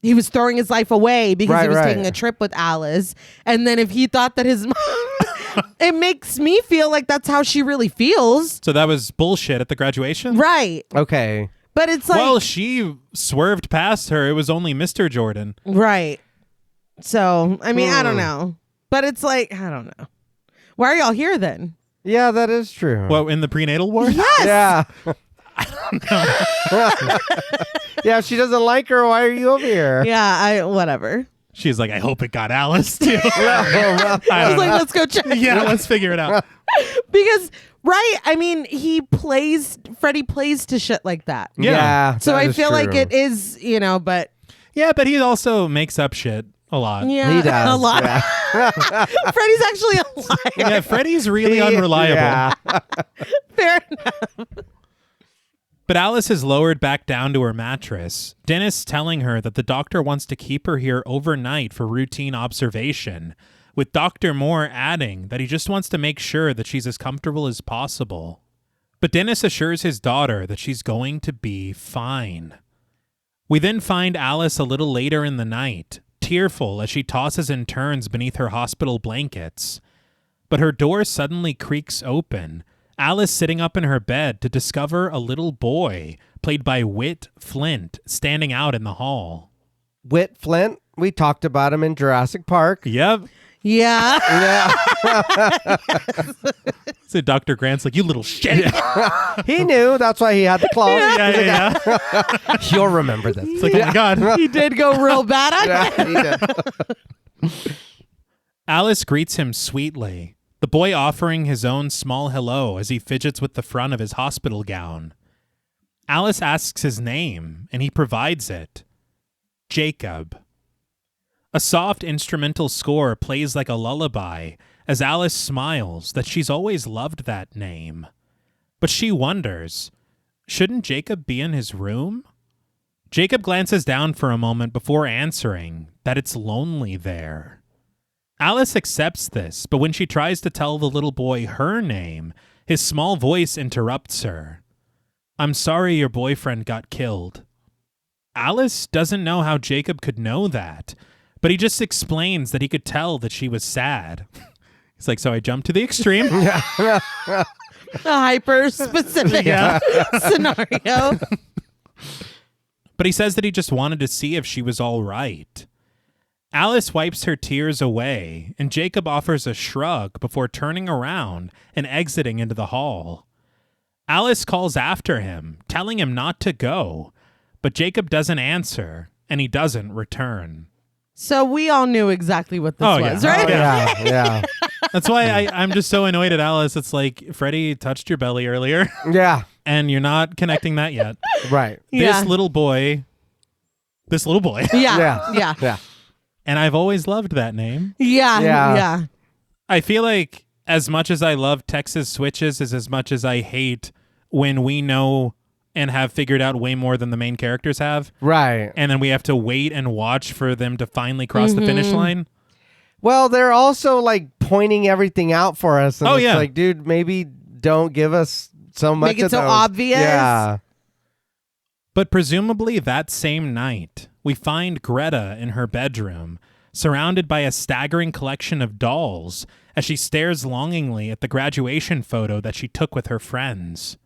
He was throwing his life away because he was taking a trip with Alice. And then if he thought that his mom, it makes me feel like that's how she really feels. So that was bullshit at the graduation? Right. Okay. But it's like, Well, she swerved past her. It was only Mr. Jordan. right. So, I mean, I don't know. But it's like, I don't know. Why are y'all here then? Yeah, that is true. What, in the prenatal ward? Yes. Yeah. Yeah, if she doesn't like her, why are you over here? Yeah, whatever. She's like, I hope it got Alice too. I was like, let's go check. Yeah, let's figure it out. Because, right, I mean, Freddie plays to shit like that. Yeah. So that I is feel like true. it is, but Yeah, but he also makes up shit a lot. yeah, He does. a lot. Yeah. Freddie's actually a liar. Yeah, Freddie's really unreliable. Yeah. Fair enough. But Alice is lowered back down to her mattress, Dennis telling her that the doctor wants to keep her here overnight for routine observation, with Dr. Moore adding that he just wants to make sure that she's as comfortable as possible. But Dennis assures his daughter that she's going to be fine. We then find Alice a little later in the night, tearful as she tosses and turns beneath her hospital blankets. But her door suddenly creaks open, Alice sitting up in her bed to discover a little boy, played by Whit Flint, standing out in the hall. Whit Flint, we talked about him in Jurassic Park. Yep. Yeah. Yeah. So Dr. Grant's like, you little shit. He knew. That's why he had the claw. Yeah. You'll remember this. It's like, oh my God. He did go real bad on it. Yeah, he did. Alice greets him sweetly, the boy offering his own small hello as he fidgets with the front of his hospital gown. Alice asks his name, and he provides it. Jacob. A soft instrumental score plays like a lullaby as Alice smiles that she's always loved that name. But she wonders, shouldn't Jacob be in his room? Jacob glances down for a moment before answering that it's lonely there. Alice accepts this, but when she tries to tell the little boy her name, his small voice interrupts her. I'm sorry your boyfriend got killed. Alice doesn't know how Jacob could know that, but he just explains that he could tell that she was sad. He's like, so I jumped to the extreme. A hyper specific scenario. But he says that he just wanted to see if she was all right. Alice wipes her tears away, and Jacob offers a shrug before turning around and exiting into the hall. Alice calls after him, telling him not to go, but Jacob doesn't answer, and he doesn't return. So we all knew exactly what this was, right? Yeah. That's why I'm just so annoyed at Alice. It's like, Freddie touched your belly earlier, Yeah. and you're not connecting that yet. Right. Yeah. This little boy. Yeah. And I've always loved that name. Yeah. I feel like as much as I love Texas switches is as much as I hate when we know and have figured out way more than the main characters have. Right. And then we have to wait and watch for them to finally cross the finish line. Well, they're also like pointing everything out for us. And Oh, it's yeah. like, dude, maybe don't give us so much Make it of so those. obvious. Yeah. But presumably that same night, we find Greta in her bedroom, surrounded by a staggering collection of dolls as she stares longingly at the graduation photo that she took with her friends.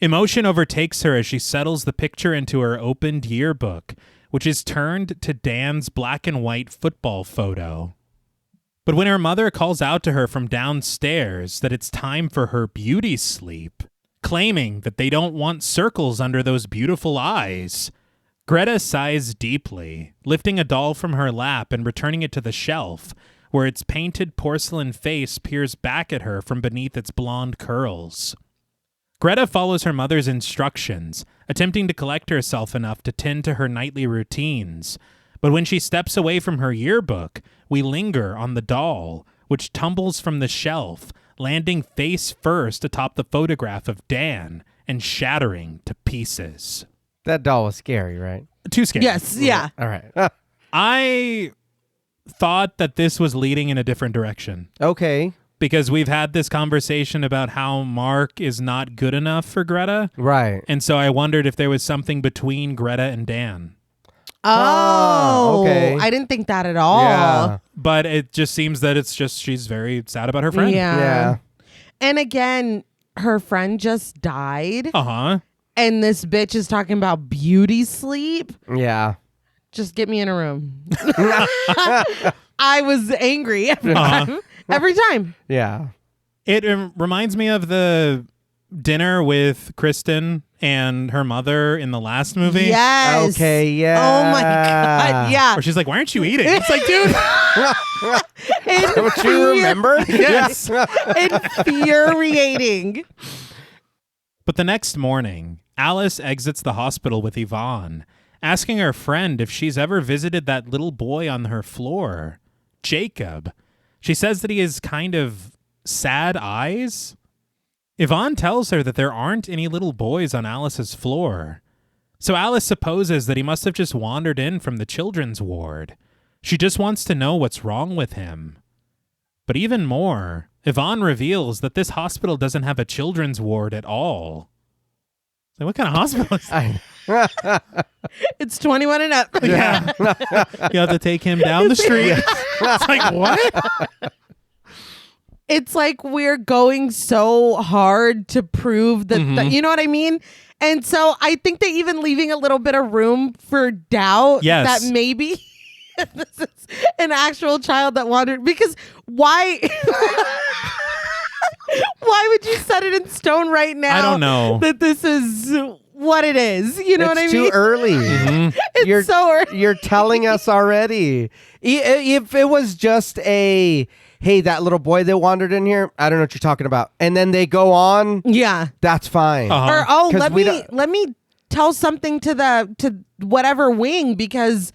Emotion overtakes her as she settles the picture into her opened yearbook, which is turned to Dan's black and white football photo. But when her mother calls out to her from downstairs that it's time for her beauty sleep, claiming that they don't want circles under those beautiful eyes, Greta sighs deeply, lifting a doll from her lap and returning it to the shelf, where its painted porcelain face peers back at her from beneath its blonde curls. Greta follows her mother's instructions, attempting to collect herself enough to tend to her nightly routines. But when she steps away from her yearbook, we linger on the doll, which tumbles from the shelf, landing face first atop the photograph of Dan and shattering to pieces. That doll was scary, right? Too scary. Yes. Yeah. All right. I thought that this was leading in a different direction. Okay. Because we've had this conversation about how Mark is not good enough for Greta. Right. And so I wondered if there was something between Greta and Dan. Oh, okay. I didn't think that at all. Yeah. But it just seems that it's just she's very sad about her friend. Yeah. And again, her friend just died. Uh-huh. And this bitch is talking about beauty sleep. Yeah. Just get me in a room. I was angry every Uh-huh. time. Every time. Yeah. It reminds me of the dinner with Kristen and her mother in the last movie. Yes. Okay, yeah. Oh my God. Yeah. Where she's like, why aren't you eating? It's like, dude. Don't you remember? Yes. Infuriating. But the next morning, Alice exits the hospital with Yvonne, asking her friend if she's ever visited that little boy on her floor, Jacob. She says that he has kind of sad eyes. Yvonne tells her that there aren't any little boys on Alice's floor. So Alice supposes that he must have just wandered in from the children's ward. She just wants to know what's wrong with him. But even more, Yvonne reveals that this hospital doesn't have a children's ward at all. So what kind of hospital is that? It's 21 and up. Yeah. You have to take him down the street. It's like, what? It's like we're going so hard to prove that, you know what I mean? And so I think that even leaving a little bit of room for doubt Yes. that maybe this is an actual child that wandered. Because why? Why would you set it in stone right now? I don't know. That this is what it is. You know what I It's mean? too early. It's so early. You're telling us already. If it was just a, hey, that little boy that wandered in here, I don't know what you're talking about. And then they go on, Yeah. that's fine. Uh-huh. Or 'Cause let we me tell something to whatever wing, because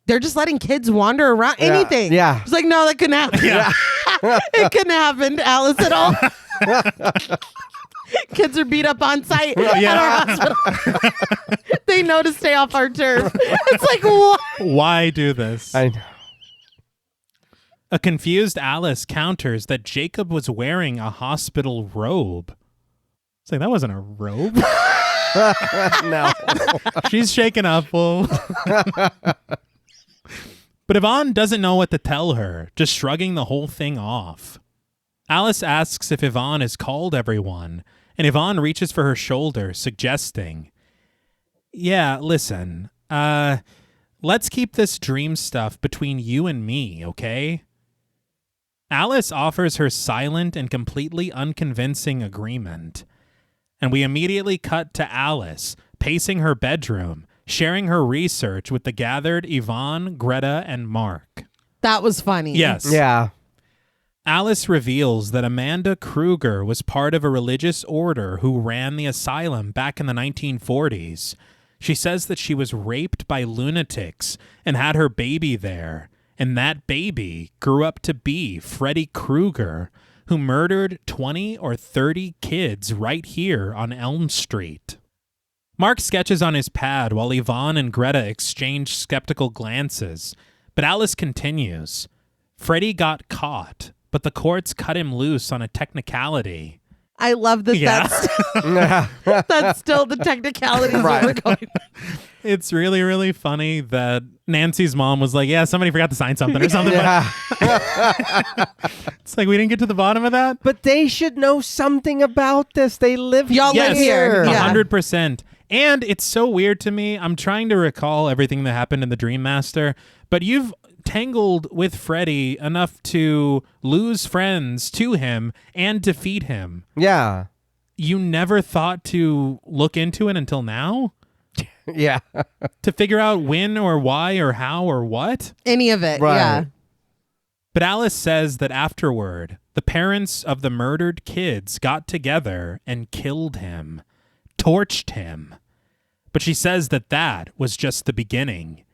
they're just letting kids wander around. Yeah, Anything. yeah. It's like, no, that couldn't happen. It couldn't happen, Alice, at all. Kids are beat up on site at our hospital. They know to stay off our turf. It's like, what? Why do this? I know. A confused Alice counters that Jacob was wearing a hospital robe. It's like, that wasn't a robe. No. She's shaken up. Well. But Yvonne doesn't know what to tell her, just shrugging the whole thing off. Alice asks if Yvonne has called everyone, and Yvonne reaches for her shoulder, suggesting, yeah, listen, let's keep this dream stuff between you and me, okay? Alice offers her silent and completely unconvincing agreement. And we immediately cut to Alice, pacing her bedroom, sharing her research with the gathered Yvonne, Greta, and Mark. That was funny. Yes. Yeah. Alice reveals that Amanda Kruger was part of a religious order who ran the asylum back in the 1940s. She says that she was raped by lunatics and had her baby there, and that baby grew up to be Freddy Krueger, who murdered 20 or 30 kids right here on Elm Street. Mark sketches on his pad while Yvonne and Greta exchange skeptical glances, but Alice continues. Freddy got caught, but the courts cut him loose on a technicality. I love that. Yeah. That's still the technicalities that we're going. It's really, really funny that Nancy's mom was like, yeah, somebody forgot to sign something or something. Yeah. It's like, we didn't get to the bottom of that. But they should know something about this. They live Y'all here. live here. Yeah. 100%. And it's so weird to me. I'm trying to recall everything that happened in the Dream Master, but you've tangled with Freddy enough to lose friends to him and defeat him. Yeah. You never thought to look into it until now? Yeah. To figure out when or why or how or what? Any of it. Right. Yeah. But Alice says that afterward, the parents of the murdered kids got together and killed him, torched him. But she says that that was just the beginning.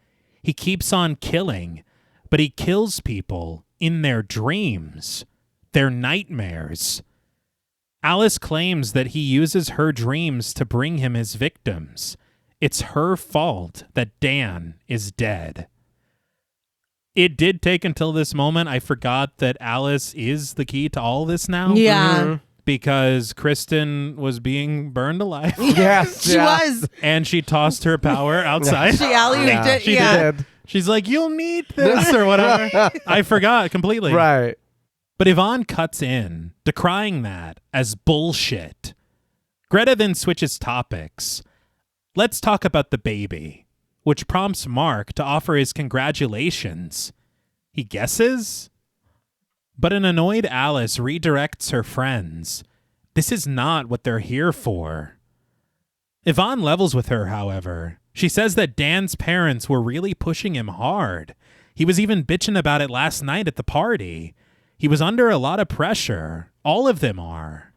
He keeps on killing, but he kills people in their dreams, their nightmares. Alice claims that he uses her dreams to bring him his victims. It's her fault that Dan is dead. It did take until this moment. I forgot that Alice is the key to all this now. Yeah. Mhm. Because Kristen was being burned alive. Yes. She was. And she tossed her power outside. She alley-ooped it. She Yeah. did. She's like, you'll need this or whatever. I forgot completely. Right. But Yvonne cuts in, decrying that as bullshit. Greta then switches topics. Let's talk about the baby, which prompts Mark to offer his congratulations. He guesses? But an annoyed Alice redirects her friends. This is not what they're here for. Yvonne levels with her, however. She says that Dan's parents were really pushing him hard. He was even bitching about it last night at the party. He was under a lot of pressure. All of them are.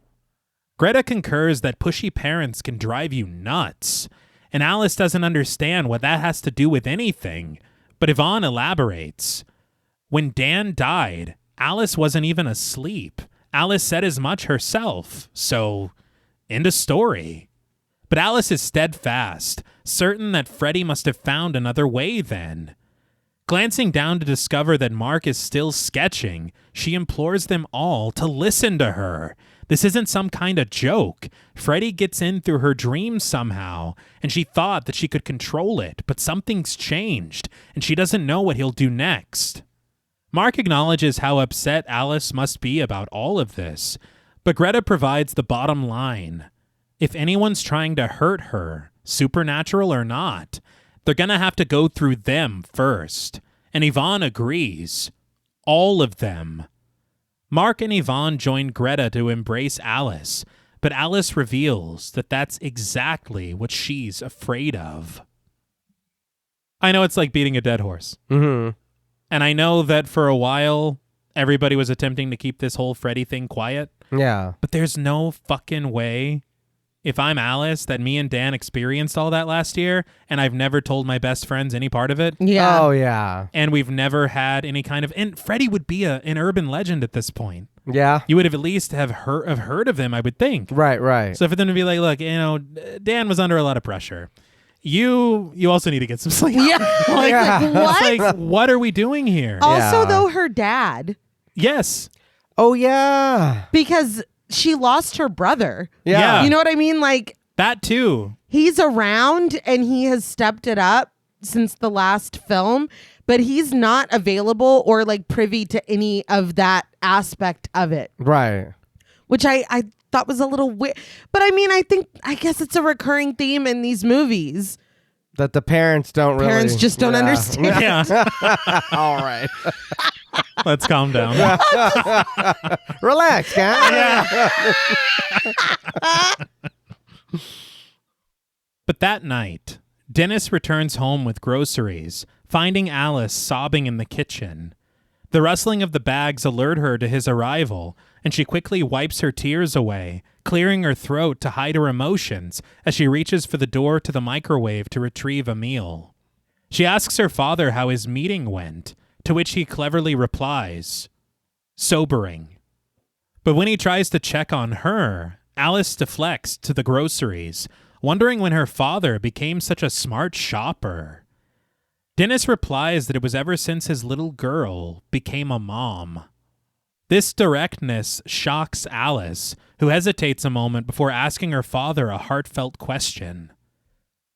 Greta concurs that pushy parents can drive you nuts, and Alice doesn't understand what that has to do with anything, but Yvonne elaborates. When Dan died, Alice wasn't even asleep. Alice said as much herself, so end of story. But Alice is steadfast, certain that Freddy must have found another way then. Glancing down to discover that Mark is still sketching, she implores them all to listen to her. This isn't some kind of joke. Freddy gets in through her dreams somehow, and she thought that she could control it, but something's changed, and she doesn't know what he'll do next. Mark acknowledges how upset Alice must be about all of this, but Greta provides the bottom line. If anyone's trying to hurt her, supernatural or not, they're gonna have to go through them first. And Yvonne agrees. All of them. Mark and Yvonne join Greta to embrace Alice, but Alice reveals that that's exactly what she's afraid of. I know it's like beating a dead horse. Mm-hmm. And I know that for a while, everybody was attempting to keep this whole Freddy thing quiet. Yeah. But there's no fucking way, if I'm Alice, that me and Dan experienced all that last year, and I've never told my best friends any part of it. Yeah. Oh, yeah. And we've never had any kind of... And Freddy would be an urban legend at this point. Yeah. You would have at least have heard of him, I would think. Right, right. So for them to be like, look, Dan was under a lot of pressure. You also need to get some sleep. Yeah. Yeah. What? Like, what are we doing here? Also, Yeah. though, her dad, Yes. Oh, yeah. because she lost her brother. Yeah. You know what I mean? Like, That too. he's around and he has stepped it up since the last film, but he's not available or like privy to any of that aspect of it, Right. which I thought was a little weird. But I mean, I guess it's a recurring theme in these movies. That the parents don't really. Parents just don't understand. Yeah. All right. Let's calm down. Relax, guys. But that night, Dennis returns home with groceries, finding Alice sobbing in the kitchen. The rustling of the bags alert her to his arrival, and she quickly wipes her tears away, clearing her throat to hide her emotions as she reaches for the door to the microwave to retrieve a meal. She asks her father how his meeting went, to which he cleverly replies, "Sobering." But when he tries to check on her, Alice deflects to the groceries, wondering when her father became such a smart shopper. Dennis replies that it was ever since his little girl became a mom. This directness shocks Alice, who hesitates a moment before asking her father a heartfelt question.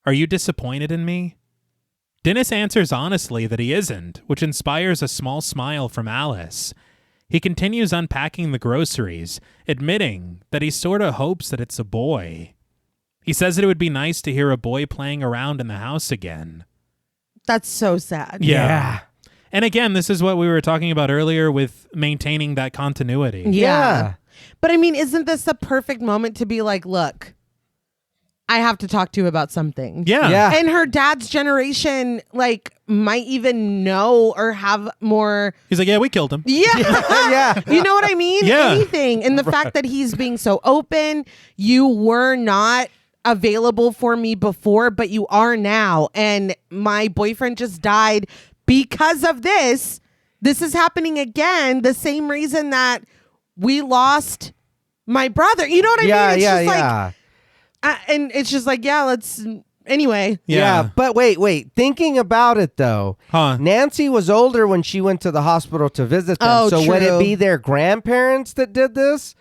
"Are you disappointed in me?" Dennis answers honestly that he isn't, which inspires a small smile from Alice. He continues unpacking the groceries, admitting that he sorta hopes that it's a boy. He says that it would be nice to hear a boy playing around in the house again. That's so sad. Yeah. And again, this is what we were talking about earlier with maintaining that continuity. Yeah. But I mean, isn't this the perfect moment to be like, look, I have to talk to you about something. Yeah. And her dad's generation, like, might even know or have more. He's like, yeah, we killed him. Yeah. Yeah. You know what I mean? Yeah. Anything. And the fact that he's being so open, you were not available for me before, but you are now. And my boyfriend just died because of this. This is happening again. The same reason that we lost my brother. You know what I mean? It's just like, and it's just like, yeah, let's, anyway. Yeah. But wait. Thinking about it, though, Nancy was older when she went to the hospital to visit them. Oh, so would it true. be their grandparents that did this?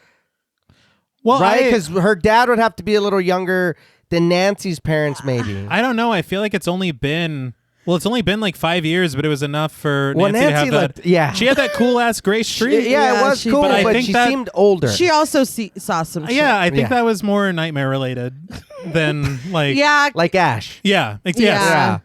Well, Right? Because her dad would have to be a little younger than Nancy's parents, maybe. I don't know. I feel like it's only been like 5 years, but it was enough for Well, Nancy to have Nancy that. looked- yeah. She had that cool ass gray streak. Yeah, it was she- cool, but I but think she that- seemed older. She also saw some shit. Yeah, I think Yeah. that was more nightmare related than like. Yeah. like Ash. Yeah. Yes. Yeah.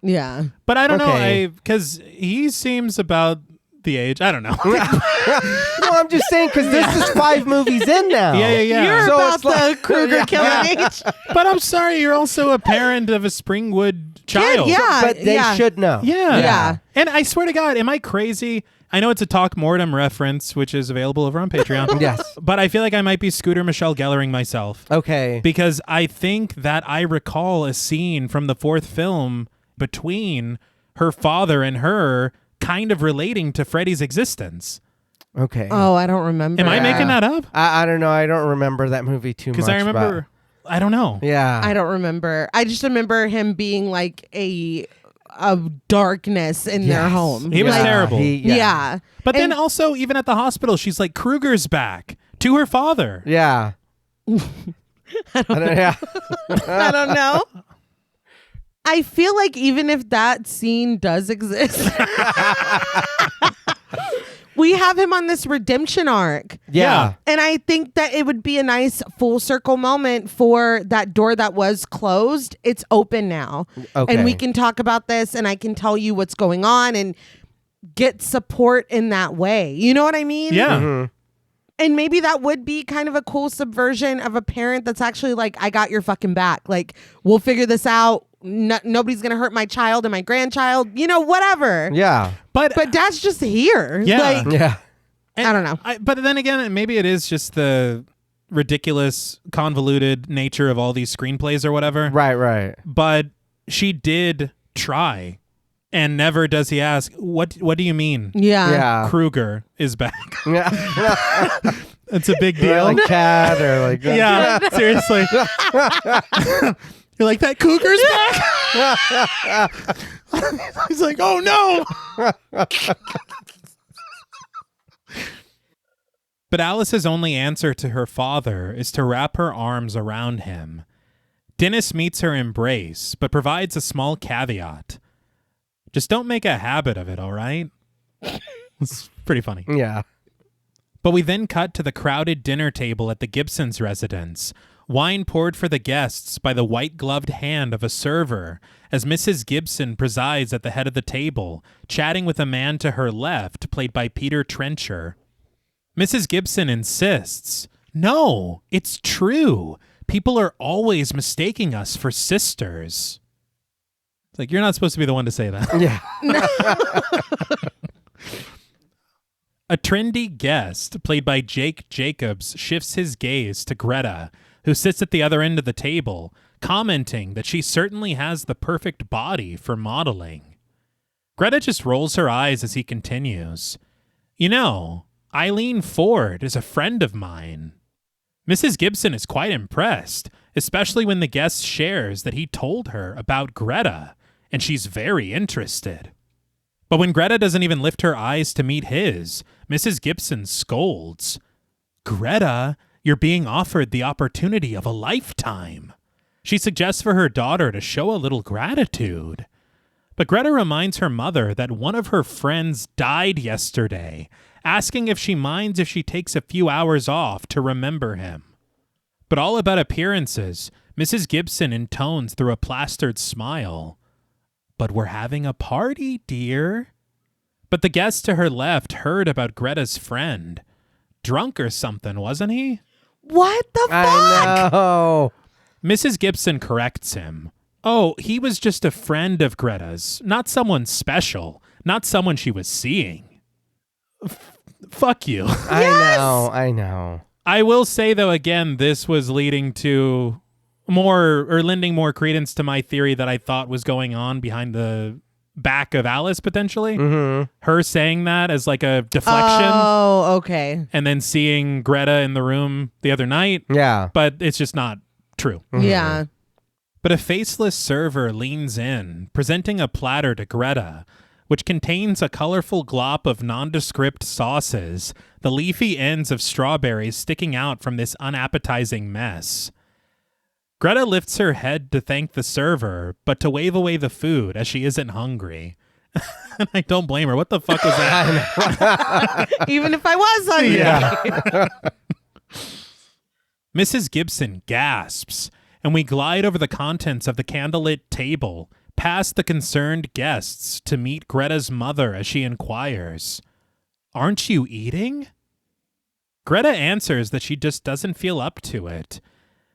Yeah. But I don't Okay. know. Because he seems about the age. I don't know. No, I'm just saying because this is 5 movies in now. Yeah. You're So about it's like- the Kruger killing age. But I'm sorry, you're also a parent of a Springwood child. yeah. But they should know. Yeah. Yeah. And I swear to God, am I crazy? I know it's a Talk Mortem reference, which is available over on Patreon. Yes. But I feel like I might be Scooter Michelle Gellering myself. Okay. Because I think that I recall a scene from the 4th film between her father and her kind of relating to Freddy's existence. Okay. Oh, I don't remember. Am I making that up? I don't know. I don't remember that movie too much. Because I remember, I don't know. Yeah. I don't remember. I just remember him being like a darkness in their Yes. home. He was Like, terrible. Yeah. But then And- also, even at the hospital, she's like, Kruger's back to her father. Yeah. I don't know. Yeah. I don't know. I feel like even if that scene does exist, we have him on this redemption arc. Yeah. And I think that it would be a nice full circle moment for that door that was closed. It's open now. Okay. And we can talk about this and I can tell you what's going on and get support in that way. You know what I mean? Yeah. Mm-hmm. And maybe that would be kind of a cool subversion of a parent that's actually like, I got your fucking back. Like, we'll figure this out. Nobody's going to hurt my child and my grandchild, you know, whatever. Yeah. But dad's just here. Yeah. Like, Yeah. I don't know. But then again, maybe it is just the ridiculous, convoluted nature of all these screenplays or whatever. Right. But she did try. And never does he ask, what do you mean? Yeah. Yeah. Kruger is back. Yeah. It's a big Or deal. like cat or like Yeah, seriously. You're like, that cougar's back? He's like, oh no. But Alice's only answer to her father is to wrap her arms around him. Dennis meets her embrace, but provides a small caveat. Just don't make a habit of it, all right? It's pretty funny. Yeah. But we then cut to the crowded dinner table at the Gibsons' residence, Wine poured for the guests by the white-gloved hand of a server as Mrs. Gibson presides at the head of the table, chatting with a man to her left, played by Peter Trencher. Mrs. Gibson insists, "No, it's true. People are always mistaking us for sisters." It's like, you're not supposed to be the one to say that. Yeah. A trendy guest, played by Jake Jacobs, shifts his gaze to Greta, who sits at the other end of the table, commenting that she certainly has the perfect body for modeling. Greta just rolls her eyes as he continues. "You know, Eileen Ford is a friend of mine." Mrs. Gibson is quite impressed, especially when the guest shares that he told her about Greta, and she's very interested. But when Greta doesn't even lift her eyes to meet his, Mrs. Gibson scolds. "Greta, you're being offered the opportunity of a lifetime." She suggests for her daughter to show a little gratitude. But Greta reminds her mother that one of her friends died yesterday, asking if she minds if she takes a few hours off to remember him. But all about appearances, Mrs. Gibson intones through a plastered smile. "But we're having a party, dear." But the guest to her left heard about Greta's friend. Drunk or something, wasn't he? What the fuck? I know. Mrs. Gibson corrects him. "Oh, he was just a friend of Greta's, not someone special, not someone she was seeing." Fuck you. I know. I will say, though, again, this was leading to lending more credence to my theory that I thought was going on behind the back of Alice, potentially. Mm-hmm. Her saying that as like a deflection. Oh, okay. And then seeing Greta in the room the other night. Yeah. But it's just not true. Mm-hmm. Yeah. But a faceless server leans in, presenting a platter to Greta, which contains a colorful glop of nondescript sauces, the leafy ends of strawberries sticking out from this unappetizing mess. Greta lifts her head to thank the server, but to wave away the food as she isn't hungry. And I don't blame her. What the fuck was that? Even if I was hungry. Yeah. Mrs. Gibson gasps, and we glide over the contents of the candlelit table, past the concerned guests to meet Greta's mother as she inquires, "Aren't you eating?" Greta answers that she just doesn't feel up to it.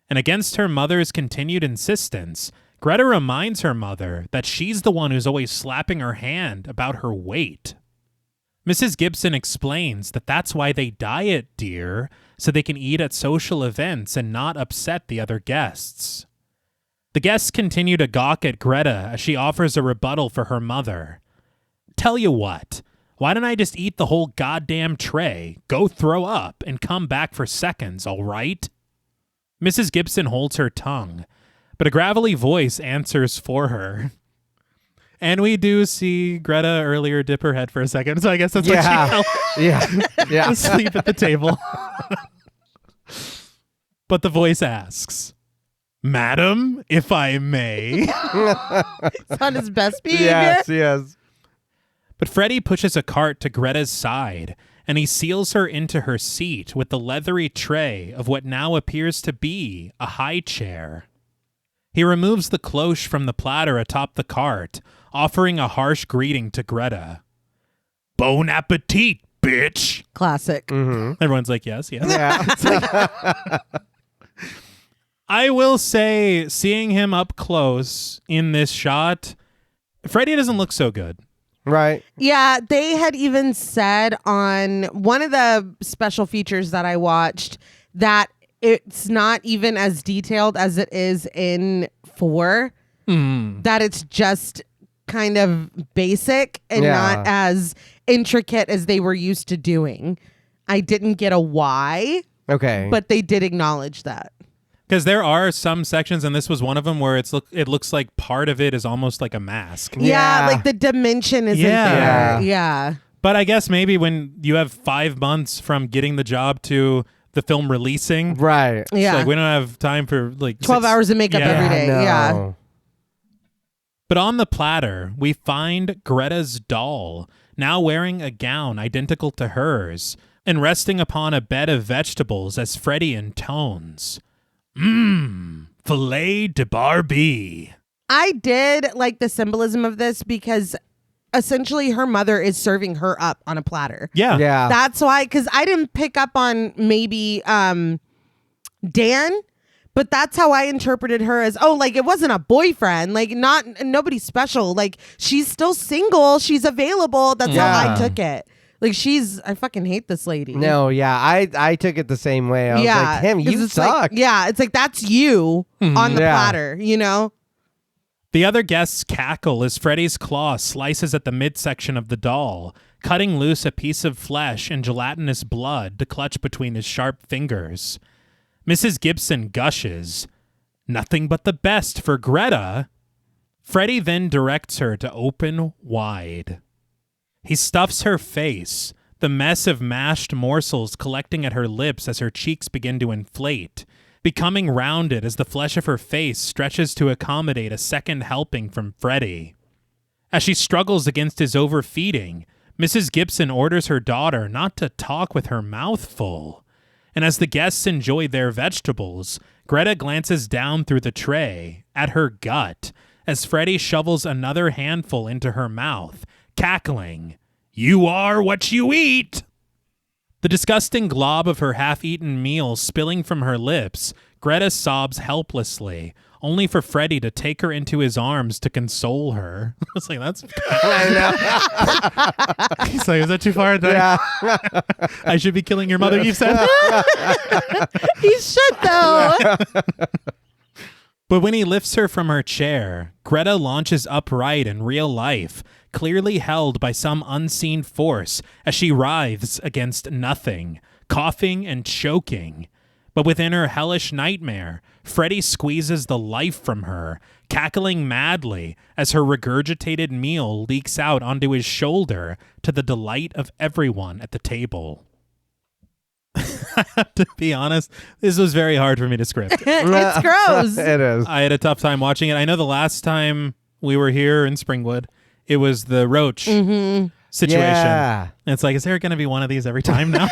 And against her mother's continued insistence, Greta reminds her mother that she's the one who's always slapping her hand about her weight. Mrs. Gibson explains that that's why they diet, dear, so they can eat at social events and not upset the other guests. The guests continue to gawk at Greta as she offers a rebuttal for her mother. "Tell you what, why don't I just eat the whole goddamn tray, go throw up, and come back for seconds, all right?" Mrs. Gibson holds her tongue, but a gravelly voice answers for her. And we do see Greta earlier dip her head for a second, so I guess that's what she felt. Yeah. Asleep at the table. But the voice asks, "Madam, if I may." It's on his best behavior. Yes. But Freddy pushes a cart to Greta's side, and he seals her into her seat with the leathery tray of what now appears to be a high chair. He removes the cloche from the platter atop the cart, offering a harsh greeting to Greta. "Bon appetit, bitch!" Classic. Mm-hmm. Everyone's like, yes. Yeah. I will say, seeing him up close in this shot, Freddy doesn't look so good. Right. Yeah, they had even said on one of the special features that I watched that it's not even as detailed as it is in 4, that it's just kind of basic and not as intricate as they were used to doing. I didn't get a why, Okay. but they did acknowledge that. Because there are some sections, and this was one of them, where it looks like part of it is almost like a mask. Yeah, like the dimension isn't there. Yeah. But I guess maybe when you have 5 months from getting the job to the film releasing, right. it's Yeah. like we don't have time for like 12 hours of makeup every day. No. Yeah. But on the platter, we find Greta's doll, now wearing a gown identical to hers, and resting upon a bed of vegetables as Freddy intones. Filet de Barbie. I did like the symbolism of this because essentially her mother is serving her up on a platter. Yeah. Yeah. That's why, because I didn't pick up on maybe Dan, but that's how I interpreted her as, oh, like it wasn't a boyfriend, like nobody special. Like she's still single. She's available. That's how I took it. Like I fucking hate this lady. No, yeah, I took it the same way. I was like, Tim, you suck. Like, it's like that's you on the platter, you know? The other guests cackle as Freddy's claw slices at the midsection of the doll, cutting loose a piece of flesh and gelatinous blood to clutch between his sharp fingers. Mrs. Gibson gushes, "Nothing but the best for Greta." Freddy then directs her to open wide. He stuffs her face, the mess of mashed morsels collecting at her lips as her cheeks begin to inflate, becoming rounded as the flesh of her face stretches to accommodate a second helping from Freddy. As she struggles against his overfeeding, Mrs. Gibson orders her daughter not to talk with her mouth full. And as the guests enjoy their vegetables, Greta glances down through the tray at her gut as Freddy shovels another handful into her mouth, cackling, "You are what you eat!" The disgusting glob of her half-eaten meal spilling from her lips, Greta sobs helplessly, only for Freddy to take her into his arms to console her. I was like, that's... I know. He's like, is that too far? Yeah. I should be killing your mother, you said? He should, though. But when he lifts her from her chair, Greta launches upright in real life, clearly held by some unseen force as she writhes against nothing, coughing and choking. But within her hellish nightmare, Freddy squeezes the life from her, cackling madly as her regurgitated meal leaks out onto his shoulder to the delight of everyone at the table. I have to be honest, this was very hard for me to script. It's gross. It is. I had a tough time watching it. I know the last time we were here in Springwood, it was the roach situation. Yeah. And it's like, is there going to be one of these every time now?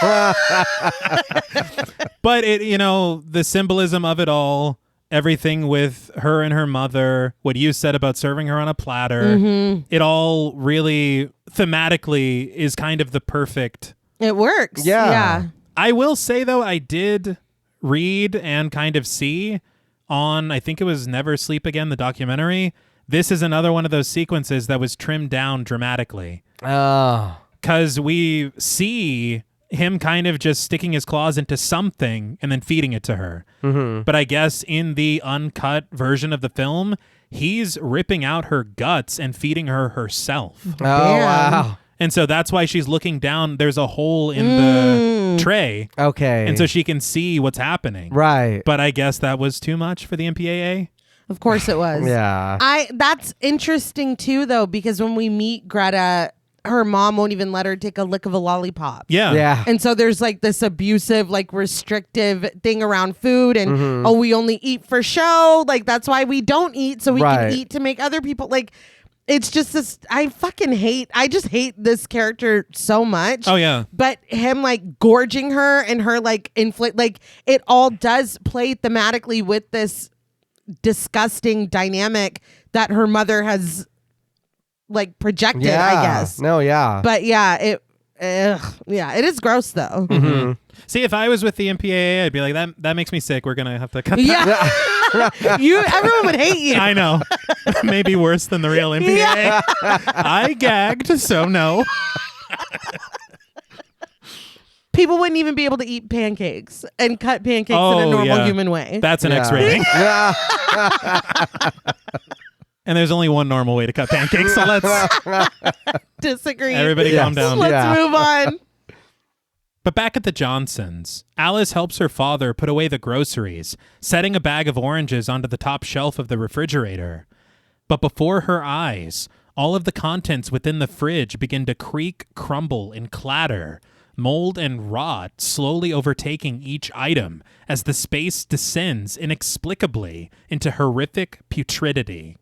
But it, the symbolism of it all, everything with her and her mother, what you said about serving her on a platter, it all really thematically is kind of the perfect. It works. Yeah. I will say, though, I did read and kind of see on, I think it was Never Sleep Again, the documentary. This is another one of those sequences that was trimmed down dramatically. Oh. Because we see him kind of just sticking his claws into something and then feeding it to her. Mm-hmm. But I guess in the uncut version of the film, he's ripping out her guts and feeding her herself. Oh, wow. And so that's why she's looking down. There's a hole in the tray. Okay. And so she can see what's happening. Right. But I guess that was too much for the MPAA. Of course it was. Yeah. That's interesting too, though, because when we meet Greta, her mom won't even let her take a lick of a lollipop. Yeah. Yeah. And so there's like this abusive, like restrictive thing around food and, oh, we only eat for show. Like that's why we don't eat. So we can eat to make other people like, it's just this, I just hate this character so much. Oh, yeah. But him like gorging her and her like inflate, like it all does play thematically with this disgusting dynamic that her mother has like projected, I guess. No, yeah. But yeah, it is gross though. Mm-hmm. See, if I was with the MPAA, I'd be like, that makes me sick. We're going to have to cut that. Yeah. Everyone would hate you. I know. Maybe worse than the real MPAA. Yeah. I gagged, so no. People wouldn't even be able to eat pancakes and cut pancakes in a normal human way. That's an X rating. Yeah. And there's only one normal way to cut pancakes, so let's disagree. Everybody calm down. Let's move on. But back at the Johnsons, Alice helps her father put away the groceries, setting a bag of oranges onto the top shelf of the refrigerator. But before her eyes, all of the contents within the fridge begin to creak, crumble, and clatter, mold and rot slowly overtaking each item as the space descends inexplicably into horrific putridity.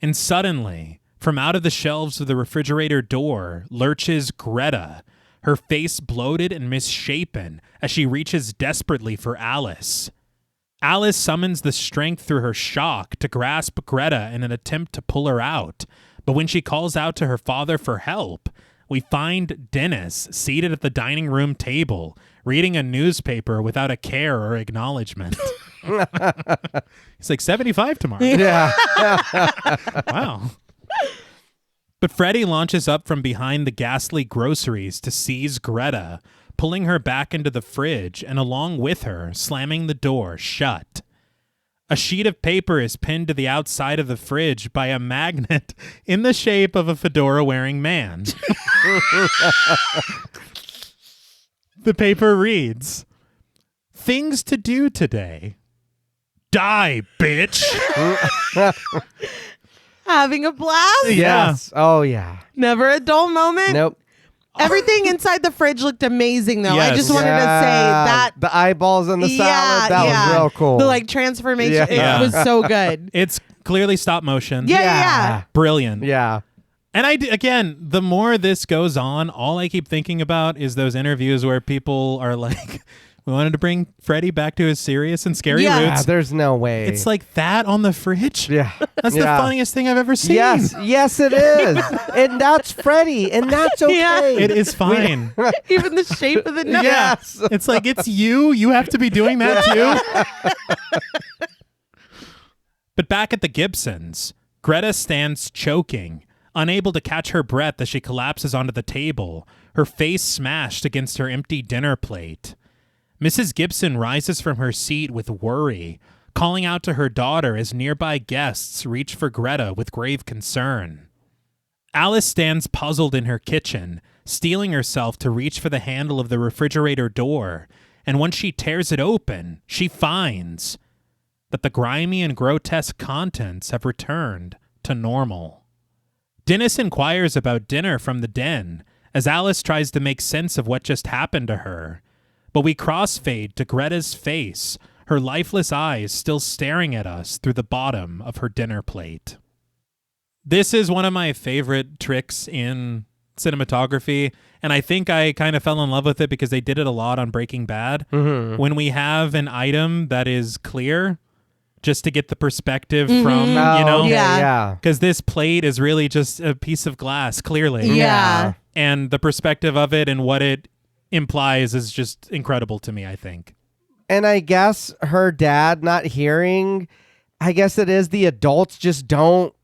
And suddenly, from out of the shelves of the refrigerator door lurches Greta, her face bloated and misshapen as she reaches desperately for Alice. Alice summons the strength through her shock to grasp Greta in an attempt to pull her out. But when she calls out to her father for help, we find Dennis seated at the dining room table, reading a newspaper without a care or acknowledgement. He's like 75 tomorrow. Yeah. Wow. But Freddy launches up from behind the ghastly groceries to seize Greta, pulling her back into the fridge and along with her, slamming the door shut. A sheet of paper is pinned to the outside of the fridge by a magnet in the shape of a fedora-wearing man. The paper reads, "Things to do today. Die, bitch." Having a blast? Yes. Oh, yeah. Never a dull moment? Nope. Everything inside the fridge looked amazing, though. I Yes. just wanted to say that. The eyeballs on the salad, that was real cool. The transformation, Yeah. it was so good. It's clearly stop motion. Yeah. Brilliant. Yeah. And again, the more this goes on, all I keep thinking about is those interviews where people are like, we wanted to bring Freddy back to his serious and scary Yeah. roots. There's no way. It's like that on the fridge. Yeah. That's the funniest thing I've ever seen. Yes, it is. And that's Freddy, and that's okay. Yeah. It is fine. Even the shape of the nose. Yes. It's like, it's you. You have to be doing that too. But back at the Gibsons, Greta stands choking, unable to catch her breath as she collapses onto the table, her face smashed against her empty dinner plate. Mrs. Gibson rises from her seat with worry, calling out to her daughter as nearby guests reach for Greta with grave concern. Alice stands puzzled in her kitchen, steeling herself to reach for the handle of the refrigerator door, and when she tears it open, she finds that the grimy and grotesque contents have returned to normal. Dennis inquires about dinner from the den as Alice tries to make sense of what just happened to her. But we crossfade to Greta's face, her lifeless eyes still staring at us through the bottom of her dinner plate. This is one of my favorite tricks in cinematography, and I think I kind of fell in love with it because they did it a lot on Breaking Bad. Mm-hmm. When we have an item that is clear, just to get the perspective from, Yeah. because this plate is really just a piece of glass, clearly. Yeah. And the perspective of it and what it implies is just incredible to me, I think. And I guess her dad not hearing, I guess it is the adults just don't,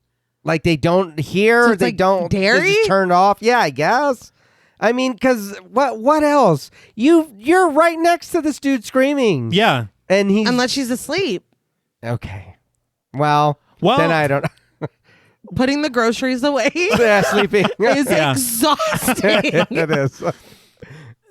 like they don't hear, So it's they like don't, dairy? they just turn off. Yeah, I guess. I mean, because what else? You're right next to this dude screaming. Yeah. And he's... Unless she's asleep. Okay. Well, Well- then I don't... Putting the groceries away yeah, sleeping. is Yeah. exhausting. It is.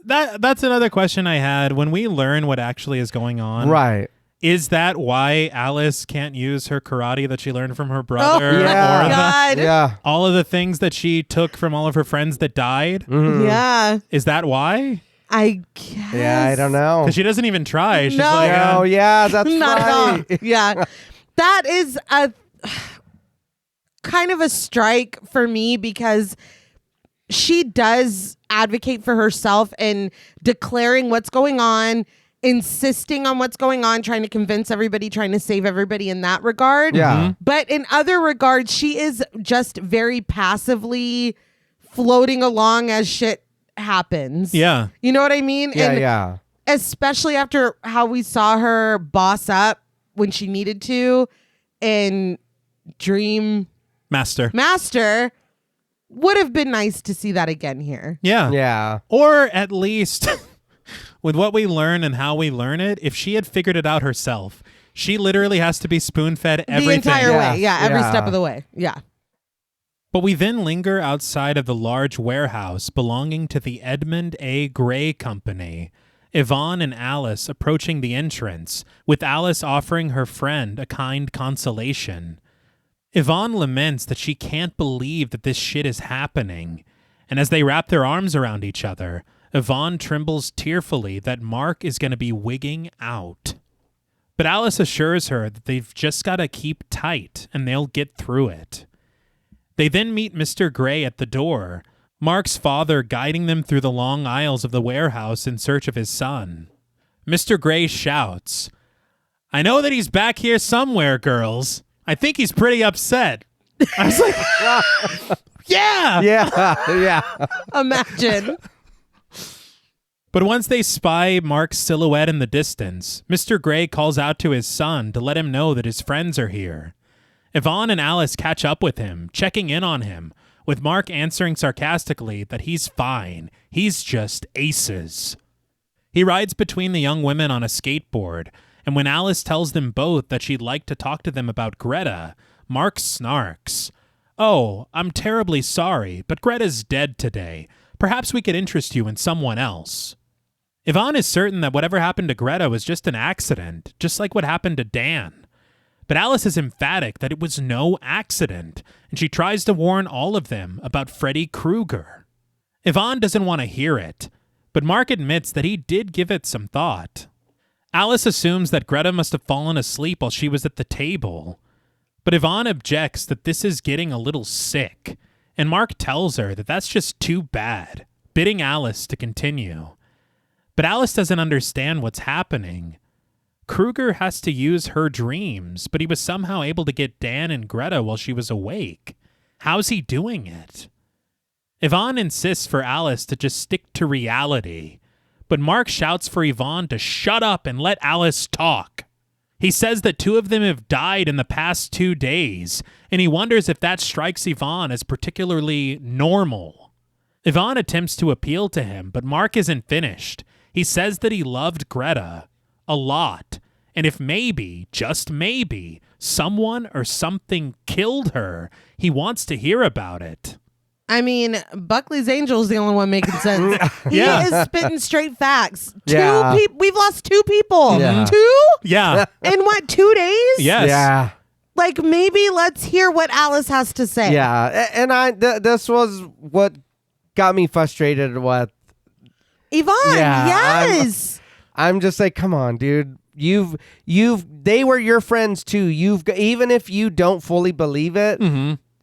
That's another question I had. When we learn what actually is going on, Right. is that why Alice can't use her karate that she learned from her brother? Oh, yeah. Or God. Yeah. all of the things that she took from all of her friends that died? Mhm. Yeah. Is that why? I guess. Yeah, I don't know. Because she doesn't even try. She's No. like, Oh, yeah, that's Not at all. right. Yeah. That is a kind of a strike for me because she does advocate for herself and declaring what's going on, insisting on what's going on, trying to convince everybody, trying to save everybody in that regard. Yeah. Mhm. But in other regards, she is just very passively floating along as shit happens. yeah. You know what I mean? Yeah, And yeah. especially after how we saw her boss up when she needed to in Dream Master. would have been nice to see that again here. Yeah. Yeah. Or at least with what we learn and how we learn it, if she had figured it out herself, she literally has to be spoon-fed everything. The entire Yes, way. Yeah, every yeah. step of the way. Yeah. But we then linger outside of the large warehouse belonging to the Edmund A. Gray Company, Yvonne and Alice approaching the entrance, with Alice offering her friend a kind consolation. Yvonne laments that she can't believe that this shit is happening, and as they wrap their arms around each other, Yvonne trembles tearfully that Mark is going to be wigging out. But Alice assures her that they've just got to keep tight and they'll get through it. They then meet Mr. Gray at the door, Mark's father guiding them through the long aisles of the warehouse in search of his son. Mr. Gray shouts, I know that he's back here somewhere, girls. I think he's pretty upset. I was like, yeah. Yeah. Imagine. But once they spy Mark's silhouette in the distance, Mr. Gray calls out to his son to let him know that his friends are here. Yvonne and Alice catch up with him, checking in on him, with Mark answering sarcastically that he's fine. He's just aces. He rides between the young women on a skateboard, and when Alice tells them both that she'd like to talk to them about Greta, Mark snarks. Oh, I'm terribly sorry, but Greta's dead today. Perhaps we could interest you in someone else. Yvonne is certain that whatever happened to Greta was just an accident, just like what happened to Dan. But Alice is emphatic that it was no accident, and she tries to warn all of them about Freddy Krueger. Yvonne doesn't want to hear it, but Mark admits that he did give it some thought. Alice assumes that Greta must have fallen asleep while she was at the table. But Yvonne objects that this is getting a little sick, and Mark tells her that that's just too bad, bidding Alice to continue. But Alice doesn't understand what's happening. Krueger has to use her dreams, but he was somehow able to get Dan and Greta while she was awake. How's he doing it? Yvonne insists for Alice to just stick to reality, but Mark shouts for Yvonne to shut up and let Alice talk. He says that 2 of them have died in the past 2 days, and he wonders if that strikes Yvonne as particularly normal. Yvonne attempts to appeal to him, but Mark isn't finished. He says that he loved Greta a lot, and if maybe, just maybe, someone or something killed her, he wants to hear about it. I mean, Buckley's Angel's the only one making sense. Yeah. He is spitting straight facts. Yeah. We've lost 2 people. Yeah. 2? Yeah. In what, 2 days? Yes. Yeah. Like, maybe let's hear what Alice has to say. Yeah. And this was what got me frustrated with Yvonne, Yeah, yes. I'm just like, come on, dude. They were your friends too. Even if you don't fully believe it,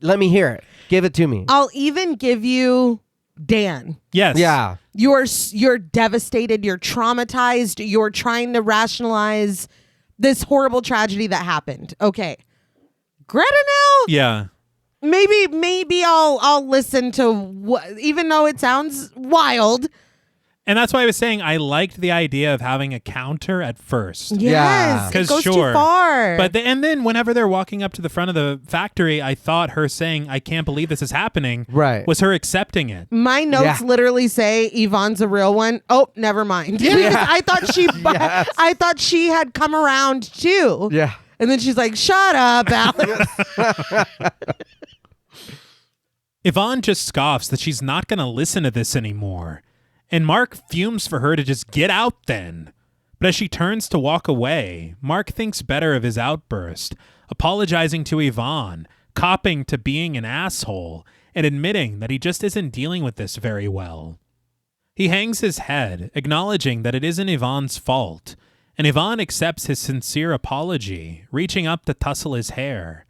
let me hear it. Give it to me. I'll even give you Dan. Yes. Yeah. You're devastated. You're traumatized. You're trying to rationalize this horrible tragedy that happened. Okay. Greta now? Yeah. Maybe I'll listen to what, even though it sounds wild. And that's why I was saying I liked the idea of having a counter at first. Yes, it 'Cause goes sure. too far. But and then whenever they're walking up to the front of the factory, I thought her saying, I can't believe this is happening, Right. was her accepting it. my notes Yeah. literally say Yvonne's a real one. Oh, never mind. Yeah. I thought she had come around too. Yeah. And then she's like, "Shut up, Alex." Yvonne just scoffs that she's not going to listen to this anymore. And Mark fumes for her to just get out then. But as she turns to walk away, Mark thinks better of his outburst, apologizing to Yvonne, copping to being an asshole, and admitting that he just isn't dealing with this very well. He hangs his head, acknowledging that it isn't Yvonne's fault, and Yvonne accepts his sincere apology, reaching up to tussle his hair.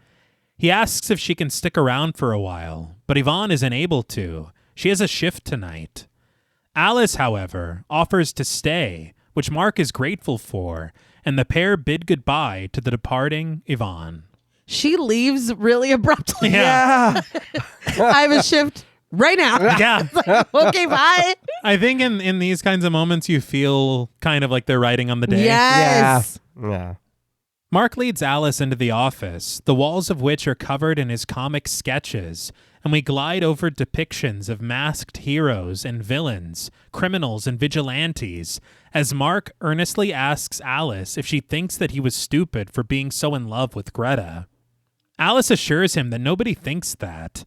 He asks if she can stick around for a while, but Yvonne isn't able to. She has a shift tonight. Alice, however, offers to stay, which Mark is grateful for, and the pair bid goodbye to the departing Yvonne. She leaves really abruptly. Yeah. I have a shift right now. Yeah. Okay, bye. I think in these kinds of moments, you feel kind of like they're writing on the day. Yes. Yeah. Mark leads Alice into the office, the walls of which are covered in his comic sketches, and we glide over depictions of masked heroes and villains, criminals and vigilantes, as Mark earnestly asks Alice if she thinks that he was stupid for being so in love with Greta. Alice assures him that nobody thinks that,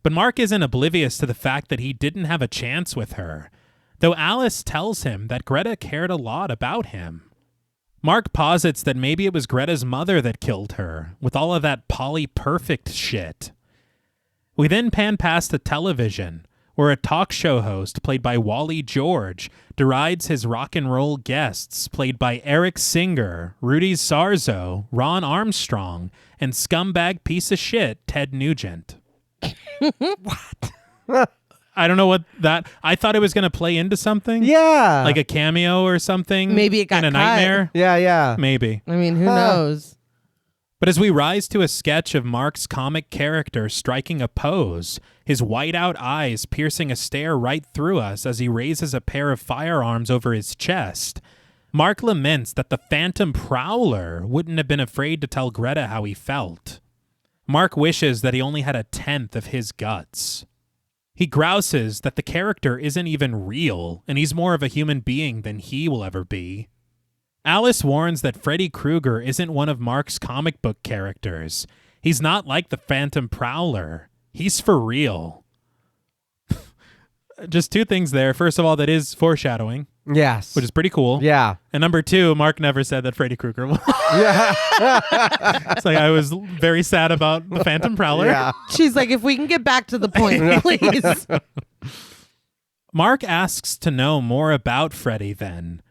but Mark isn't oblivious to the fact that he didn't have a chance with her, though Alice tells him that Greta cared a lot about him. Mark posits that maybe it was Greta's mother that killed her, with all of that Polly Perfect shit. We then pan past the television, where a talk show host, played by Wally George, derides his rock and roll guests, played by Eric Singer, Rudy Sarzo, Ron Armstrong, and scumbag piece of shit Ted Nugent. What? I don't know what that. I thought it was going to play into something. Yeah. Like a cameo or something. Maybe it got in a cut. nightmare. Yeah. Maybe. I mean, who knows? But as we rise to a sketch of Mark's comic character striking a pose, his white-out eyes piercing a stare right through us as he raises a pair of firearms over his chest, Mark laments that the Phantom Prowler wouldn't have been afraid to tell Greta how he felt. Mark wishes that he only had 1/10 of his guts. He grouses that the character isn't even real, and he's more of a human being than he will ever be. Alice warns that Freddy Krueger isn't one of Mark's comic book characters. He's not like the Phantom Prowler. He's for real. Just 2 things there. First of all, that is foreshadowing. Yes. Which is pretty cool. Yeah. And number 2, Mark never said that Freddy Krueger was. Yeah. It's like I was very sad about the Phantom Prowler. Yeah. She's like, if we can get back to the point, please. Mark asks to know more about Freddy then.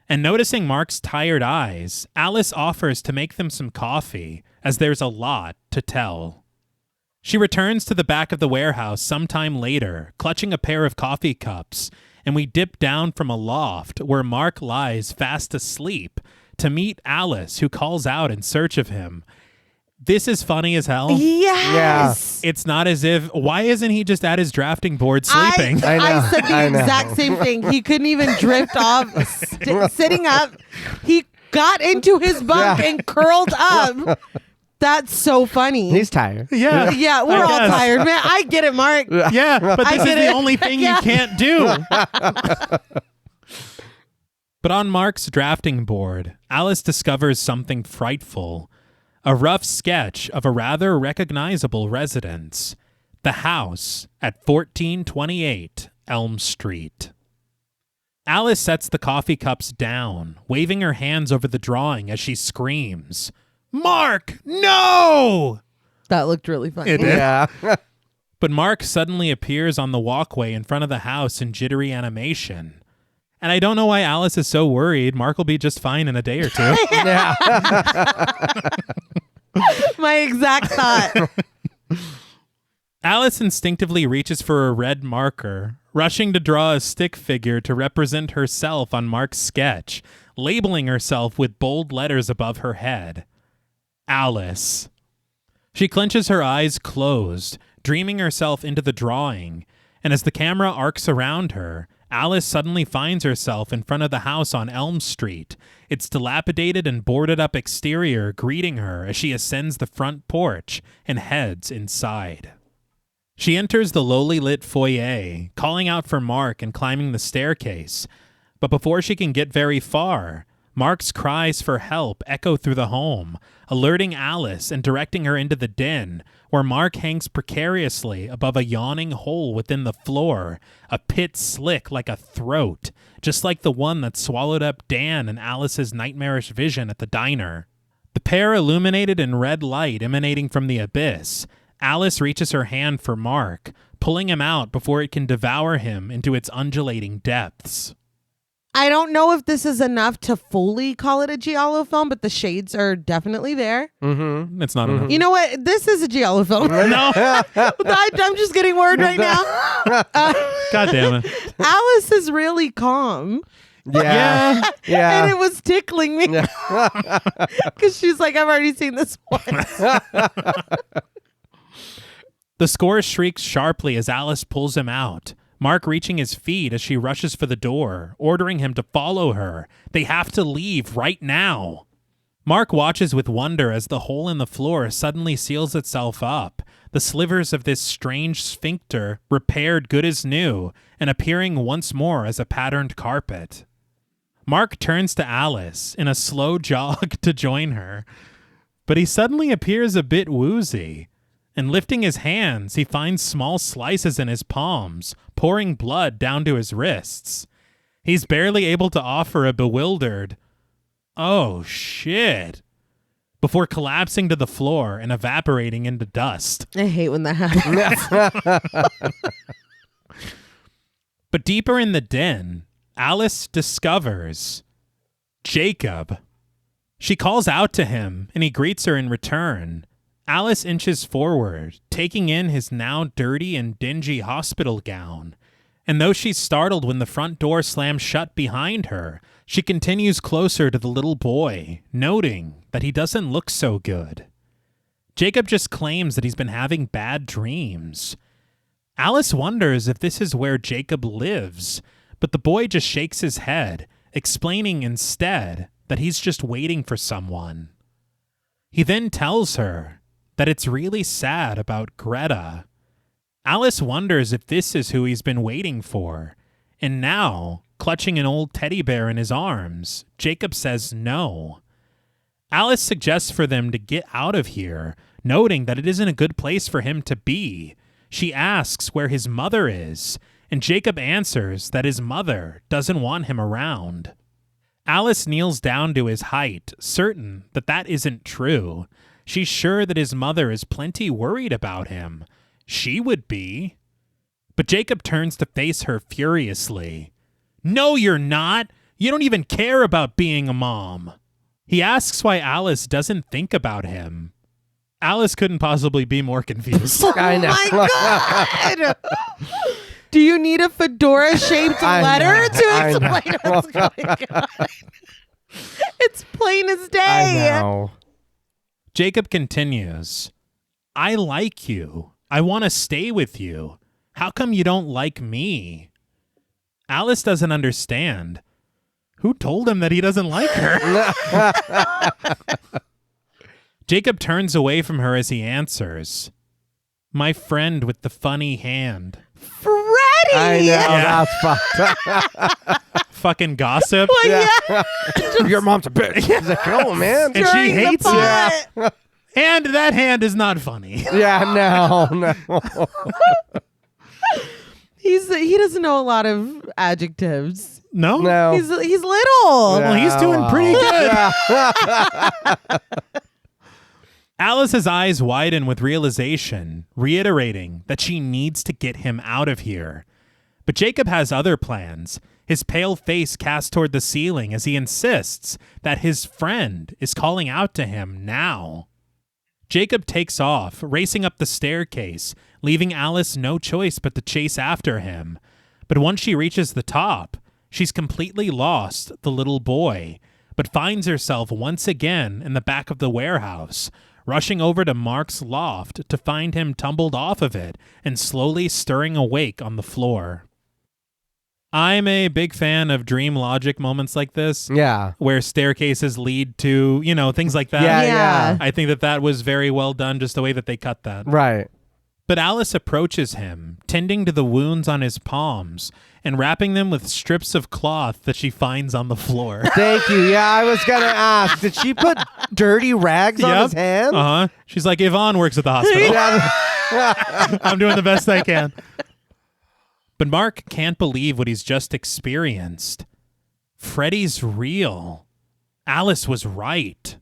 And noticing Mark's tired eyes, Alice offers to make them some coffee, as there's a lot to tell. She returns to the back of the warehouse sometime later, clutching a pair of coffee cups, and we dip down from a loft where Mark lies fast asleep to meet Alice, who calls out in search of him. This is funny as hell. Yes. It's not as if, why isn't he just at his drafting board sleeping? I know, I said the I know. exact same thing. He couldn't even drift off sitting up. He got into his bunk and curled up. That's so funny. He's tired. Yeah. Yeah, we're I all guess. tired, man. I get it, Mark. Yeah, but I this is get the it. only thing Yeah. you can't do. But on Mark's drafting board, Alice discovers something frightful. A rough sketch of a rather recognizable residence. The house at 1428 Elm Street. Alice sets the coffee cups down, waving her hands over the drawing as she screams, "Mark, no!" That looked really funny. It did. Yeah. But Mark suddenly appears on the walkway in front of the house in jittery animation. And I don't know why Alice is so worried. Mark will be just fine in a day or 2. Yeah. My exact thought. Alice instinctively reaches for a red marker, rushing to draw a stick figure to represent herself on Mark's sketch, labeling herself with bold letters above her head. Alice. She clenches her eyes closed, dreaming herself into the drawing, and as the camera arcs around her, Alice suddenly finds herself in front of the house on Elm Street, its dilapidated and boarded up exterior greeting her as she ascends the front porch and heads inside. She enters the lowly lit foyer, calling out for Mark and climbing the staircase, but before she can get very far, Mark's cries for help echo through the home, alerting Alice and directing her into the den, where Mark hangs precariously above a yawning hole within the floor, a pit slick like a throat, just like the one that swallowed up Dan in Alice's nightmarish vision at the diner. The pair illuminated in red light emanating from the abyss, Alice reaches her hand for Mark, pulling him out before it can devour him into its undulating depths. I don't know if this is enough to fully call it a giallo film, but the shades are definitely there. Mm-hmm. It's not enough. You know what? This is a giallo film. No. I'm just getting worried right now. God damn it. Alice is really calm. Yeah. Yeah. And it was tickling me. Because she's like, I've already seen this once. The score shrieks sharply as Alice pulls him out, Mark reaching his feet as she rushes for the door, ordering him to follow her. They have to leave right now. Mark watches with wonder as the hole in the floor suddenly seals itself up, the slivers of this strange sphincter repaired good as new and appearing once more as a patterned carpet. Mark turns to Alice in a slow jog to join her, but he suddenly appears a bit woozy. And lifting his hands, he finds small slices in his palms, pouring blood down to his wrists. He's barely able to offer a bewildered, "Oh, shit," before collapsing to the floor and evaporating into dust. I hate when that happens. But deeper in the den, Alice discovers Jacob. She calls out to him, and he greets her in return. Alice inches forward, taking in his now dirty and dingy hospital gown, And though she's startled when the front door slams shut behind her, she continues closer to the little boy, noting that he doesn't look so good. Jacob just claims that he's been having bad dreams. Alice wonders if this is where Jacob lives, but the boy just shakes his head, explaining instead that he's just waiting for someone. He then tells her that it's really sad about Greta. Alice wonders if this is who he's been waiting for, and now, clutching an old teddy bear in his arms, Jacob says no. Alice suggests for them to get out of here, noting that it isn't a good place for him to be. She asks where his mother is, and Jacob answers that his mother doesn't want him around. Alice kneels down to his height, certain that that isn't true. She's sure that his mother is plenty worried about him. She would be. But Jacob turns to face her furiously. No, you're not. You don't even care about being a mom. He asks why Alice doesn't think about him. Alice couldn't possibly be more confused. I know. Oh my God. Do you need a fedora-shaped letter to explain what's going on? It's plain as day. I know. Jacob continues. I like you. I want to stay with you. How come you don't like me? Alice doesn't understand. Who told him that he doesn't like her? Jacob turns away from her as he answers. My friend with the funny hand. Freddie! I know, that's fucked. Fucking gossip. Well, yeah. Your mom's a bitch. He's like, come on, man. And she Stirring the hates pot. it. And that hand is not funny. Yeah, no. He doesn't know a lot of adjectives. No? No. He's little. Well, he's doing pretty good. Yeah. Alice's eyes widen with realization, reiterating that she needs to get him out of here. But Jacob has other plans, his pale face cast toward the ceiling as he insists that his friend is calling out to him now. Jacob takes off, racing up the staircase, leaving Alice no choice but to chase after him. But once she reaches the top, she's completely lost the little boy, but finds herself once again in the back of the warehouse, rushing over to Mark's loft to find him tumbled off of it and slowly stirring awake on the floor. I'm a big fan of dream logic moments like this. Yeah. Where staircases lead to, things like that. Yeah. I think that was very well done, just the way that they cut that. Right. But Alice approaches him, tending to the wounds on his palms and wrapping them with strips of cloth that she finds on the floor. Thank you. Yeah, I was going to ask, did she put dirty rags on his hands? Uh-huh. She's like, Yvonne works at the hospital. Yeah. I'm doing the best I can. But Mark can't believe what he's just experienced. Freddy's real. Alice was right.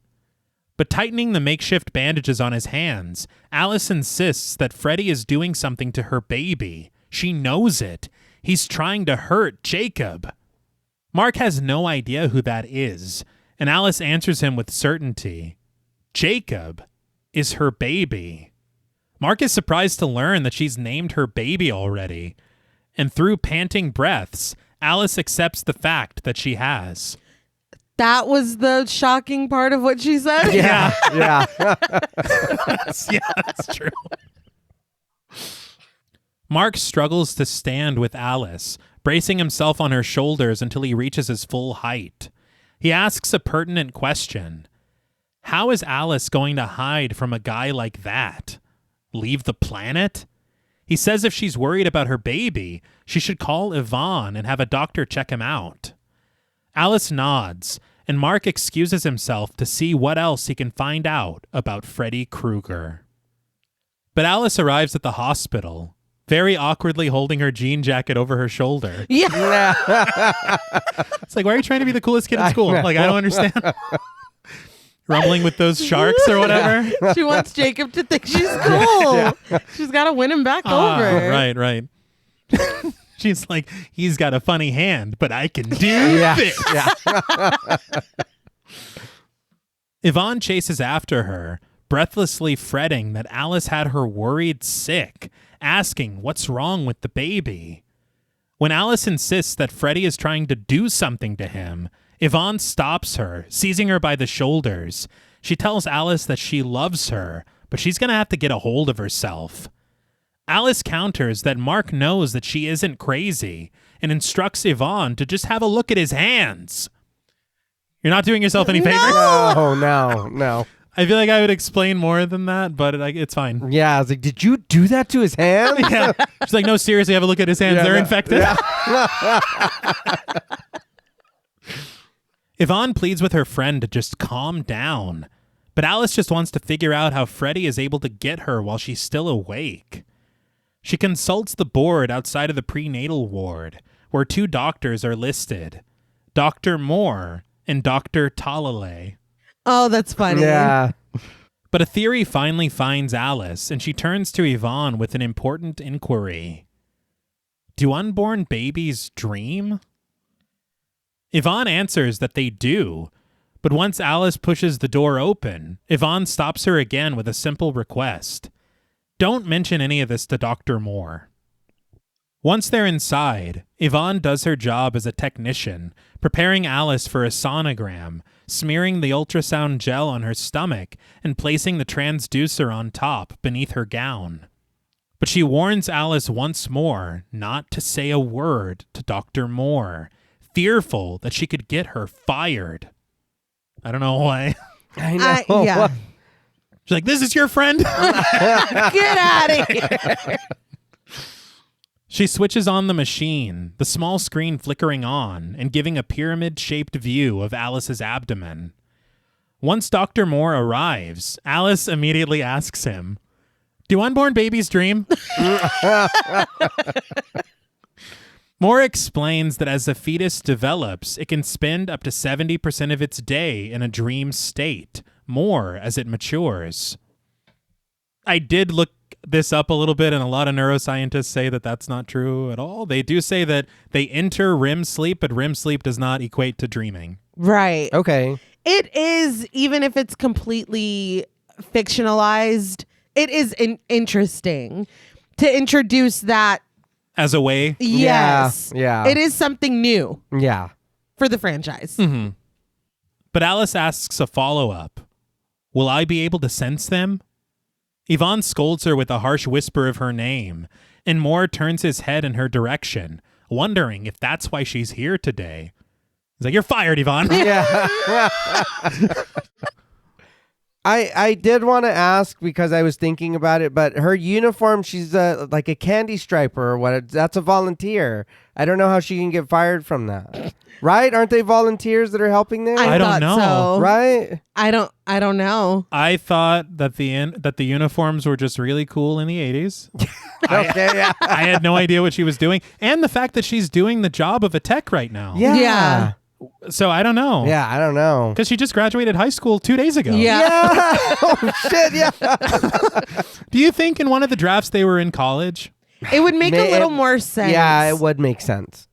But tightening the makeshift bandages on his hands, Alice insists that Freddy is doing something to her baby. She knows it. He's trying to hurt Jacob. Mark has no idea who that is, and Alice answers him with certainty. Jacob is her baby. Mark is surprised to learn that she's named her baby already. And through panting breaths, Alice accepts the fact that she has. That was the shocking part of what she said? Yeah. Yeah. That's true. Mark struggles to stand with Alice, bracing himself on her shoulders until he reaches his full height. He asks a pertinent question. How is Alice going to hide from a guy like that? Leave the planet? He says if she's worried about her baby, she should call Yvonne and have a doctor check him out. Alice nods, and Mark excuses himself to see what else he can find out about Freddy Krueger. But Alice arrives at the hospital, very awkwardly holding her jean jacket over her shoulder. Yeah. It's like, why are you trying to be the coolest kid in school? Like, I don't understand. Rumbling with those sharks or whatever. She wants Jacob to think she's cool. Yeah. She's got to win him back over. Right. She's like, he's got a funny hand, but I can do this. Yeah. Yvonne chases after her, breathlessly fretting that Alice had her worried sick, asking what's wrong with the baby. When Alice insists that Freddy is trying to do something to him, Yvonne stops her, seizing her by the shoulders. She tells Alice that she loves her, but she's going to have to get a hold of herself. Alice counters that Mark knows that she isn't crazy and instructs Yvonne to just have a look at his hands. You're not doing yourself any favors? No. I feel like I would explain more than that, but it's fine. Yeah, I was like, did you do that to his hands? Yeah. She's like, no, seriously, have a look at his hands. They're infected. Yeah. Yvonne pleads with her friend to just calm down, but Alice just wants to figure out how Freddy is able to get her while she's still awake. She consults the board outside of the prenatal ward, where 2 doctors are listed, Dr. Moore and Dr. Talalay. Oh, that's funny. Yeah. But a theory finally finds Alice, and she turns to Yvonne with an important inquiry. Do unborn babies dream? Yvonne answers that they do, but once Alice pushes the door open, Yvonne stops her again with a simple request. Don't mention any of this to Dr. Moore. Once they're inside, Yvonne does her job as a technician, preparing Alice for a sonogram, smearing the ultrasound gel on her stomach, and placing the transducer on top beneath her gown. But she warns Alice once more not to say a word to Dr. Moore, fearful that she could get her fired. I don't know why. I know. Yeah. She's like, this is your friend? Get out of here. She switches on the machine, the small screen flickering on and giving a pyramid-shaped view of Alice's abdomen. Once Dr. Moore arrives, Alice immediately asks him, do unborn babies dream? Moore explains that as the fetus develops, it can spend up to 70% of its day in a dream state, more as it matures. I did look this up a little bit, and a lot of neuroscientists say that that's not true at all. They do say that they enter REM sleep, but REM sleep does not equate to dreaming. Right. Okay. It is, even if it's completely fictionalized, it is interesting to introduce that. As a way? Yes. Yeah. It is something new Yeah. for the franchise. Mm-hmm. But Alice asks a follow-up. Will I be able to sense them? Yvonne scolds her with a harsh whisper of her name, and Moore turns his head in her direction, wondering if that's why she's here today. He's like, you're fired, Yvonne. Yeah. I did want to ask, because I was thinking about it, but her uniform, she's like a candy striper or what? That's a volunteer. I don't know how she can get fired from that. Right? Aren't they volunteers that are helping there? I don't thought know. So. Right? I don't know. I thought that the uniforms were just really cool in the 80s. Okay, yeah. I had no idea what she was doing. And the fact that she's doing the job of a tech right now. Yeah. Yeah. So I don't know. Yeah, I don't know. Because she just graduated high school 2 days ago. Yeah. Oh, shit, yeah. Do you think in one of the drafts they were in college? It would make a little more sense. Yeah, it would make sense.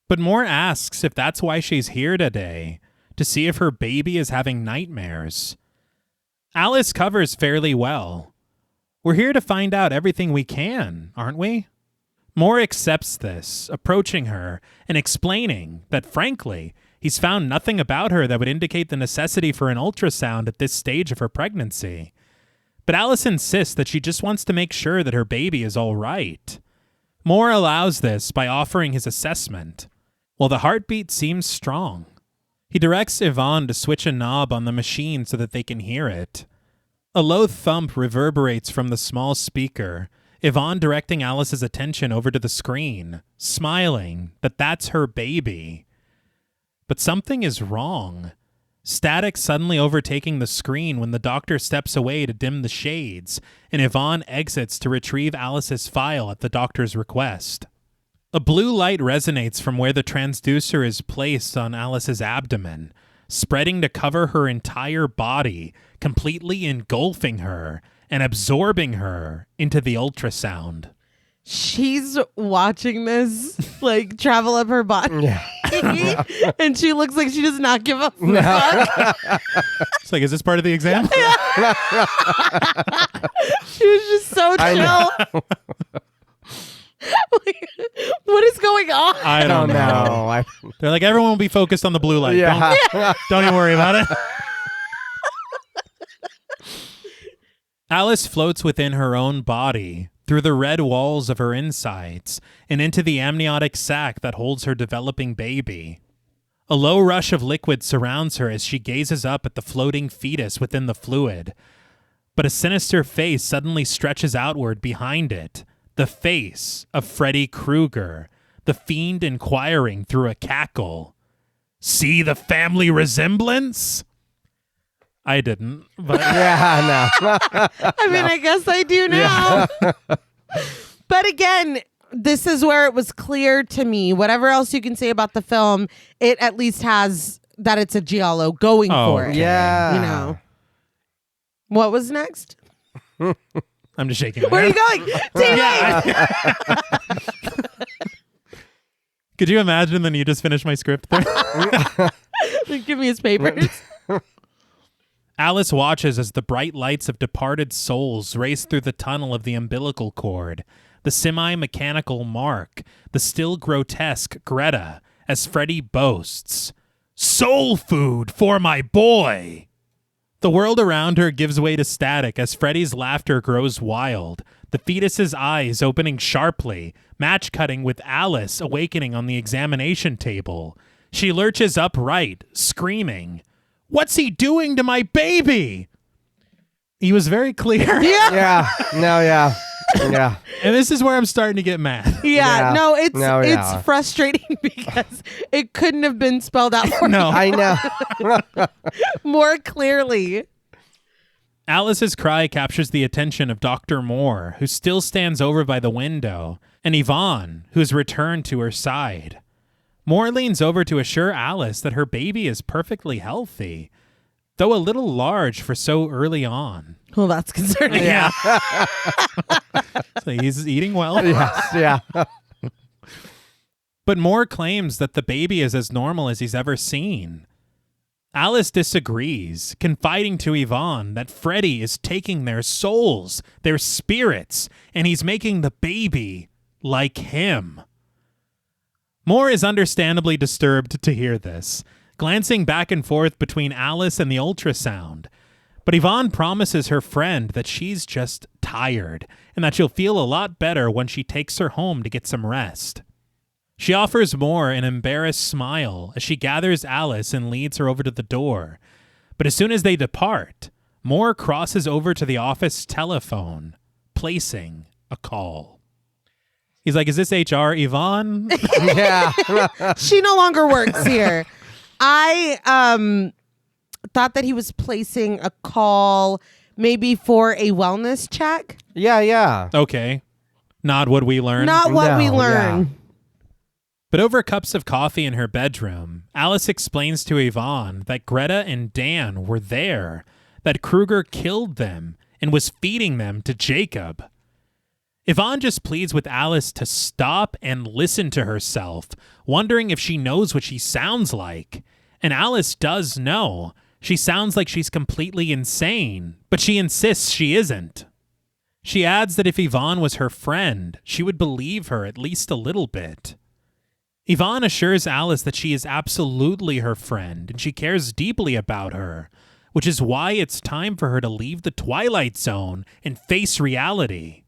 But Moore asks if that's why she's here today, to see if her baby is having nightmares. Alice covers fairly well. We're here to find out everything we can, aren't we? Moore accepts this, approaching her and explaining that, frankly, he's found nothing about her that would indicate the necessity for an ultrasound at this stage of her pregnancy. But Alice insists that she just wants to make sure that her baby is all right. Moore allows this by offering his assessment. Well, the heartbeat seems strong. He directs Yvonne to switch a knob on the machine so that they can hear it. A low thump reverberates from the small speaker, Yvonne directing Alice's attention over to the screen, smiling that that's her baby. But something is wrong. Static suddenly overtaking the screen when the doctor steps away to dim the shades, and Yvonne exits to retrieve Alice's file at the doctor's request. A blue light resonates from where the transducer is placed on Alice's abdomen, spreading to cover her entire body, completely engulfing her and absorbing her into the ultrasound. She's watching this like travel up her body. Yeah. And she looks like she does not give a fuck. It's like, is this part of the exam? She was just so I chill. know. What is going on? I don't know. They're like, everyone will be focused on the blue light. Yeah. Don't even worry about it. Alice floats within her own body, through the red walls of her insides, and into the amniotic sac that holds her developing baby. A low rush of liquid surrounds her as she gazes up at the floating fetus within the fluid. But a sinister face suddenly stretches outward behind it, the face of Freddy Krueger, the fiend inquiring through a cackle. See the family resemblance? I didn't, but Yeah, no. I mean, I guess I do now. But again, this is where it was clear to me. Whatever else you can say about the film, it at least has that it's a giallo going for it. Yeah. You know. What was next? I'm just shaking my Where are head. you going? TV! Could you imagine then you just finished my script there? Give me his papers. Alice watches as the bright lights of departed souls race through the tunnel of the umbilical cord, the semi-mechanical Mark, the still grotesque Greta, as Freddy boasts, "Soul food for my boy!" The world around her gives way to static as Freddy's laughter grows wild, the fetus's eyes opening sharply, match-cutting with Alice awakening on the examination table. She lurches upright, screaming, "What's he doing to my baby?" He was very clear. Yeah. No, yeah. Yeah. And this is where I'm starting to get mad. Yeah, Yeah. no, it's No, yeah. it's frustrating because it couldn't have been spelled out for No. I know. more clearly. Alice's cry captures the attention of Dr. Moore, who still stands over by the window, and Yvonne, who's returned to her side. Moore leans over to assure Alice that her baby is perfectly healthy, though a little large for so early on. Well, that's concerning. Yeah. So he's eating well. Yes, yeah. But Moore claims that the baby is as normal as he's ever seen. Alice disagrees, confiding to Yvonne that Freddy is taking their souls, their spirits, and he's making the baby like him. Moore is understandably disturbed to hear this, glancing back and forth between Alice and the ultrasound. But Yvonne promises her friend that she's just tired and that she'll feel a lot better when she takes her home to get some rest. She offers Moore an embarrassed smile as she gathers Alice and leads her over to the door. But as soon as they depart, Moore crosses over to the office telephone, placing a call. He's like, "Is this HR, Yvonne?" Yeah. She no longer works here. I thought that he was placing a call maybe for a wellness check. Yeah, yeah. Okay. Not what we learned. Not what No, we learn. yeah. But over cups of coffee in her bedroom, Alice explains to Yvonne that Greta and Dan were there, that Krueger killed them and was feeding them to Jacob. Yvonne just pleads with Alice to stop and listen to herself, wondering if she knows what she sounds like. And Alice does know. She sounds like she's completely insane, but she insists she isn't. She adds that if Yvonne was her friend, she would believe her at least a little bit. Yvonne assures Alice that she is absolutely her friend and she cares deeply about her, which is why it's time for her to leave the Twilight Zone and face reality.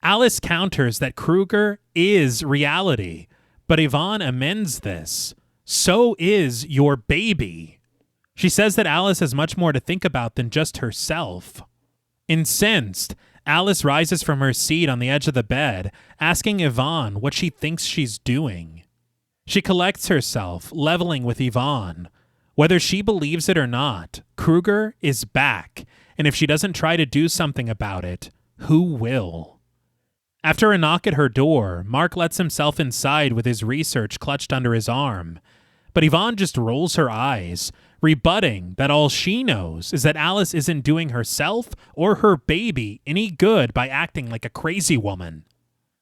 Alice counters that Krueger is reality, but Yvonne amends this. So is your baby. She says that Alice has much more to think about than just herself. Incensed, Alice rises from her seat on the edge of the bed, asking Yvonne what she thinks she's doing. She collects herself, leveling with Yvonne. Whether she believes it or not, Krueger is back, and if she doesn't try to do something about it, who will? After a knock at her door, Mark lets himself inside with his research clutched under his arm. But Yvonne just rolls her eyes, rebutting that all she knows is that Alice isn't doing herself or her baby any good by acting like a crazy woman.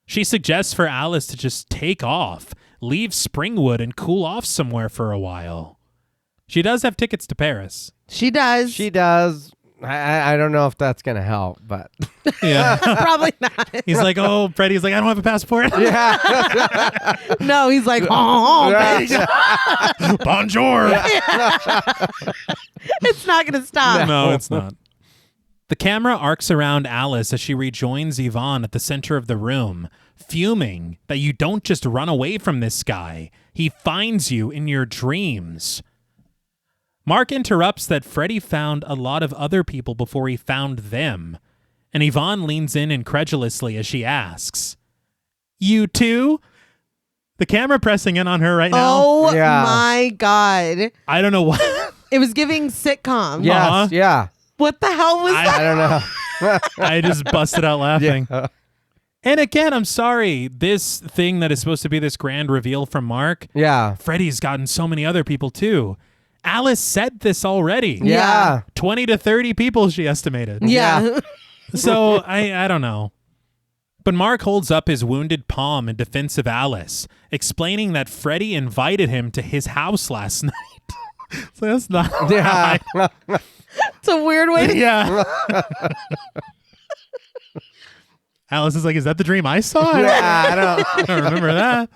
She suggests for Alice to just take off, leave Springwood and cool off somewhere for a while. She does have tickets to Paris. She does. She does. I don't know if that's gonna help, but Yeah. Probably not. He's like, oh, Freddie's like, I don't have a passport. yeah, No, he's like, bitch. Bonjour. It's not going to stop. No, it's not. The camera arcs around Alice as she rejoins Yvonne at the center of the room, fuming that you don't just run away from this guy. He finds you in your dreams. Mark interrupts that Freddie found a lot of other people before he found them, and Yvonne leans in incredulously as she asks, "You too?" The camera pressing in on her right now. Oh Yeah. my God. I don't know what. It was giving sitcom. yes, Uh-huh. yeah. What the hell was that? I don't know. I just busted out laughing. Yeah. And again, I'm sorry. This thing that is supposed to be this grand reveal from Mark, Yeah. Freddie's gotten so many other people too. Alice said this already. Yeah. 20 to 30 people she estimated. Yeah. So I don't know. But Mark holds up his wounded palm in defense of Alice, explaining that Freddie invited him to his house last night. So that's not Yeah. It's a weird way to. Yeah. Alice is like, is that the dream I saw? Yeah, I don't remember that.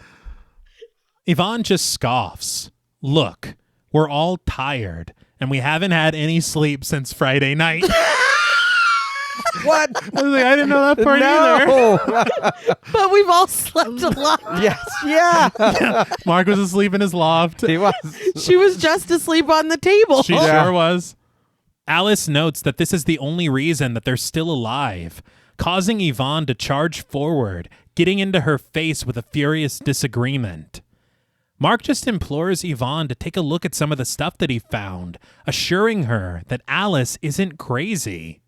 Yvonne just scoffs. Look, we're all tired, and we haven't had any sleep since Friday night. What? I was like, I didn't know that part either. No. But we've all slept a lot. Yes. Yeah. Mark was asleep in his loft. He was. She was just asleep on the table. She Yeah. sure was. Alice notes that this is the only reason that they're still alive, causing Yvonne to charge forward, getting into her face with a furious disagreement. Mark just implores Yvonne to take a look at some of the stuff that he found, assuring her that Alice isn't crazy.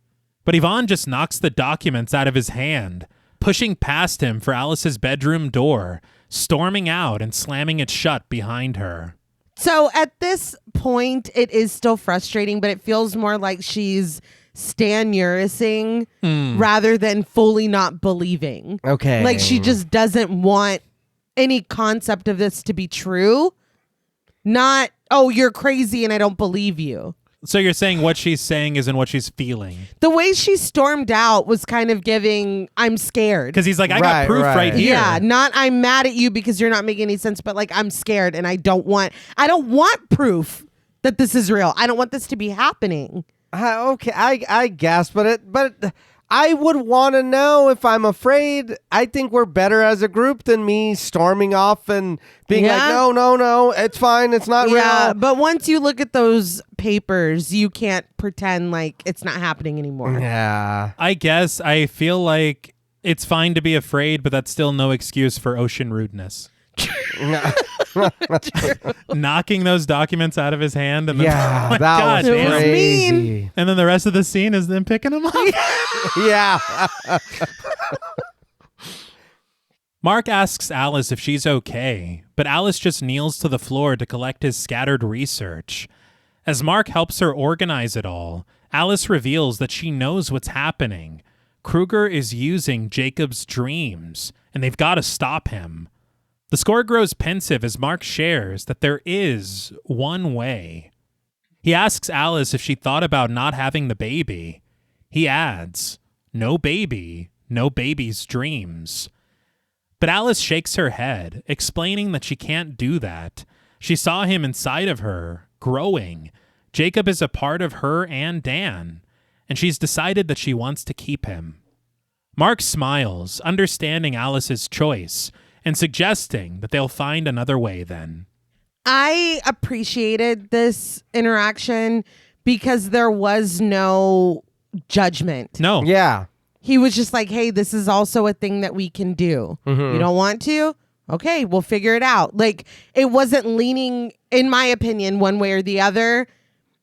But Yvonne just knocks the documents out of his hand, pushing past him for Alice's bedroom door, storming out and slamming it shut behind her. So at this point, it is still frustrating, but it feels more like she's stanurising rather than fully not believing. Okay. Like she just doesn't want any concept of this to be true. Not, oh, you're crazy and I don't believe you. So you're saying what she's saying isn't what she's feeling? The way she stormed out was kind of giving, I'm scared. Because he's like, I got Right, proof right here. Yeah, not I'm mad at you because you're not making any sense, but like I'm scared and I don't want proof that this is real. I don't want this to be happening. Okay, I guess, but I would want to know if I'm afraid. I think we're better as a group than me storming off and being like, no, it's fine, it's not Yeah, real. but once you look at those papers, you can't pretend like it's not happening anymore. Yeah. I guess I feel like it's fine to be afraid, but that's still no excuse for ocean rudeness. Knocking those documents out of his hand and then, Yeah, oh my that God, was It was damn. mean. And then the rest of the scene is them picking them up. Yeah. Mark asks Alice if she's okay, but Alice just kneels to the floor to collect his scattered research. As Mark helps her organize it all, Alice reveals that she knows what's happening. Kruger is using Jacob's dreams, and they've got to stop him. The score grows pensive as Mark shares that there is one way. He asks Alice if she thought about not having the baby. He adds, no baby, no baby's dreams. But Alice shakes her head, explaining that she can't do that. She saw him inside of her, growing. Jacob is a part of her and Dan, and she's decided that she wants to keep him. Mark smiles, understanding Alice's choice, and suggesting that they'll find another way then. I appreciated this interaction because there was no judgment. No. Yeah. He was just like, hey, this is also a thing that we can do. You don't want to? Okay, we'll figure it out. Like, it wasn't leaning, in my opinion, one way or the other.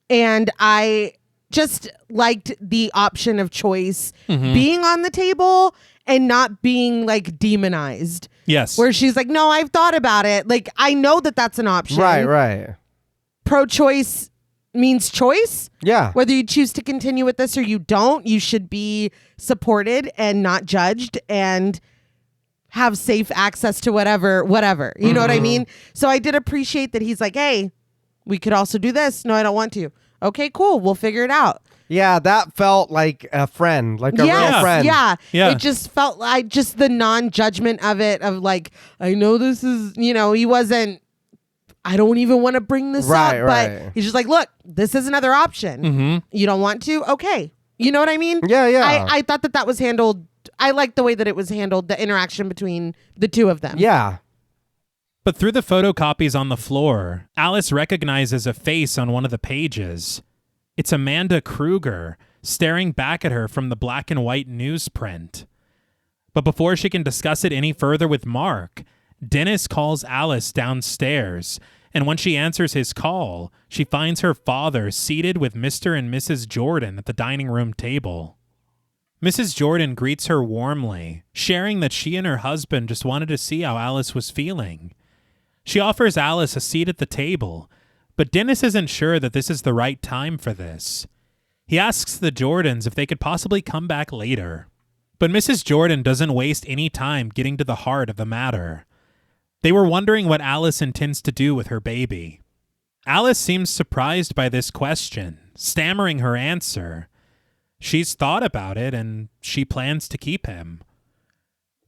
And I just liked the option of choice being on the table and not being like demonized. Yes. Where she's like, no, I've thought about it. Like, I know that that's an option. Right. Pro-choice means choice. Yeah. Whether you choose to continue with this or you don't, you should be supported and not judged and have safe access to whatever. You know what I mean? So I did appreciate that he's like, hey, we could also do this. No, I don't want to. Okay, cool. We'll figure it out. Yeah, that felt like a friend, like a real friend. Yeah. Yeah. It just felt like just the non-judgment of it, of like, I know this is, he wasn't, I don't even want to bring this up, but he's just like, look, this is another option. Mm-hmm. You don't want to? Okay. You know what I mean? Yeah. I thought that was handled. I liked the way that it was handled, the interaction between the two of them. Yeah. But through the photocopies on the floor, Alice recognizes a face on one of the pages. It's Amanda Kruger staring back at her from the black and white newsprint. But before she can discuss it any further with Mark, Dennis calls Alice downstairs, and when she answers his call, she finds her father seated with Mr. and Mrs. Jordan at the dining room table. Mrs. Jordan greets her warmly, sharing that she and her husband just wanted to see how Alice was feeling. She offers Alice a seat at the table, but Dennis isn't sure that this is the right time for this. He asks the Jordans if they could possibly come back later. But Mrs. Jordan doesn't waste any time getting to the heart of the matter. They were wondering what Alice intends to do with her baby. Alice seems surprised by this question, stammering her answer. She's thought about it, and she plans to keep him.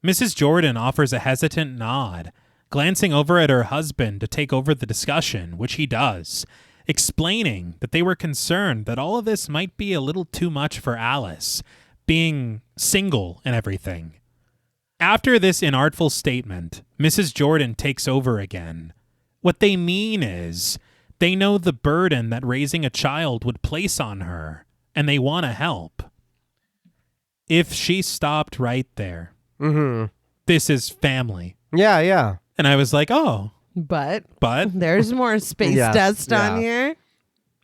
Mrs. Jordan offers a hesitant nod, glancing over at her husband to take over the discussion, which he does, explaining that they were concerned that all of this might be a little too much for Alice, being single and everything. After this inartful statement, Mrs. Jordan takes over again. What they mean is, they know the burden that raising a child would place on her, and they want to help. If she stopped right there, this is family. Yeah. Mm-hmm. And I was like, oh. But But there's more space dust on here.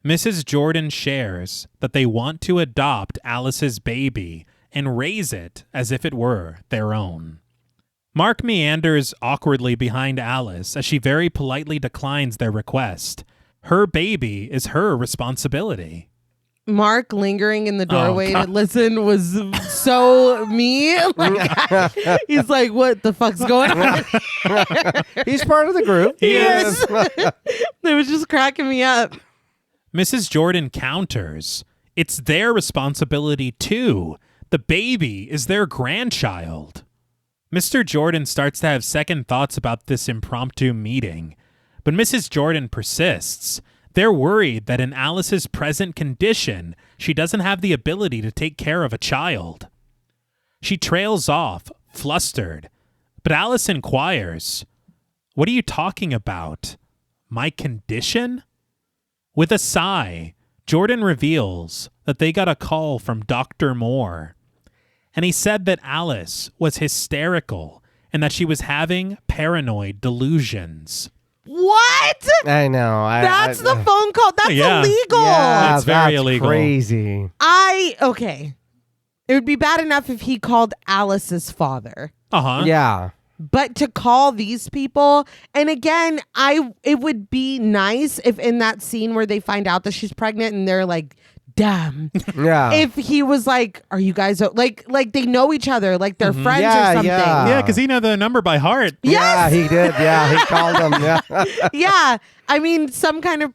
Mrs. Jordan shares that they want to adopt Alice's baby and raise it as if it were their own. Mark meanders awkwardly behind Alice as she very politely declines their request. Her baby is her responsibility. Mark lingering in the doorway to God. listen was so me. Like, he's like, what the fuck's going on? He's part of the group. He is. It was just cracking me up. Mrs. Jordan counters. It's their responsibility too. The baby is their grandchild. Mr. Jordan starts to have second thoughts about this impromptu meeting, but Mrs. Jordan persists. They're worried that in Alice's present condition, she doesn't have the ability to take care of a child. She trails off, flustered, but Alice inquires, "What are you talking about? My condition?" With a sigh, Jordan reveals that they got a call from Dr. Moore, and he said that Alice was hysterical and that she was having paranoid delusions. What? I know. That's the phone call. That's Yeah. illegal. Yeah, It's very that's illegal. Crazy. Okay. It would be bad enough if he called Alice's father. Uh-huh. Yeah. But to call these people, and again, it would be nice if in that scene where they find out that she's pregnant and they're like, damn. Yeah. If he was like, are you guys like they know each other, like they're friends Yeah, or something. yeah. Yeah, because he knew the number by heart. Yeah, Yes! he did. Yeah, he called him. Yeah. Yeah. I mean, some kind of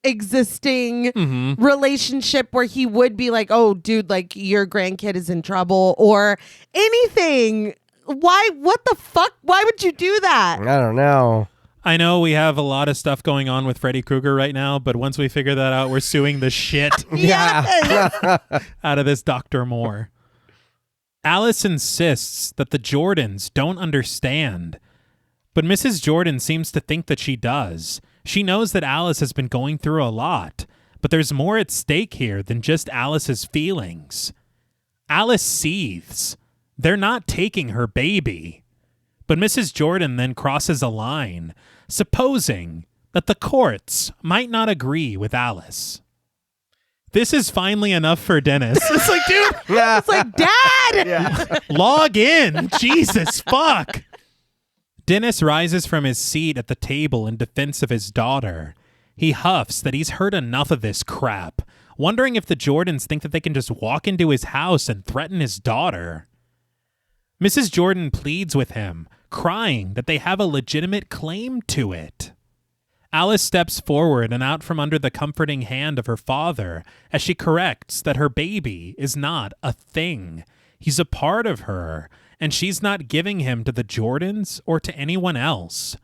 existing relationship where he would be like, oh, dude, like your grandkid is in trouble or anything. Why? What the fuck? Why would you do that? I don't know. I know we have a lot of stuff going on with Freddy Krueger right now, but once we figure that out, we're suing the shit Yes. out of this Dr. Moore. Alice insists that the Jordans don't understand, but Mrs. Jordan seems to think that she does. She knows that Alice has been going through a lot, but there's more at stake here than just Alice's feelings. Alice seethes. They're not taking her baby. But Mrs. Jordan then crosses a line, supposing that the courts might not agree with Alice. This is finally enough for Dennis. It's like, dude, It's like, Dad. Yeah. log in. Jesus, fuck. Dennis rises from his seat at the table in defense of his daughter. He huffs that he's heard enough of this crap, wondering if the Jordans think that they can just walk into his house and threaten his daughter. Mrs. Jordan pleads with him, crying that they have a legitimate claim to it. Alice steps forward and out from under the comforting hand of her father as she corrects that her baby is not a thing. He's a part of her, and she's not giving him to the Jordans or to anyone else.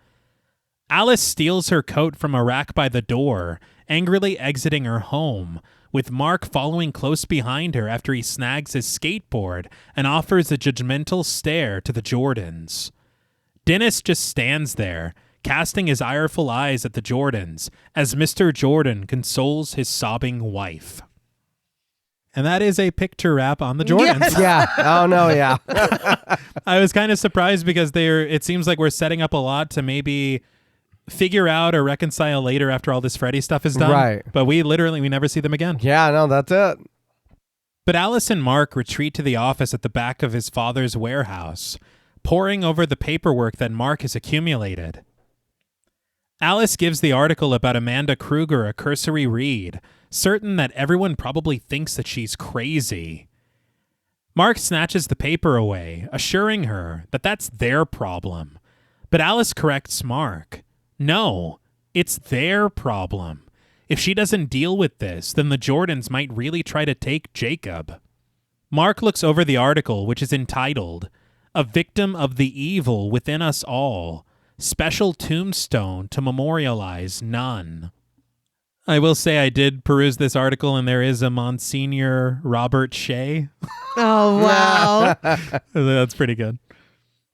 Alice steals her coat from a rack by the door, angrily exiting her home, with Mark following close behind her after he snags his skateboard and offers a judgmental stare to the Jordans. Dennis just stands there, casting his ireful eyes at the Jordans as Mr. Jordan consoles his sobbing wife. And that is a picture wrap on the Jordans. Yes. Yeah. Oh, no, yeah. I was kind of surprised because it seems like we're setting up a lot to maybe figure out or reconcile later after all this Freddy stuff is done. Right. But we never see them again. Yeah, no, that's it. But Alice and Mark retreat to the office at the back of his father's warehouse, poring over the paperwork that Mark has accumulated. Alice gives the article about Amanda Kruger a cursory read, certain that everyone probably thinks that she's crazy. Mark snatches the paper away, assuring her that that's their problem. But Alice corrects Mark. No, it's their problem. If she doesn't deal with this, then the Jordans might really try to take Jacob. Mark looks over the article, which is entitled, "A Victim of the Evil Within Us All. Special Tombstone to Memorialize None." I will say I did peruse this article, and there is a Monsignor Robert Shea. Oh, wow. That's pretty good.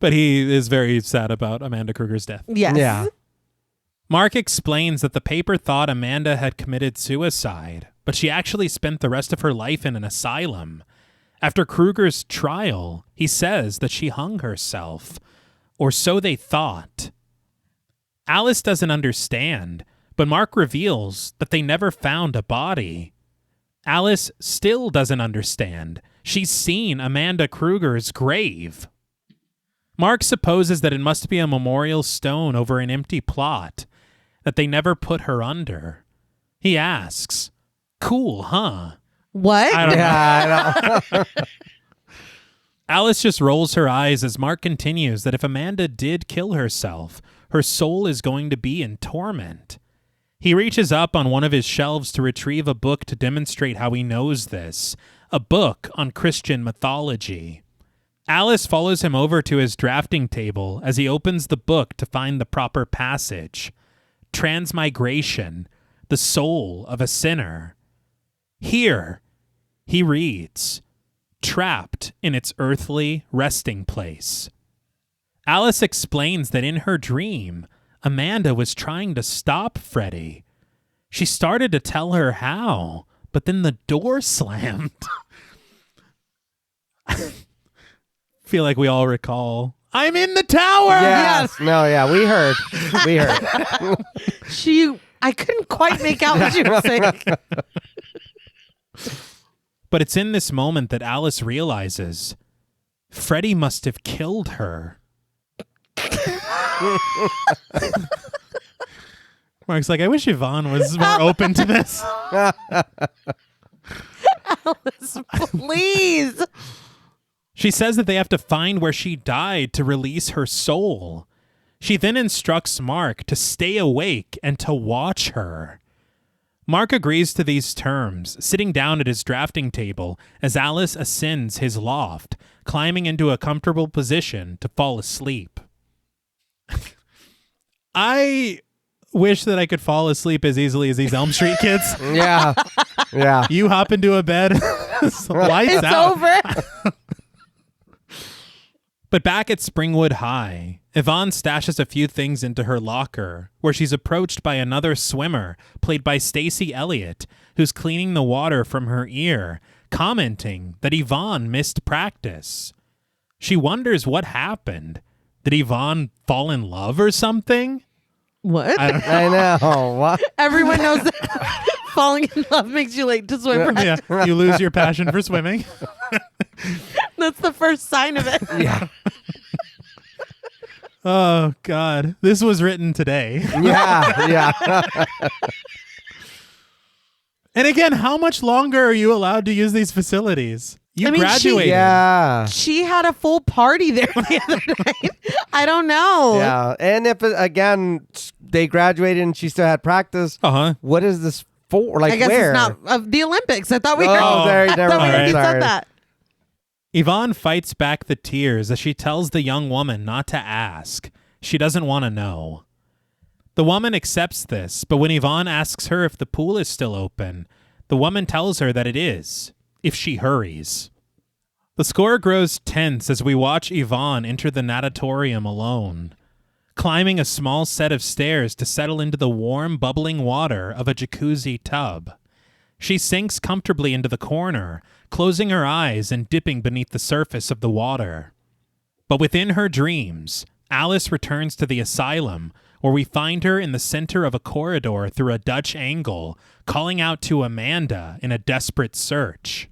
But he is very sad about Amanda Kruger's death. Yes. Yeah. Mark explains that the paper thought Amanda had committed suicide, but she actually spent the rest of her life in an asylum. After Kruger's trial, he says that she hung herself, or so they thought. Alice doesn't understand, but Mark reveals that they never found a body. Alice still doesn't understand. She's seen Amanda Kruger's grave. Mark supposes that it must be a memorial stone over an empty plot, that they never put her under. He asks, "Cool, huh?" What? I don't know. Yeah, I know. Alice just rolls her eyes as Mark continues that if Amanda did kill herself, her soul is going to be in torment. He reaches up on one of his shelves to retrieve a book to demonstrate how he knows this, a book on Christian mythology. Alice follows him over to his drafting table as he opens the book to find the proper passage. Transmigration, the soul of a sinner. Here, he reads, trapped in its earthly resting place. Alice explains that in her dream, Amanda was trying to stop Freddy. She started to tell her how, but then the door slammed. Feel like we all recall, "I'm in the tower!" Yes. No, yeah, we heard. We heard. I couldn't quite make out what you were saying. But it's in this moment that Alice realizes Freddy must have killed her. Mark's like, I wish Yvonne was more open to this. Alice, please. She says that they have to find where she died to release her soul. She then instructs Mark to stay awake and to watch her. Mark agrees to these terms, sitting down at his drafting table as Alice ascends his loft, climbing into a comfortable position to fall asleep. I wish that I could fall asleep as easily as these Elm Street kids. Yeah. Yeah. You hop into a bed, lights It's out. over. But back at Springwood High, Yvonne stashes a few things into her locker, where she's approached by another swimmer, played by Stacey Elliott, who's cleaning the water from her ear, commenting that Yvonne missed practice. She wonders what happened. Did Yvonne fall in love or something? What? I know. What? Everyone knows that falling in love makes you late to swim. Right? Yeah, you lose your passion for swimming. That's the first sign of it. Yeah. Oh, God. This was written today. Yeah. Yeah. And again, how much longer are you allowed to use these facilities? You graduated. Yeah. She had a full party there the other night. I don't know. Yeah. And if, again, they graduated and she still had practice. What is this for? Like, I guess where? it's not the Olympics. I thought we there, never thought we mind. already Sorry. said that. Yvonne fights back the tears as she tells the young woman not to ask. She doesn't want to know. The woman accepts this, but when Yvonne asks her if the pool is still open, the woman tells her that it is, if she hurries. The score grows tense as we watch Yvonne enter the natatorium alone, climbing a small set of stairs to settle into the warm, bubbling water of a jacuzzi tub. She sinks comfortably into the corner, closing her eyes and dipping beneath the surface of the water. But within her dreams, Alice returns to the asylum, where we find her in the center of a corridor through a Dutch angle, calling out to Amanda in a desperate search.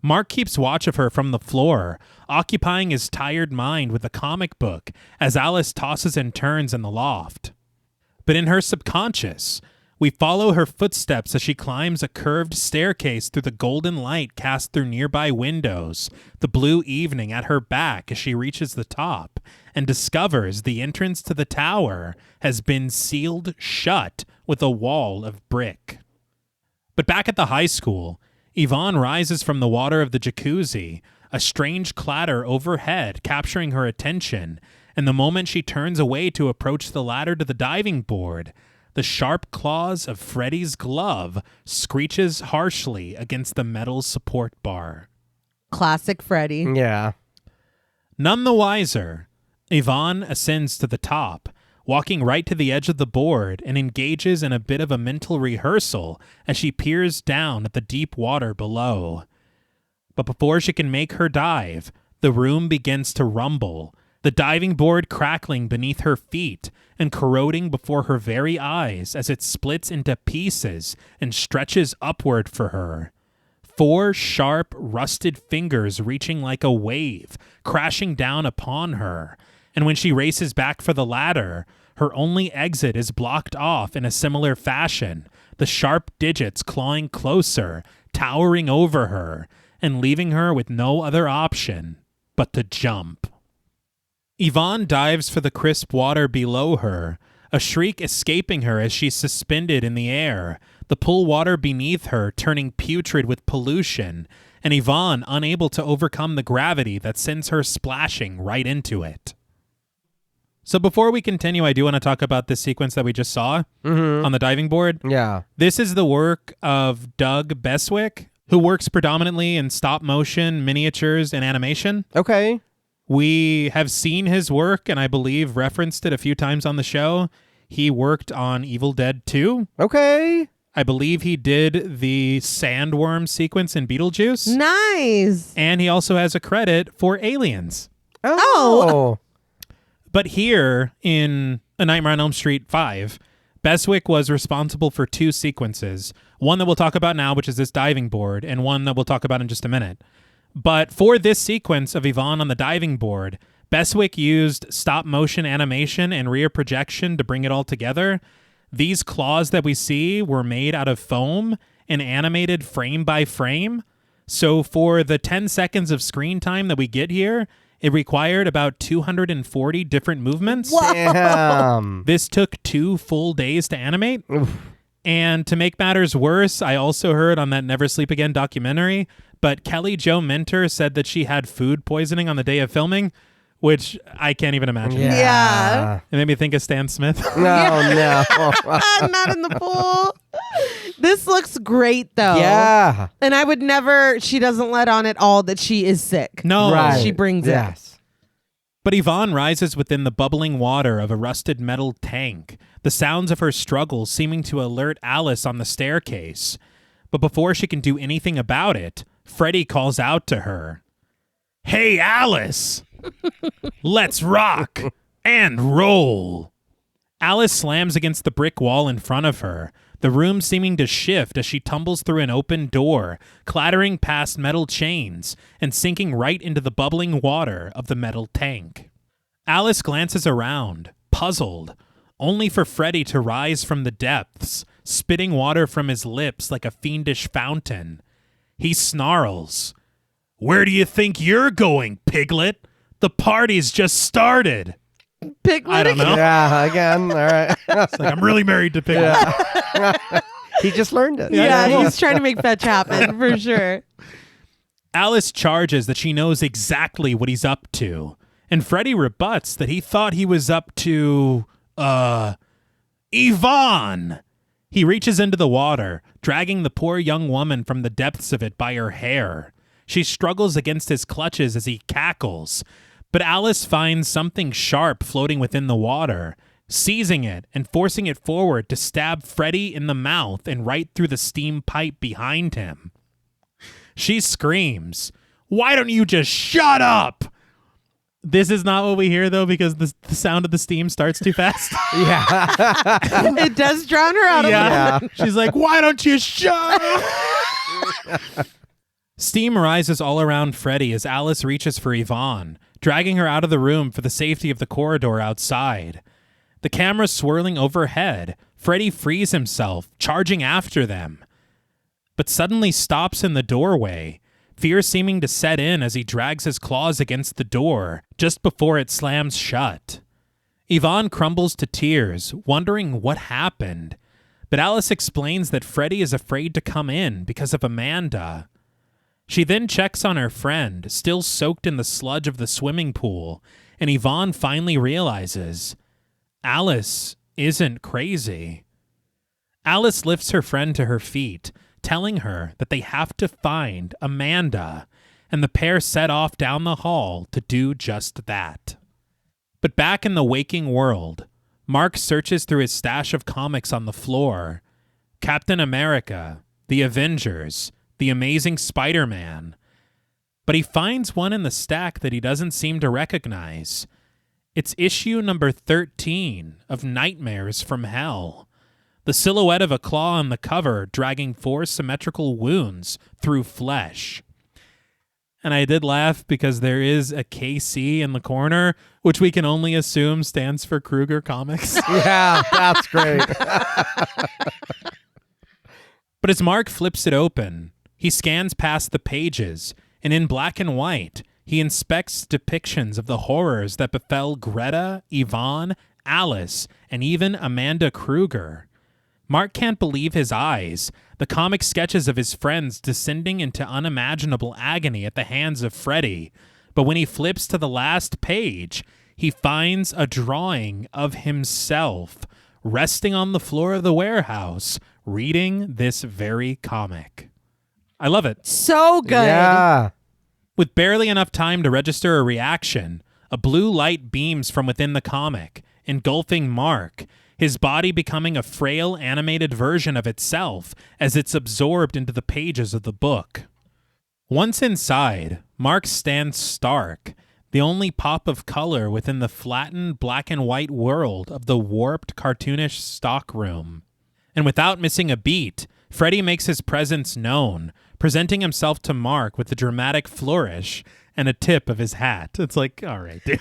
Mark keeps watch of her from the floor, occupying his tired mind with a comic book as Alice tosses and turns in the loft. But in her subconscious, we follow her footsteps as she climbs a curved staircase through the golden light cast through nearby windows, the blue evening at her back as she reaches the top, and discovers the entrance to the tower has been sealed shut with a wall of brick. But back at the high school, Yvonne rises from the water of the jacuzzi, a strange clatter overhead capturing her attention, and the moment she turns away to approach the ladder to the diving board, the sharp claws of Freddy's glove screeches harshly against the metal support bar. Classic Freddy. Yeah. None the wiser, Yvonne ascends to the top, walking right to the edge of the board and engages in a bit of a mental rehearsal as she peers down at the deep water below. But before she can make her dive, the room begins to rumble, the diving board crackling beneath her feet and corroding before her very eyes as it splits into pieces and stretches upward for her. 4 sharp, rusted fingers reaching like a wave, crashing down upon her. And when she races back for the ladder, her only exit is blocked off in a similar fashion, the sharp digits clawing closer, towering over her, and leaving her with no other option but to jump. Yvonne dives for the crisp water below her, a shriek escaping her as she's suspended in the air, the pool water beneath her turning putrid with pollution, and Yvonne unable to overcome the gravity that sends her splashing right into it. So before we continue, I do want to talk about this sequence that we just saw on the diving board. Yeah. This is the work of Doug Beswick, who works predominantly in stop motion, miniatures, and animation. Okay. We have seen his work, and I believe referenced it a few times on the show. He worked on Evil Dead 2. Okay. I believe he did the sandworm sequence in Beetlejuice. Nice. And he also has a credit for Aliens. Oh. But here in A Nightmare on Elm Street 5, Beswick was responsible for 2 sequences. One that we'll talk about now, which is this diving board, and one that we'll talk about in just a minute. But for this sequence of Yvonne on the diving board, Beswick used stop motion animation and rear projection to bring it all together. These claws that we see were made out of foam and animated frame by frame. So for the 10 seconds of screen time that we get here, it required about 240 different movements. Damn. This took 2 full days to animate. And to make matters worse, I also heard on that Never Sleep Again documentary, but Kelly Jo Minter said that she had food poisoning on the day of filming, which I can't even imagine. Yeah. It made me think of Stan Smith. No. Not in the pool. This looks great, though. Yeah. And I would never, she doesn't let on at all that she is sick. No. Right. She brings it. Yes. But Yvonne rises within the bubbling water of a rusted metal tank, the sounds of her struggle seeming to alert Alice on the staircase. But before she can do anything about it, Freddy calls out to her. Hey, Alice! Let's rock and roll! Alice slams against the brick wall in front of her, the room seeming to shift as she tumbles through an open door, clattering past metal chains and sinking right into the bubbling water of the metal tank. Alice glances around, puzzled, only for Freddy to rise from the depths, spitting water from his lips like a fiendish fountain. He snarls, "Where do you think you're going, piglet? The party's just started." Piglet. I don't know. Yeah, again. All right. It's like, I'm really married to Piglet. Yeah. He just learned it. Yeah, he's trying to make fetch happen for sure. Alice charges that she knows exactly what he's up to, and Freddy rebuts that he thought he was up to, Yvonne. He reaches into the water, dragging the poor young woman from the depths of it by her hair. She struggles against his clutches as he cackles, but Alice finds something sharp floating within the water, seizing it and forcing it forward to stab Freddy in the mouth and right through the steam pipe behind him. She screams, "Why don't you just shut up?" This is not what we hear, though, because the sound of the steam starts too fast. Yeah. It does drown her out. Yeah. She's like, "Why don't you shut up?" Steam rises all around Freddy as Alice reaches for Yvonne, dragging her out of the room for the safety of the corridor outside. The camera swirling overhead, Freddy frees himself, charging after them, but suddenly stops in the doorway, fear seeming to set in as he drags his claws against the door just before it slams shut. Yvonne crumbles to tears, wondering what happened, but Alice explains that Freddy is afraid to come in because of Amanda. She then checks on her friend, still soaked in the sludge of the swimming pool, and Yvonne finally realizes Alice isn't crazy. Alice lifts her friend to her feet, telling her that they have to find Amanda, and the pair set off down the hall to do just that. But back in the waking world, Mark searches through his stash of comics on the floor. Captain America, The Avengers, The Amazing Spider-Man. But he finds one in the stack that he doesn't seem to recognize. It's issue number 13 of Nightmares from Hell. The silhouette of a claw on the cover dragging 4 symmetrical wounds through flesh. And I did laugh because there is a KC in the corner, which we can only assume stands for Kruger Comics. Yeah, that's great. But as Mark flips it open, he scans past the pages, and in black and white, he inspects depictions of the horrors that befell Greta, Yvonne, Alice, and even Amanda Kruger. Mark can't believe his eyes, the comic sketches of his friends descending into unimaginable agony at the hands of Freddy. But when he flips to the last page, he finds a drawing of himself resting on the floor of the warehouse, reading this very comic. I love it. So good. Yeah. With barely enough time to register a reaction, a blue light beams from within the comic, engulfing Mark, his body becoming a frail animated version of itself as it's absorbed into the pages of the book. Once inside, Mark stands stark, the only pop of color within the flattened black and white world of the warped cartoonish stockroom. And without missing a beat, Freddy makes his presence known, presenting himself to Mark with a dramatic flourish and a tip of his hat. It's like, all right, dude.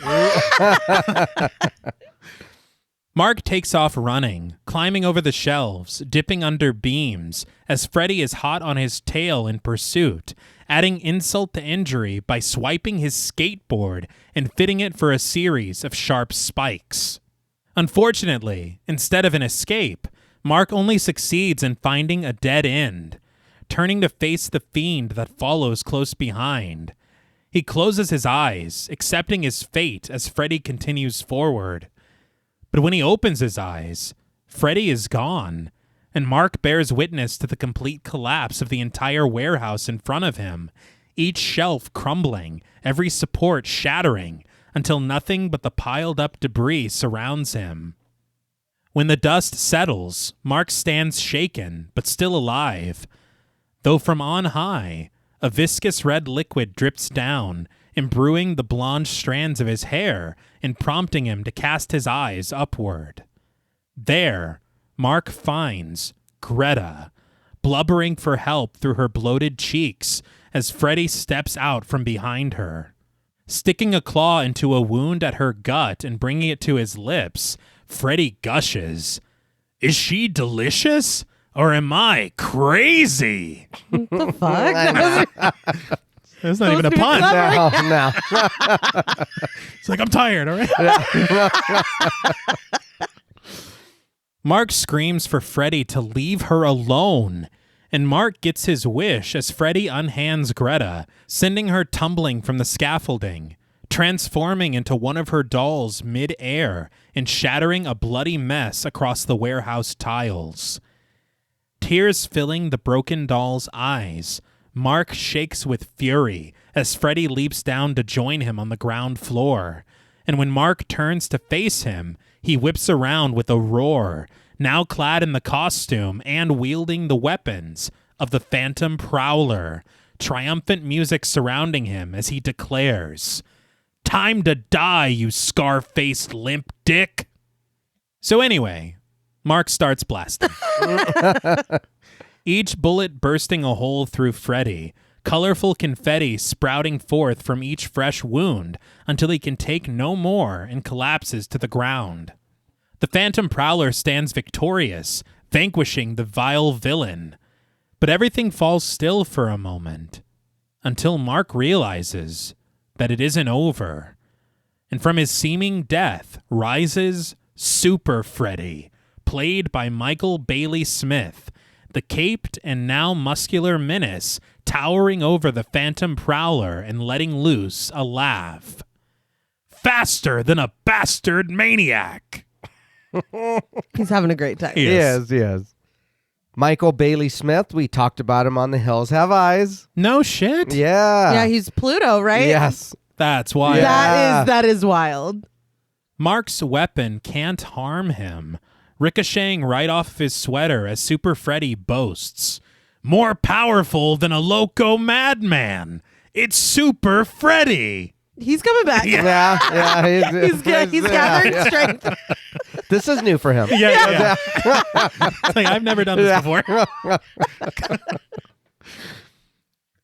Mark takes off running, climbing over the shelves, dipping under beams, as Freddy is hot on his tail in pursuit, adding insult to injury by swiping his skateboard and fitting it for a series of sharp spikes. Unfortunately, instead of an escape, Mark only succeeds in finding a dead end, turning to face the fiend that follows close behind. He closes his eyes, accepting his fate as Freddy continues forward. But when he opens his eyes, Freddy is gone, and Mark bears witness to the complete collapse of the entire warehouse in front of him, each shelf crumbling, every support shattering, until nothing but the piled-up debris surrounds him. When the dust settles, Mark stands shaken, but still alive, though from on high, a viscous red liquid drips down, imbruing the blonde strands of his hair and prompting him to cast his eyes upward. There, Mark finds Greta, blubbering for help through her bloated cheeks as Freddy steps out from behind her. Sticking a claw into a wound at her gut and bringing it to his lips, Freddy gushes, "Is she delicious? Or am I crazy?" What the fuck? That's not even a pun. No. It's like, I'm tired, all right? Mark screams for Freddy to leave her alone, and Mark gets his wish as Freddy unhands Greta, sending her tumbling from the scaffolding, transforming into one of her dolls mid-air and shattering a bloody mess across the warehouse tiles. Tears filling the broken doll's eyes, Mark shakes with fury as Freddy leaps down to join him on the ground floor. And when Mark turns to face him, he whips around with a roar, now clad in the costume and wielding the weapons of the Phantom Prowler, triumphant music surrounding him as he declares, "Time to die, you scar-faced limp dick." So anyway, Mark starts blasting. Each bullet bursting a hole through Freddy, colorful confetti sprouting forth from each fresh wound until he can take no more and collapses to the ground. The Phantom Prowler stands victorious, vanquishing the vile villain. But everything falls still for a moment, until Mark realizes that it isn't over. And from his seeming death rises Super Freddy, played by Michael Bailey Smith, the caped and now muscular menace towering over the Phantom Prowler and letting loose a laugh. "Faster than a bastard maniac." He's having a great time. He is. He is. Michael Bailey Smith, we talked about him on The Hills Have Eyes. No shit? Yeah, he's Pluto, right? Yes. That's why. Yeah. That is wild. Mark's weapon can't harm him, ricocheting right off of his sweater as Super Freddy boasts, "More powerful than a loco madman. It's Super Freddy." He's coming back. Yeah. He's gathering strength. This is new for him. Yeah. It's like, I've never done this before.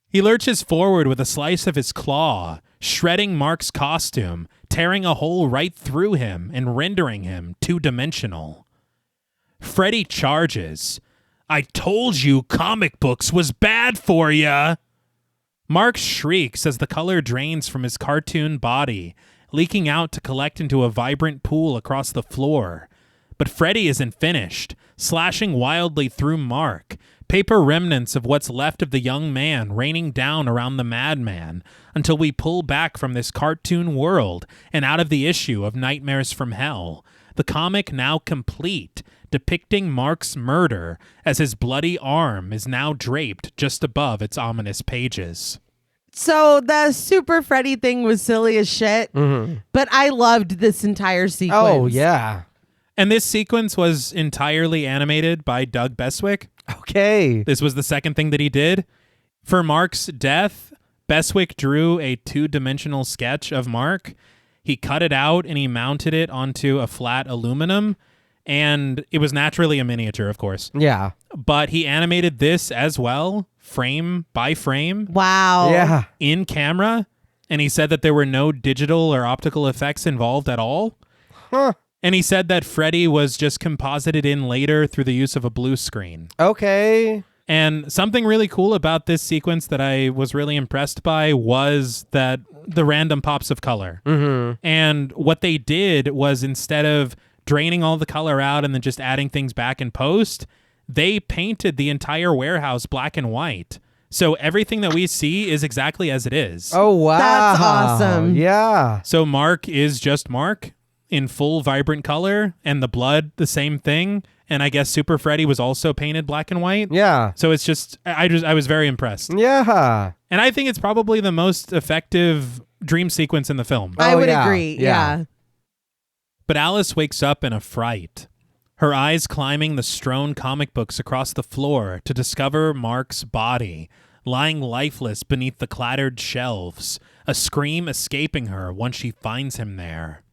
He lurches forward with a slice of his claw, shredding Mark's costume, tearing a hole right through him and rendering him two-dimensional. Freddy charges. "I told you comic books was bad for ya." Mark shrieks as the color drains from his cartoon body, leaking out to collect into a vibrant pool across the floor. But Freddy isn't finished, slashing wildly through Mark, paper remnants of what's left of the young man raining down around the madman until we pull back from this cartoon world and out of the issue of Nightmares from Hell, the comic now complete, depicting Mark's murder as his bloody arm is now draped just above its ominous pages. So the Super Freddy thing was silly as shit, but I loved this entire sequence. Oh, yeah. And this sequence was entirely animated by Doug Beswick. Okay. This was the second thing that he did. For Mark's death, Beswick drew a two-dimensional sketch of Mark. He cut it out and he mounted it onto a flat aluminum. And it was naturally a miniature, of course. Yeah. But he animated this as well, frame by frame. Wow. Yeah. In camera. And he said that there were no digital or optical effects involved at all. Huh. And he said that Freddy was just composited in later through the use of a blue screen. Okay. And something really cool about this sequence that I was really impressed by was that the random pops of color. Mm-hmm. And what they did was, instead of draining all the color out and then just adding things back in post, they painted the entire warehouse black and white. So everything that we see is exactly as it is. Oh, wow. That's awesome. Yeah. So Mark is just Mark in full vibrant color, and the blood the same thing. And I guess Super Freddy was also painted black and white. Yeah. So it's just, I was very impressed. Yeah. And I think it's probably the most effective dream sequence in the film. I would yeah. agree. Yeah. Yeah. But Alice wakes up in a fright, her eyes climbing the strewn comic books across the floor to discover Mark's body, lying lifeless beneath the clattered shelves, a scream escaping her once she finds him there.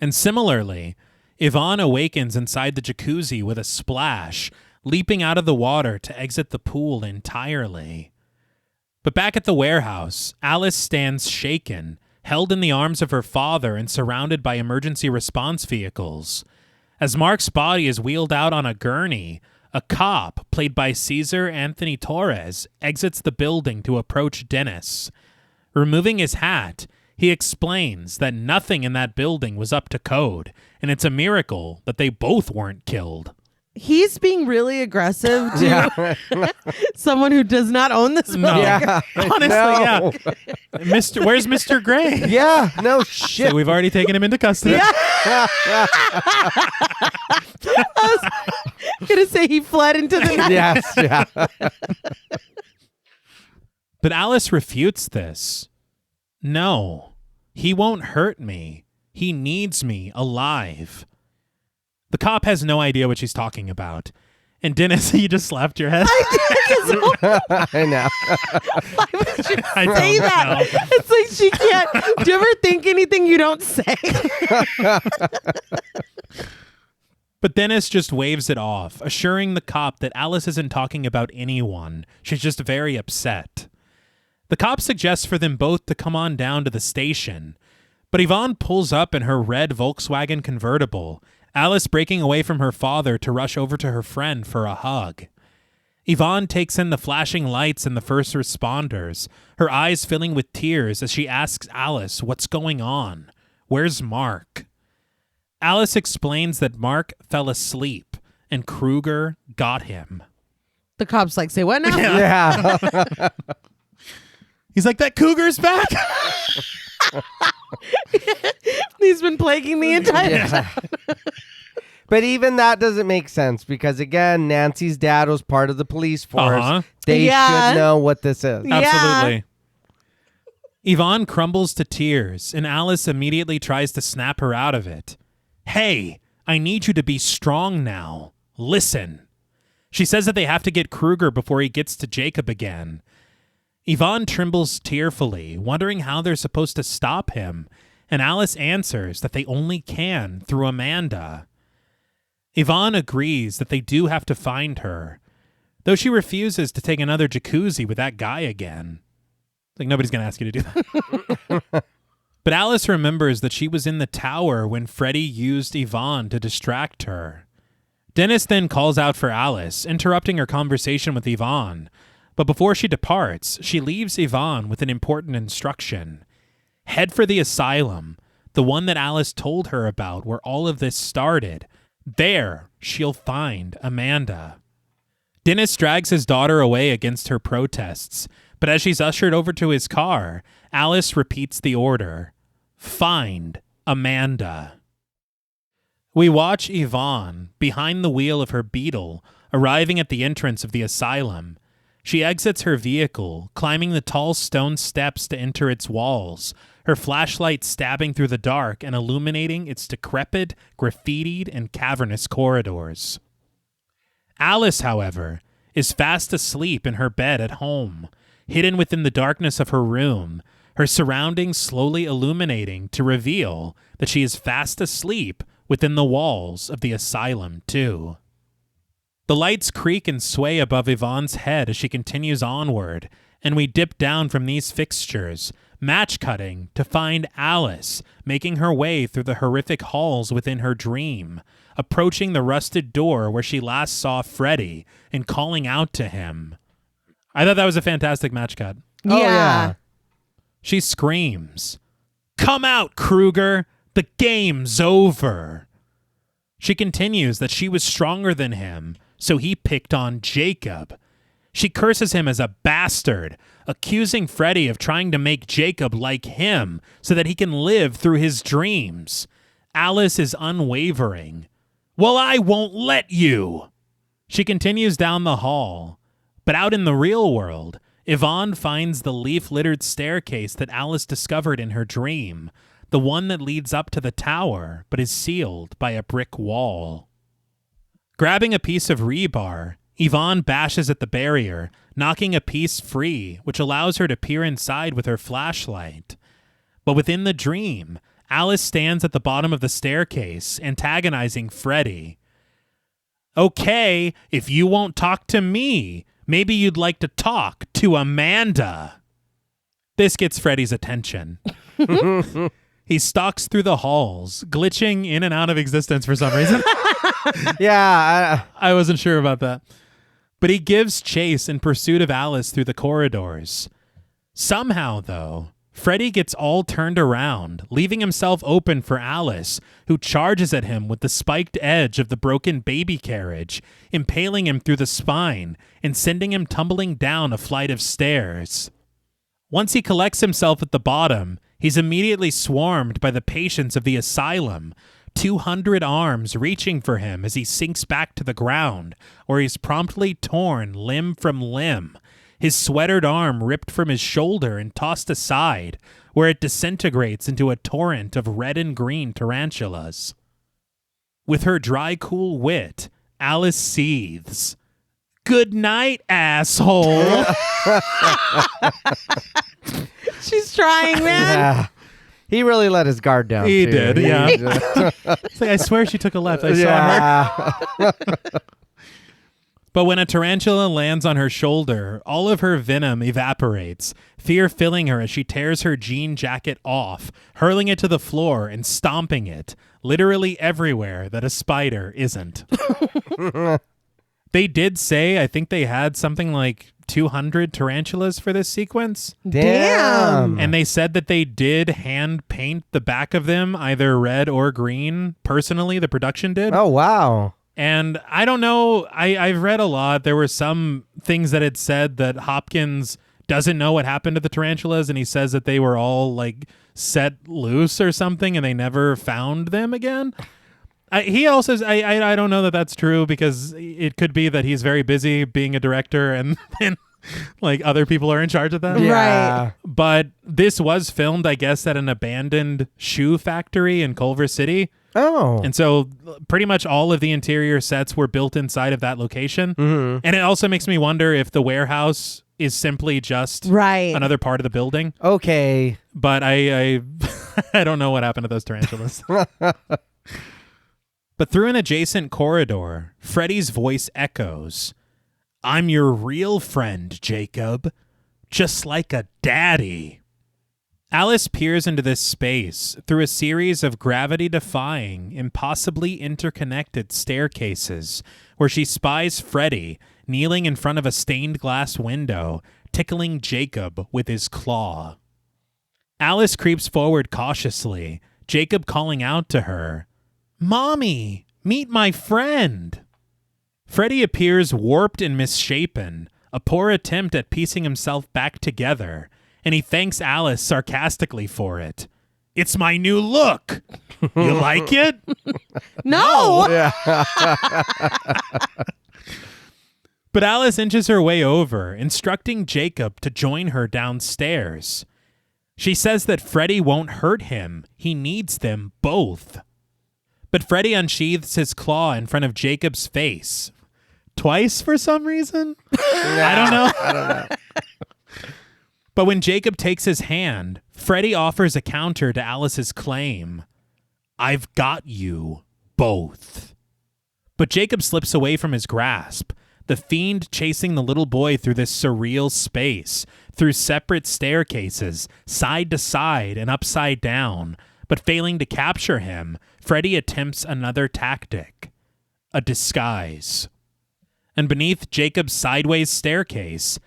And similarly, Yvonne awakens inside the jacuzzi with a splash, leaping out of the water to exit the pool entirely. But back at the warehouse, Alice stands shaken, held in the arms of her father and surrounded by emergency response vehicles. As Mark's body is wheeled out on a gurney, a cop, played by Cesar Anthony Torres, exits the building to approach Dennis, Removing his hat, he explains that nothing in that building was up to code, and it's a miracle that they both weren't killed. He's being really aggressive to someone who does not own this building. No. Yeah. Honestly, No. yeah. Where's Mr. Gray? Yeah, no shit. So we've already taken him into custody. I was gonna say he fled into the night. Yes, yeah. But Alice refutes this. No, he won't hurt me. He needs me alive. The cop has no idea what she's talking about. And Dennis, you just slapped your head. I know. Why would you I say don't that? know. It's like she can't. Do you ever think anything you don't say? But Dennis just waves it off, assuring the cop that Alice isn't talking about anyone. She's just very upset. The cop suggests for them both to come on down to the station. But Yvonne pulls up in her red Volkswagen convertible, Alice breaking away from her father to rush over to her friend for a hug. Yvonne takes in the flashing lights and the first responders, her eyes filling with tears as she asks Alice what's going on. Where's Mark? Alice explains that Mark fell asleep and Kruger got him. The cop's like, say what now? Yeah. He's like, that cougar's back? He's been plaguing the entire time. But even that doesn't make sense because, again, Nancy's dad was part of the police force. Uh-huh. They Yeah. should know what this is. Yeah. Absolutely. Yvonne crumbles to tears, and Alice immediately tries to snap her out of it. Hey, I need you to be strong now. Listen. She says that they have to get Kruger before he gets to Jacob again. Yvonne trembles tearfully, wondering how they're supposed to stop him, and Alice answers that they only can through Amanda. Yvonne agrees that they do have to find her, though she refuses to take another jacuzzi with that guy again. Like, nobody's going to ask you to do that. But Alice remembers that she was in the tower when Freddy used Yvonne to distract her. Dennis then calls out for Alice, interrupting her conversation with Yvonne. But before she departs, she leaves Yvonne with an important instruction. Head for the asylum, the one that Alice told her about where all of this started. There, she'll find Amanda. Dennis drags his daughter away against her protests, but as she's ushered over to his car, Alice repeats the order. Find Amanda. We watch Yvonne, behind the wheel of her Beetle, arriving at the entrance of the asylum. She exits her vehicle, climbing the tall stone steps to enter its walls, her flashlight stabbing through the dark and illuminating its decrepit, graffitied, and cavernous corridors. Alice, however, is fast asleep in her bed at home, hidden within the darkness of her room, her surroundings slowly illuminating to reveal that she is fast asleep within the walls of the asylum, too. The lights creak and sway above Yvonne's head as she continues onward, and we dip down from these fixtures, match-cutting to find Alice making her way through the horrific halls within her dream, approaching the rusted door where she last saw Freddy and calling out to him. I thought that was a fantastic match cut. Oh, yeah. She screams, "Come out, Kruger! The game's over!" She continues that she was stronger than him, so he picked on Jacob. She curses him as a bastard, accusing Freddy of trying to make Jacob like him so that he can live through his dreams. Alice is unwavering. "Well, I won't let you!" She continues down the hall. But out in the real world, Yvonne finds the leaf-littered staircase that Alice discovered in her dream, the one that leads up to the tower but is sealed by a brick wall. Grabbing a piece of rebar, Yvonne bashes at the barrier, knocking a piece free, which allows her to peer inside with her flashlight. But within the dream, Alice stands at the bottom of the staircase, antagonizing Freddy. "Okay, if you won't talk to me, maybe you'd like to talk to Amanda." This gets Freddy's attention. He stalks through the halls, glitching in and out of existence for some reason. Yeah. I wasn't sure about that. But he gives chase in pursuit of Alice through the corridors. Somehow, though, Freddy gets all turned around, leaving himself open for Alice, who charges at him with the spiked edge of the broken baby carriage, impaling him through the spine and sending him tumbling down a flight of stairs. Once he collects himself at the bottom, he's immediately swarmed by the patients of the asylum, 200 arms reaching for him as he sinks back to the ground, where he's promptly torn limb from limb, his sweatered arm ripped from his shoulder and tossed aside, where it disintegrates into a torrent of red and green tarantulas. With her dry, cool wit, Alice seethes. "Good night, asshole." She's trying, man. Yeah. He really let his guard down. He too. did, yeah. It's like, I swear she took a left. I saw her. But when a tarantula lands on her shoulder, all of her venom evaporates, fear filling her as she tears her jean jacket off, hurling it to the floor and stomping it, literally everywhere that a spider isn't. They did say, I think they had something like 200 tarantulas for this sequence. Damn. And they said that they did hand paint the back of them either red or green. Personally, the production did. Oh, wow. And I don't know. I've read a lot. There were some things that had said that Hopkins doesn't know what happened to the tarantulas, and he says that they were all like set loose or something, and they never found them again. He also, I don't know that that's true, because it could be that he's very busy being a director, and like other people are in charge of that. Yeah. Right. But this was filmed, I guess, at an abandoned shoe factory in Culver City. Oh. And so pretty much all of the interior sets were built inside of that location. Mm-hmm. And it also makes me wonder if the warehouse is simply just Right. another part of the building. Okay. But I I don't know what happened to those tarantulas. But through an adjacent corridor, Freddy's voice echoes. "I'm your real friend, Jacob. Just like a daddy." Alice peers into this space through a series of gravity-defying, impossibly interconnected staircases, where she spies Freddy kneeling in front of a stained glass window, tickling Jacob with his claw. Alice creeps forward cautiously, Jacob calling out to her, "Mommy, meet my friend." Freddy appears warped and misshapen, a poor attempt at piecing himself back together, and he thanks Alice sarcastically for it. "It's my new look. You like it?" No. But Alice inches her way over, instructing Jacob to join her downstairs. She says that Freddy won't hurt him. He needs them both. But Freddy unsheathes his claw in front of Jacob's face. Twice for some reason? I don't know. But when Jacob takes his hand, Freddy offers a counter to Alice's claim. "I've got you both." But Jacob slips away from his grasp, the fiend chasing the little boy through this surreal space, through separate staircases, side to side and upside down. But failing to capture him, Freddy attempts another tactic, a disguise. And beneath Jacob's sideways staircase,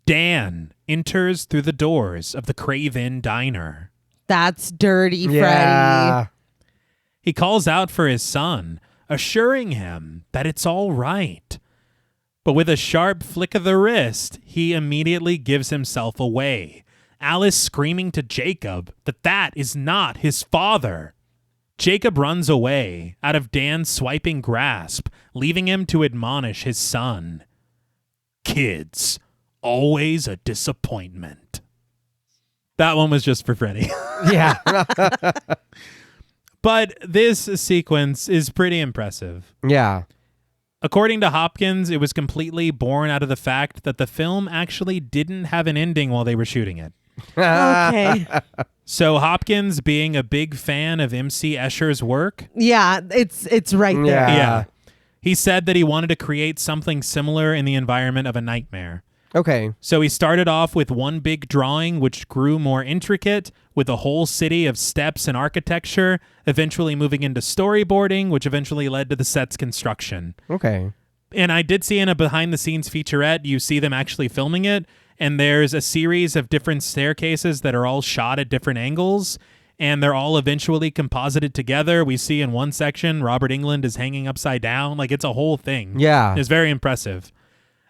Dan enters through the doors of the Crave-In diner. That's dirty, Freddy. Yeah. He calls out for his son, assuring him that it's all right. But with a sharp flick of the wrist, he immediately gives himself away, Alice screaming to Jacob that that is not his father. Jacob runs away, out of Dan's swiping grasp, leaving him to admonish his son. "Kids, always a disappointment." That one was just for Freddy. Yeah. But this sequence is pretty impressive. Yeah. According to Hopkins, it was completely born out of the fact that the film actually didn't have an ending while they were shooting it. Okay. So Hopkins, being a big fan of M.C. Escher's work, Yeah, it's right there. Yeah. he said that he wanted to create something similar in the environment of a nightmare. Okay. So he started off with one big drawing, which grew more intricate, with a whole city of steps and architecture, eventually moving into storyboarding, which eventually led to the set's construction. Okay. And I did see in a behind-the-scenes featurette, you see them actually filming it, and there's a series of different staircases that are all shot at different angles, and they're all eventually composited together. We see in one section Robert Englund is hanging upside down. Like, it's a whole thing. Yeah. It's very impressive.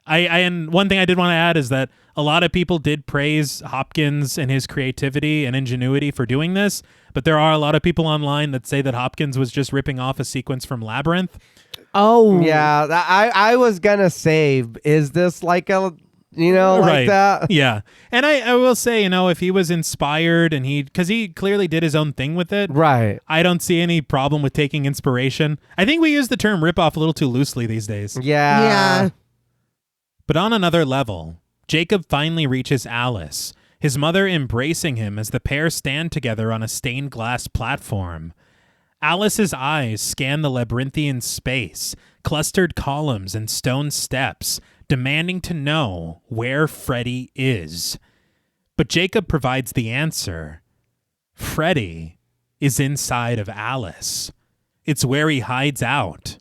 And one thing I did want to add is that a lot of people did praise Hopkins and his creativity and ingenuity for doing this, but there are a lot of people online that say that Hopkins was just ripping off a sequence from Labyrinth. Oh. Yeah, I was gonna say, is this like a, like that? Yeah. And I will say, if he was inspired and because he clearly did his own thing with it. Right. I don't see any problem with taking inspiration. I think we use the term ripoff a little too loosely these days. Yeah. But on another level, Jacob finally reaches Alice, his mother embracing him as the pair stand together on a stained glass platform. Alice's eyes scan the labyrinthian space, clustered columns and stone steps, demanding to know where Freddy is. But Jacob provides the answer. Freddy is inside of Alice. It's where he hides out.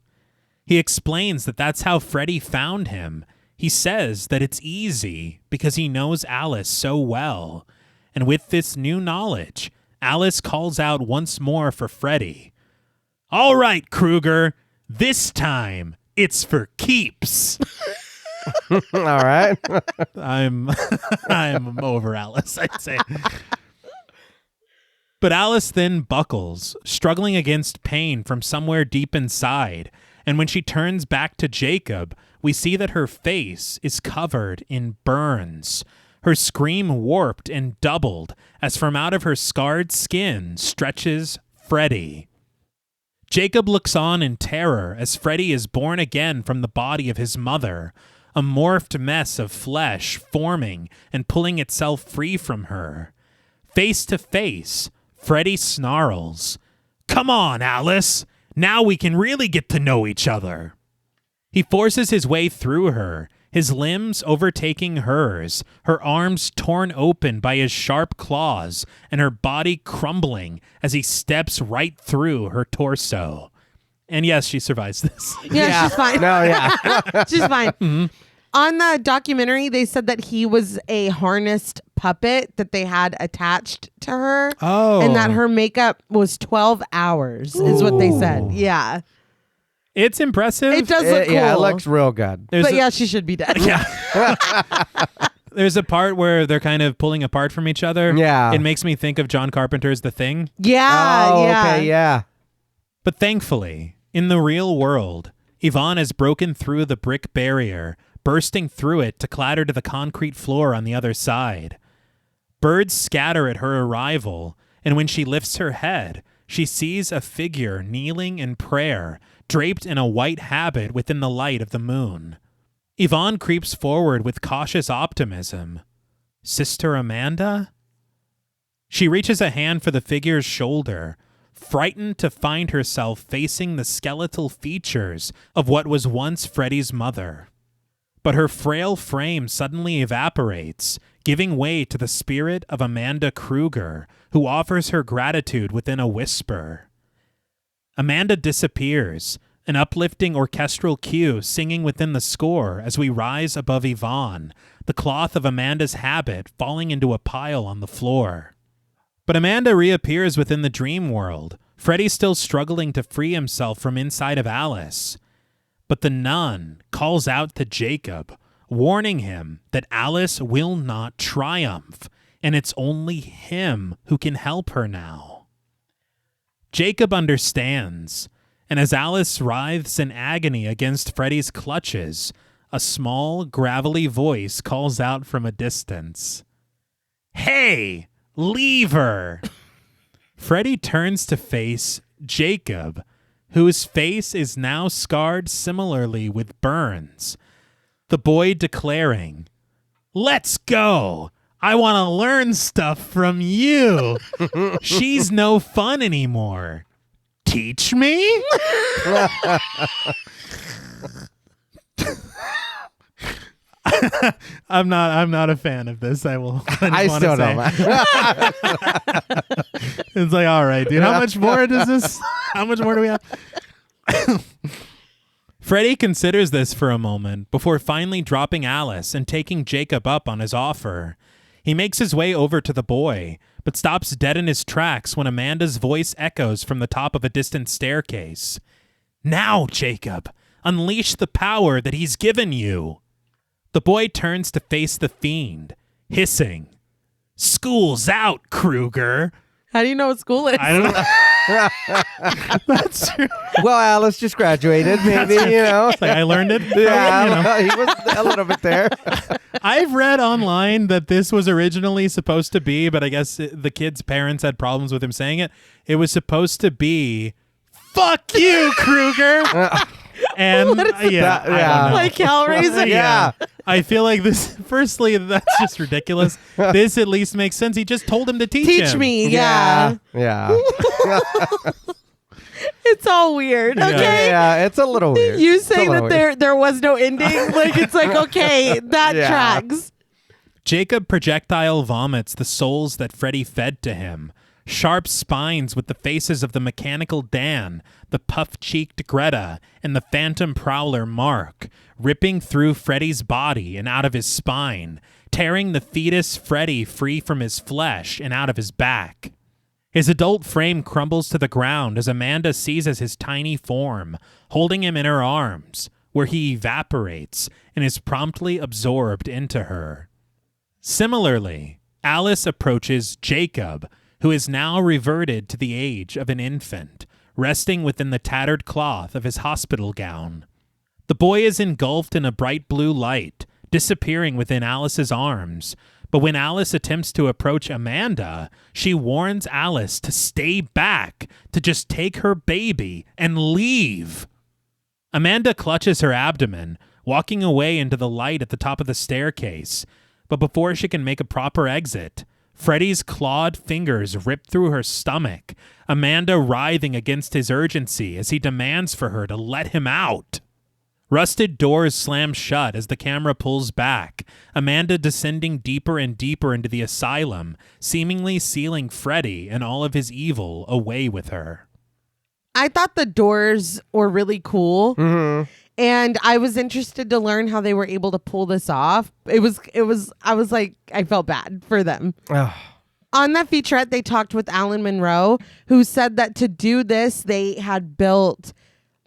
He explains that that's how Freddy found him. He says that it's easy because he knows Alice so well. And with this new knowledge, Alice calls out once more for Freddy. All right, Krueger, this time it's for keeps. All right. I'm over Alice, I'd say. But Alice then buckles, struggling against pain from somewhere deep inside. And when she turns back to Jacob, we see that her face is covered in burns. Her scream warped and doubled as from out of her scarred skin stretches Freddy. Jacob looks on in terror as Freddy is born again from the body of his mother, a morphed mess of flesh forming and pulling itself free from her. Face to face, Freddy snarls, "Come on, Alice! Now we can really get to know each other." He forces his way through her, his limbs overtaking hers, her arms torn open by his sharp claws, and her body crumbling as he steps right through her torso. And yes, she survives this. Yeah, she's fine. No, yeah. She's fine. Mm-hmm. On the documentary, they said that he was a harnessed puppet that they had attached to her. Oh. And that her makeup was 12 hours, is what they said. Yeah. It's impressive. It does look cool. Yeah, it looks real good. Yeah, she should be dead. Yeah. There's a part where they're kind of pulling apart from each other. Yeah. It makes me think of John Carpenter's The Thing. Yeah. Oh, yeah. okay, yeah. But thankfully, in the real world, Yvonne has broken through the brick barrier, bursting through it to clatter to the concrete floor on the other side. Birds scatter at her arrival, and when she lifts her head, she sees a figure kneeling in prayer, draped in a white habit within the light of the moon. Yvonne creeps forward with cautious optimism. Sister Amanda? She reaches a hand for the figure's shoulder, frightened to find herself facing the skeletal features of what was once Freddy's mother. But her frail frame suddenly evaporates, giving way to the spirit of Amanda Krueger, who offers her gratitude within a whisper. Amanda disappears, an uplifting orchestral cue singing within the score as we rise above Yvonne, the cloth of Amanda's habit falling into a pile on the floor. But Amanda reappears within the dream world, Freddy still struggling to free himself from inside of Alice. But the nun calls out to Jacob, warning him that Alice will not triumph, and it's only him who can help her now. Jacob understands, and as Alice writhes in agony against Freddy's clutches, a small, gravelly voice calls out from a distance, "Hey, leave her!" Freddy turns to face Jacob, whose face is now scarred similarly with burns. The boy declaring, "Let's go! I want to learn stuff from you. She's no fun anymore. Teach me?" I'm not a fan of this. I still don't. It's like, all right, dude. How much more does this? How much more do we have? Freddie considers this for a moment before finally dropping Alice and taking Jacob up on his offer. He makes his way over to the boy, but stops dead in his tracks when Amanda's voice echoes from the top of a distant staircase. Now, Jacob, unleash the power that he's given you. The boy turns to face the fiend, hissing, "School's out, Kruger." How do you know what school is? I don't know. That's true. Well, Alice just graduated, maybe, It's like I learned it. Yeah, he was a little bit there. I've read online that this was originally supposed to be, but I guess the kid's parents had problems with him saying it. It was supposed to be, "Fuck you, Kruger." And What is I don't know. Like Hellraiser? Yeah. I feel like this, firstly, that's just ridiculous. This at least makes sense. He just told him to teach him. me. Yeah. Yeah. It's all weird. Yeah. Okay. Yeah, it's a little weird. You It's a saying little that weird. there was no ending, like it's like, okay, that Yeah. tracks. Jacob projectile vomits the souls that Freddy fed to him. Sharp spines with the faces of the mechanical Dan, the puff-cheeked Greta, and the phantom prowler Mark, ripping through Freddy's body and out of his spine, tearing the fetus Freddy free from his flesh and out of his back. His adult frame crumbles to the ground as Amanda seizes his tiny form, holding him in her arms, where he evaporates and is promptly absorbed into her. Similarly, Alice approaches Jacob, who is now reverted to the age of an infant, resting within the tattered cloth of his hospital gown. The boy is engulfed in a bright blue light, disappearing within Alice's arms, but when Alice attempts to approach Amanda, she warns Alice to stay back, to just take her baby and leave. Amanda clutches her abdomen, walking away into the light at the top of the staircase, but before she can make a proper exit, Freddy's clawed fingers rip through her stomach, Amanda writhing against his urgency as he demands for her to let him out. Rusted doors slam shut as the camera pulls back, Amanda descending deeper and deeper into the asylum, seemingly sealing Freddy and all of his evil away with her. I thought the doors were really cool. Mm-hmm. And I was interested to learn how they were able to pull this off. I was like, I felt bad for them. Ugh. On that featurette, they talked with Alan Monroe, who said that to do this, they had built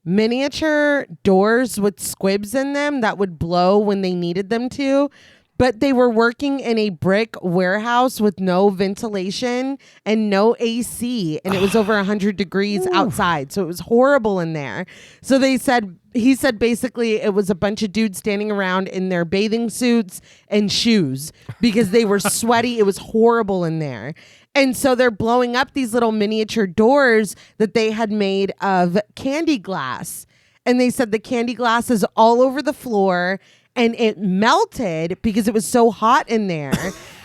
miniature doors with squibs in them that would blow when they needed them to. But they were working in a brick warehouse with no ventilation and no AC. And it was over 100 degrees outside. So it was horrible in there. So he said basically it was a bunch of dudes standing around in their bathing suits and shoes because they were sweaty. It was horrible in there. And so they're blowing up these little miniature doors that they had made of candy glass. And they said the candy glass is all over the floor. And it melted because it was so hot in there.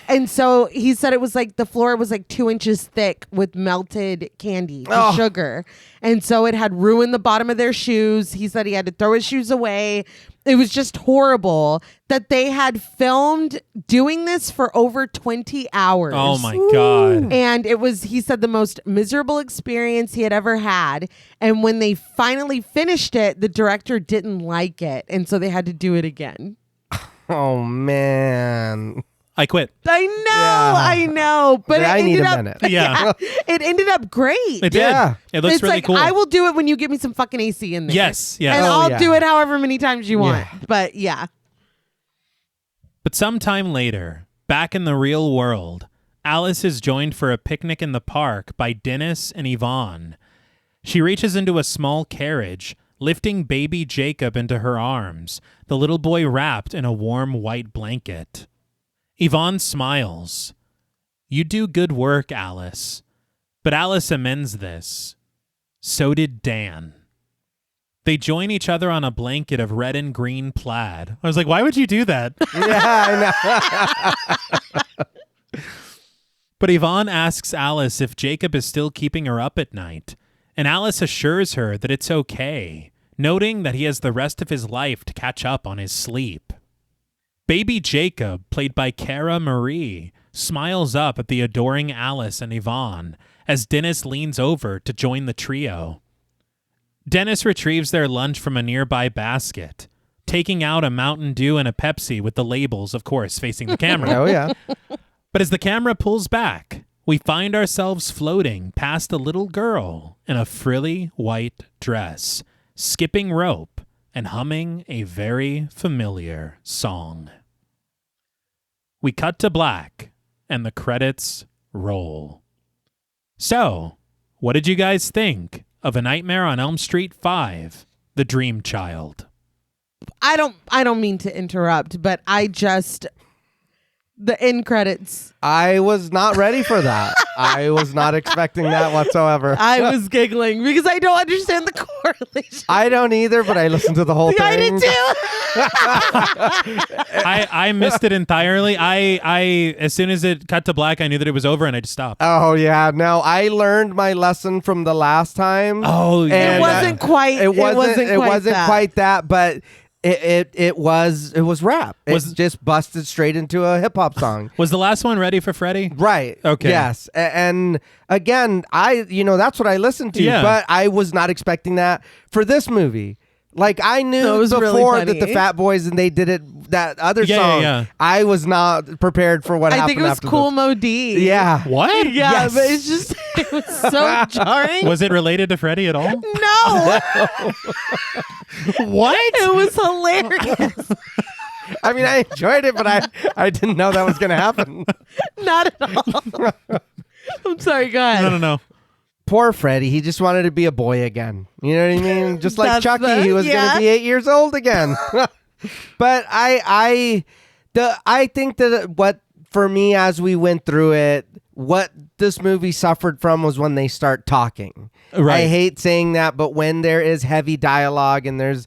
And so he said it was like the floor was like 2 inches thick with melted candy, sugar. And so it had ruined the bottom of their shoes. He said he had to throw his shoes away. It was just horrible that they had filmed doing this for over 20 hours. Oh my God. And it was, he said, the most miserable experience he had ever had. And when they finally finished it, the director didn't like it. And so they had to do it again. Oh, man. I quit. I know. But I it need ended a up, minute. Yeah. it ended up great. It did. Yeah. It looks It's really like, cool. I will do it when you give me some fucking AC in there. Yes. And Yes. I'll yeah. do it however many times you want. Yeah. But yeah. But sometime later, back in the real world, Alice is joined for a picnic in the park by Dennis and Yvonne. She reaches into a small carriage, lifting baby Jacob into her arms, the little boy wrapped in a warm white blanket. Yvonne smiles. "You do good work, Alice." But Alice amends this. So did Dan. They join each other on a blanket of red and green plaid. I was like, why would you do that? Yeah, I know. But Yvonne asks Alice if Jacob is still keeping her up at night, and Alice assures her that it's okay, noting that he has the rest of his life to catch up on his sleep. Baby Jacob, played by Cara Marie, smiles up at the adoring Alice and Yvonne as Dennis leans over to join the trio. Dennis retrieves their lunch from a nearby basket, taking out a Mountain Dew and a Pepsi with the labels, of course, facing the camera. Oh, yeah. But as the camera pulls back, we find ourselves floating past a little girl in a frilly white dress, skipping rope and humming a very familiar song. We cut to black, and the credits roll. So, what did you guys think of A Nightmare on Elm Street 5, The Dream Child? I don't mean to interrupt, but the end credits. I was not ready for that. I was not expecting that whatsoever. I was giggling because I don't understand the correlation. I don't either, but I listened to the whole thing. I did too. I missed it entirely. I as soon as it cut to black, I knew that it was over, and I just stopped. Oh yeah, no, I learned my lesson from the last time. Oh yeah, And, It wasn't quite that, but it was rap. It just busted straight into a hip hop song. Was the last one Ready for Freddy? Right. Okay. Yes. And again, that's what I listened to, Yeah. but I was not expecting that for this movie. Like I knew was really before funny. that the Fat Boys and they did that other Yeah, song. yeah. I was not prepared for what I happened think it was after Cool this. Mo D. Yeah. What? Yeah, Yes. but it's just it was so jarring. Was it related to Freddy at all? No, What? it was hilarious. I mean, I enjoyed it, but I didn't know that was going to happen. Not at all. I'm sorry, go ahead. No. Poor Freddy. He just wanted to be a boy again. You know what I mean? Just like That's Chucky, he was going to be 8 years old again. But I think that what for me as we went through it, what this movie suffered from was when they start talking. Right. I hate saying that, but when there is heavy dialogue and there's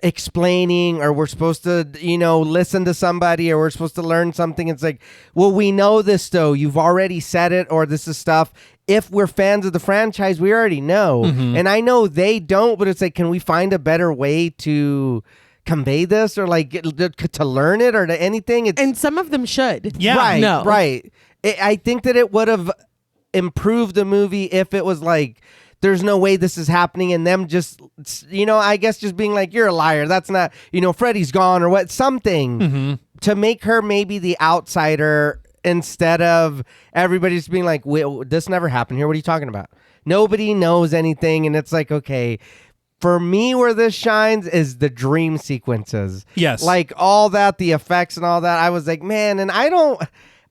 explaining or we're supposed to, listen to somebody or we're supposed to learn something, it's like, well, we know this though. You've already said it, or this is stuff. If we're fans of the franchise, we already know. Mm-hmm. And I know they don't, but it's like, can we find a better way to convey this or like to learn it or to anything? And some of them should. Yeah. Right, No. right. I think that it would have improved the movie if it was like, there's no way this is happening, and them just, I guess just being like, you're a liar. That's not, Freddy's gone or what, something to make her maybe the outsider instead of everybody just being like, wait, this never happened here. What are you talking about? Nobody knows anything. And it's like, okay, for me, where this shines is the dream sequences. Yes. Like all that, the effects and all that. I was like, man, and I don't.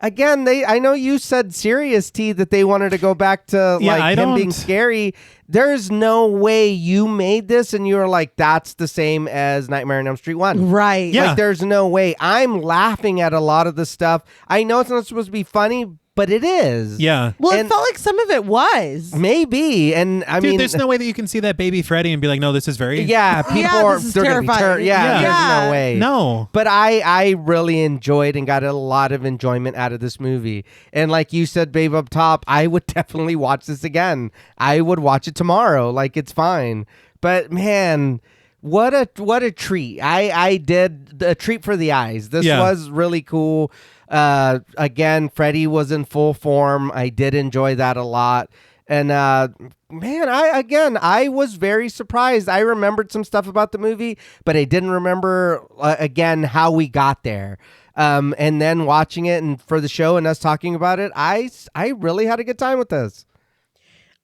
Again, I know you said Serious T that they wanted to go back to him being scary. There's no way you made this and you were like, that's the same as Nightmare on Elm Street 1. Right. Yeah. Like, there's no way. I'm laughing at a lot of the stuff. I know it's not supposed to be funny, but it is. Yeah. Well, And- it felt like some of it was. Maybe. And I Dude, mean, there's no way that you can see that baby Freddy and be like, no, this is very... yeah, people Yeah, are this is they're gonna be terrifying. there's Yeah. no way. No. But I really enjoyed and got a lot of enjoyment out of this movie. And like you said, babe, up top, I would definitely watch this again. I would watch it tomorrow. Like, it's fine. But man, what a treat. I did a treat for the eyes. This was really cool. Again, Freddy was in full form. I did enjoy that a lot. And man, I was very surprised. I remembered some stuff about the movie, but I didn't remember again how we got there. And then watching it and for the show and us talking about it, I really had a good time with this.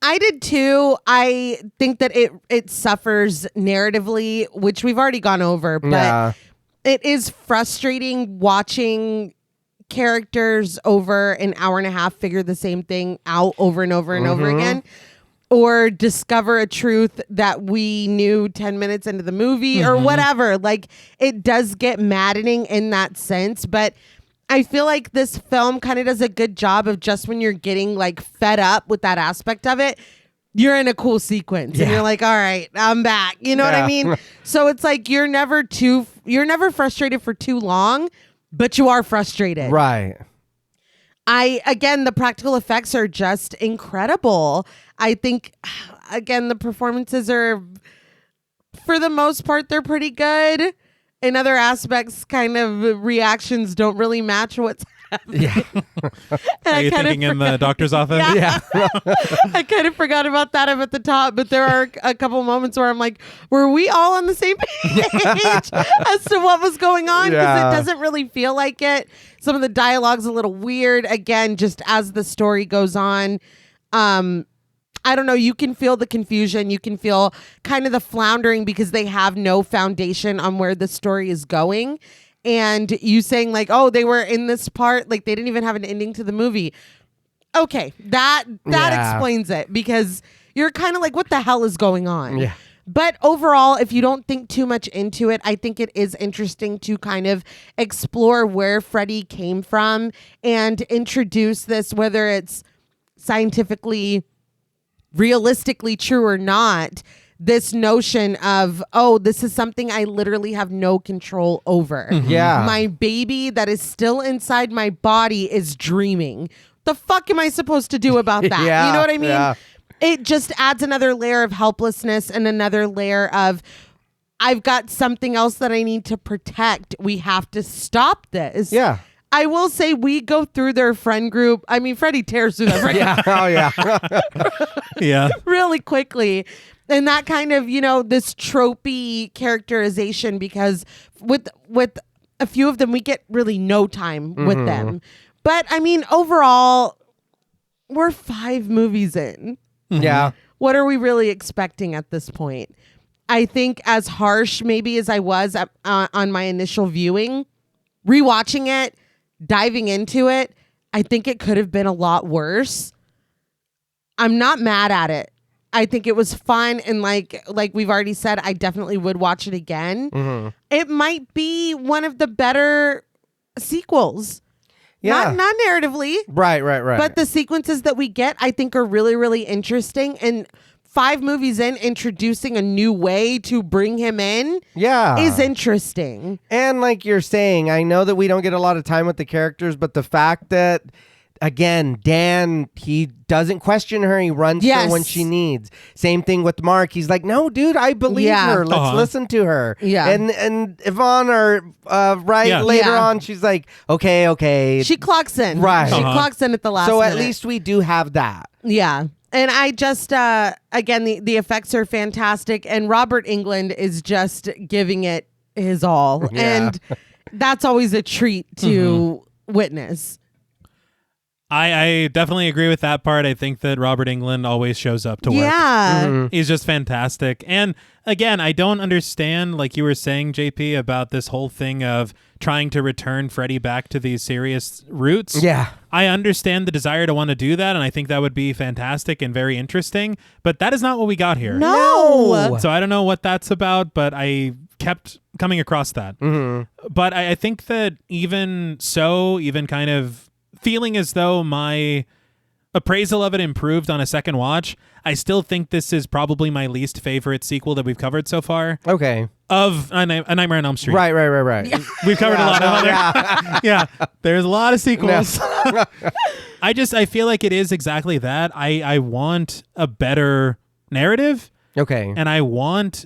I did too. I think that it suffers narratively, which we've already gone over, but it is frustrating watching characters over an hour and a half figure the same thing out over and over and over again, or discover a truth that we knew 10 minutes into the movie or whatever. Like, it does get maddening in that sense, but I feel like this film kind of does a good job of just when you're getting like fed up with that aspect of it, you're in a cool sequence and you're like, all right, I'm back. You know what I mean? So it's like you're never frustrated for too long, but you are frustrated. Right. Again, the practical effects are just incredible. I think, again, the performances are, for the most part, they're pretty good. In other aspects, kind of reactions don't really match what's Yeah. Are you thinking in the doctor's office? Yeah. I kind of forgot about that up at the top, but there are a couple moments where I'm like, were we all on the same page as to what was going on? Because it doesn't really feel like it. Some of the dialogue's a little weird. Again, just as the story goes on, I don't know, you can feel the confusion. You can feel kind of the floundering because they have no foundation on where the story is going. And you saying like, oh, they were in this part, like they didn't even have an ending to the movie. Okay, that explains it, because you're kind of like, what the hell is going on? Yeah. But overall, if you don't think too much into it, I think it is interesting to kind of explore where Freddy came from and introduce this, whether it's scientifically, realistically true or not, this notion of, oh, this is something I literally have no control over. Yeah. My baby that is still inside my body is dreaming. The fuck am I supposed to do about that? Yeah, You know what I mean? yeah. It just adds another layer of helplessness and another layer of, I've got something else that I need to protect. We have to stop this. Yeah. I will say we go through their friend group. I mean, Freddie tears through their friend Yeah. Oh, yeah. Yeah. really quickly. And that kind of, this tropey characterization, because with a few of them, we get really no time with them. But I mean, overall, we're 5 movies in. Yeah. What are we really expecting at this point? I think as harsh maybe as I was on my initial viewing, rewatching it, diving into it, I think it could have been a lot worse. I'm not mad at it. I think it was fun, and like we've already said, I definitely would watch it again. It might be one of the better sequels. Yeah. Not narratively, Right. but the sequences that we get, I think, are really, really interesting. And 5 movies in, introducing a new way to bring him in is interesting. And like you're saying, I know that we don't get a lot of time with the characters, but the fact that, again, Dan, he doesn't question her. He runs to her when she needs. Same thing with Mark. He's like, no, dude, I believe her. Let's listen to her. Yeah. And Yvonne, later on, she's like, okay. She clocks in. Right. She clocks in at the last So minute. at least we do have that. Yeah. And I just, again, the effects are fantastic. And Robert Englund is just giving it his all. Yeah. And that's always a treat to witness. I definitely agree with that part. I think that Robert Englund always shows up to work. Yeah. He's just fantastic. And again, I don't understand, like you were saying, JP, about this whole thing of trying to return Freddy back to these serious roots. Yeah. I understand the desire to want to do that, and I think that would be fantastic and very interesting, but that is not what we got here. No. So I don't know what that's about, but I kept coming across that. But I think that even kind of feeling as though my appraisal of it improved on a second watch, I still think this is probably my least favorite sequel that we've covered so far. Okay. Of A Nightmare on Elm Street. Right. We've covered a lot of other. Yeah. There's a lot of sequels. I feel like it is exactly that. I want a better narrative. Okay. And I want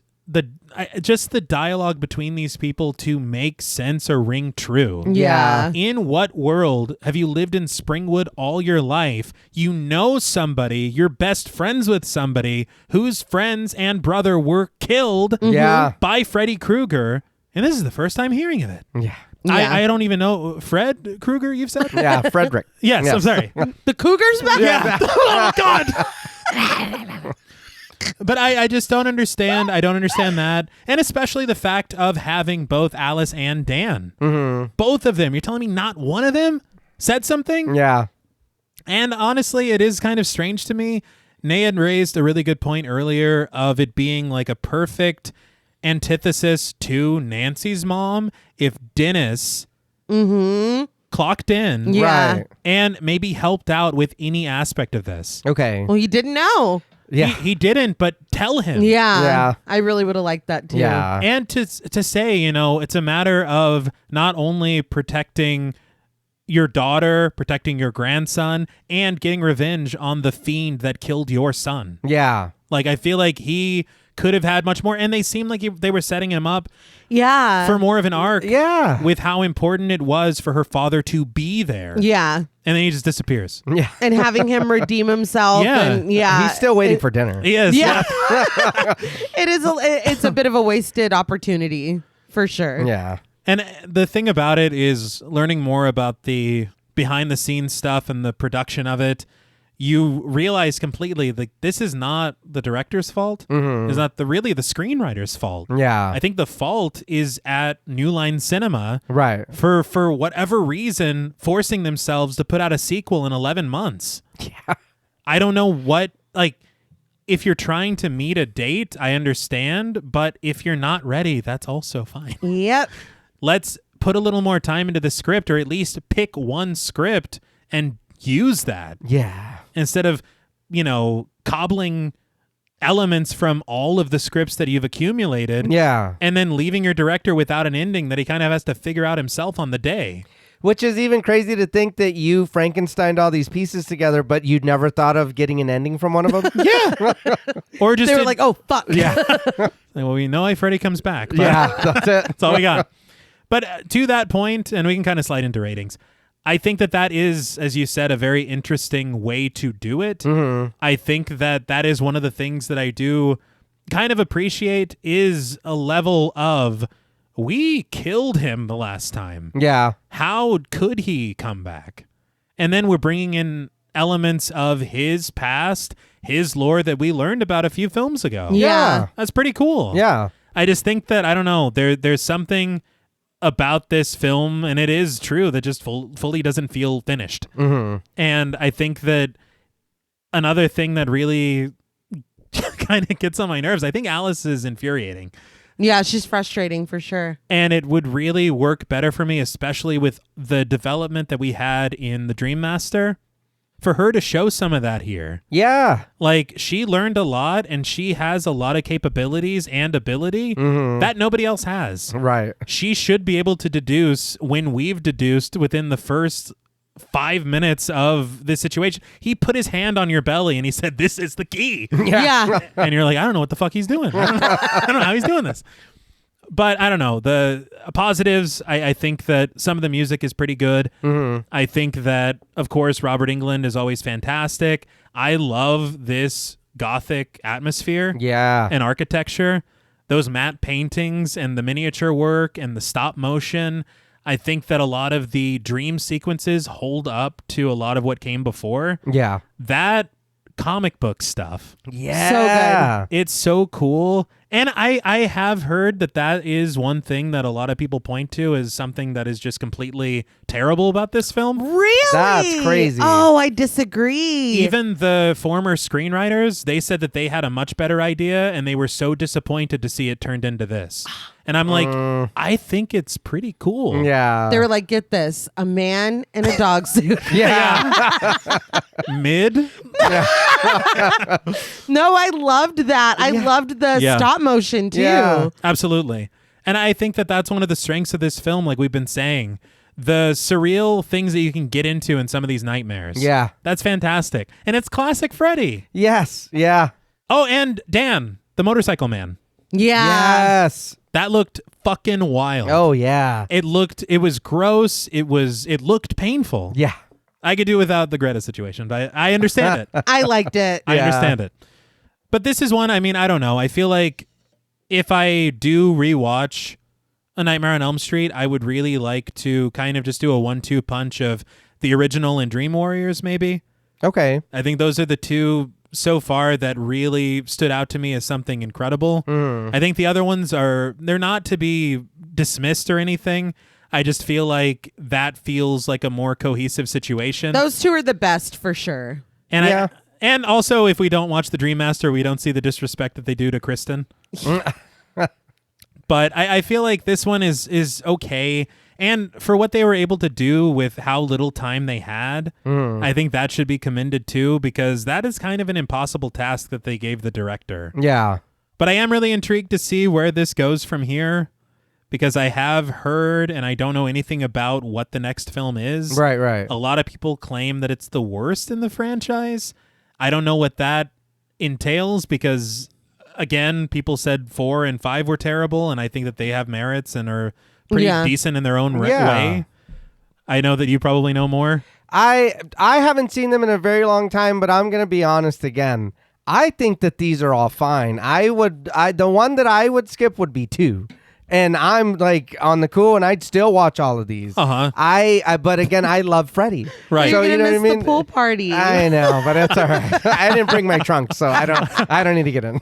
just the dialogue between these people to make sense or ring true. Yeah. In what world have you lived in Springwood all your life? You know somebody, you're best friends with somebody whose friends and brother were killed by Freddy Krueger, and this is the first time hearing of it. Yeah. I don't even know. Fred Krueger, you've said? Yeah, Frederick. Yes, I'm sorry. The Cougars back? Yeah. Oh, God. But I just don't understand. I don't understand that. And especially the fact of having both Alice and Dan. Both of them. You're telling me not one of them said something? Yeah. And honestly, it is kind of strange to me. Nay had raised a really good point earlier of it being like a perfect antithesis to Nancy's mom if Dennis clocked in Yeah. and maybe helped out with any aspect of this. Okay. Well, you didn't know. Yeah. He didn't, but tell him. Yeah. I really would have liked that too. Yeah. And to say, it's a matter of not only protecting your daughter, protecting your grandson, and getting revenge on the fiend that killed your son. Yeah. Like, I feel like he could have had much more. And they seemed like they were setting him up for more of an arc. Yeah. With how important it was for her father to be there. Yeah. And then he just disappears. Yeah. And having him redeem himself. Yeah. And He's still waiting for dinner. He is. Yeah. It's a bit of a wasted opportunity for sure. Yeah. And the thing about it is learning more about the behind the scenes stuff and the production of it. You realize completely like this is not the director's fault. It's not really the screenwriter's fault. Yeah. I think the fault is at New Line Cinema, Right. For whatever reason forcing themselves to put out a sequel in 11 months. Yeah. I don't know what if you're trying to meet a date, I understand, but if you're not ready, that's also fine. Yep. Let's put a little more time into the script, or at least pick one script and use that. Yeah. Instead of, cobbling elements from all of the scripts that you've accumulated. Yeah. And then leaving your director without an ending that he kind of has to figure out himself on the day. Which is even crazy to think that you Frankensteined all these pieces together, but you'd never thought of getting an ending from one of them. Yeah. Or just they were like, oh, fuck. Yeah. Well, we know Freddy comes back. But Yeah, that's it. That's all we got. But to that point, and we can kind of slide into ratings, I think that is, as you said, a very interesting way to do it. I think that is one of the things that I do kind of appreciate is a level of, we killed him the last time. Yeah. How could he come back? And then we're bringing in elements of his past, his lore that we learned about a few films ago. Yeah. That's pretty cool. Yeah. I just think that, I don't know, there's something about this film, and it is true, that just fully doesn't feel finished. And I think that another thing that really kind of gets on my nerves, I think Alice is infuriating. Yeah, she's frustrating for sure. And it would really work better for me, especially with the development that we had in The Dream Master, for her to show some of that here. Yeah. Like, she learned a lot, and she has a lot of capabilities and ability that nobody else has. Right. She should be able to deduce when we've deduced within the first 5 minutes of this situation. He put his hand on your belly and he said, "This is the key." Yeah. And you're like, I don't know what the fuck he's doing. I don't know how he's doing this. But I don't know. The positives, I think that some of the music is pretty good. I think that, of course, Robert Englund is always fantastic. I love this gothic atmosphere Yeah. and architecture. Those matte paintings and the miniature work and the stop motion. I think that a lot of the dream sequences hold up to a lot of what came before. Yeah. That comic book stuff. Yeah. It's so cool. And I have heard that is one thing that a lot of people point to as something that is just completely terrible about this film. Really? That's crazy. Oh, I disagree. Even the former screenwriters, they said that they had a much better idea and they were so disappointed to see it turned into this. And I'm like, I think it's pretty cool. Yeah. They were like, get this, a man in a dog suit. Yeah. Mid? No, I loved that. I loved the stop motion too. Yeah. Absolutely. And I think that that's one of the strengths of this film, like we've been saying. The surreal things that you can get into in some of these nightmares. Yeah. That's fantastic. And it's classic Freddy. Yes. Yeah. Oh, and Dan, the motorcycle man. Yeah. Yes. That looked fucking wild. Oh, yeah. It was gross. It looked painful. Yeah. I could do without the Greta situation, but I understand it. I liked it. I understand it. But this is one, I mean, I don't know. I feel like if I do rewatch A Nightmare on Elm Street, I would really like to kind of just do a 1-2 punch of the original and Dream Warriors, maybe. Okay. I think those are the two so far that really stood out to me as something incredible. I think the other ones they're not to be dismissed or anything. I just feel like that feels like a more cohesive situation. Those two are the best for sure. And Yeah. and also, if we don't watch The Dream Master, we don't see the disrespect that they do to Kristen. But I feel like this one is okay. And for what they were able to do with how little time they had, I think that should be commended too, because that is kind of an impossible task that they gave the director. Yeah. But I am really intrigued to see where this goes from here, because I have heard, and I don't know anything about what the next film is. Right, right. A lot of people claim that it's the worst in the franchise. I don't know what that entails, because again, people said 4 and 5 were terrible, and I think that they have merits and are pretty decent in their own way. I know that you probably know more. I haven't seen them in a very long time, but I'm going to be honest again. I think that these are all fine. The one that I would skip would be 2. And I'm like on the cool, and I'd still watch all of these. But again, I love Freddy. Right. So you know what I mean? The pool party. I know, but it's all right. I didn't bring my trunk, so I don't need to get in.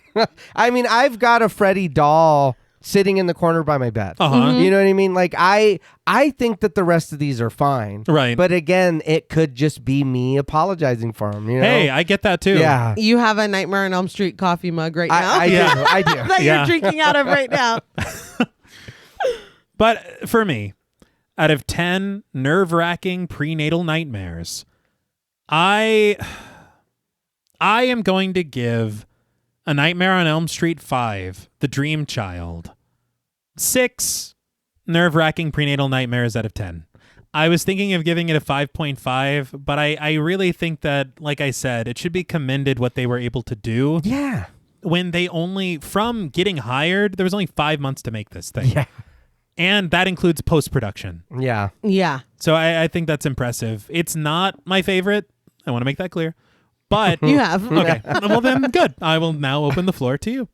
I mean, I've got a Freddy doll sitting in the corner by my bed. You know what I mean? Like I think that the rest of these are fine. Right. But again, it could just be me apologizing for them. You know? Hey, I get that too. Yeah. You have a Nightmare on Elm Street coffee mug right now. I do. That you're drinking out of right now. But for me, out of 10 nerve-wracking prenatal nightmares, I am going to give A Nightmare on Elm Street 5, The Dream Child, 6 nerve-wracking prenatal nightmares out of 10. I was thinking of giving it a 5.5, but I really think that, like I said, it should be commended what they were able to do. Yeah. When they from getting hired, there was only 5 months to make this thing. Yeah. And that includes post-production. Yeah. Yeah. So I think that's impressive. It's not my favorite. I want to make that clear. But you have. Okay. Well, then good. I will now open the floor to you.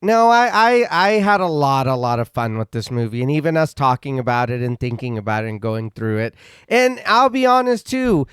No, I had a lot of fun with this movie, and even us talking about it and thinking about it and going through it. And I'll be honest too,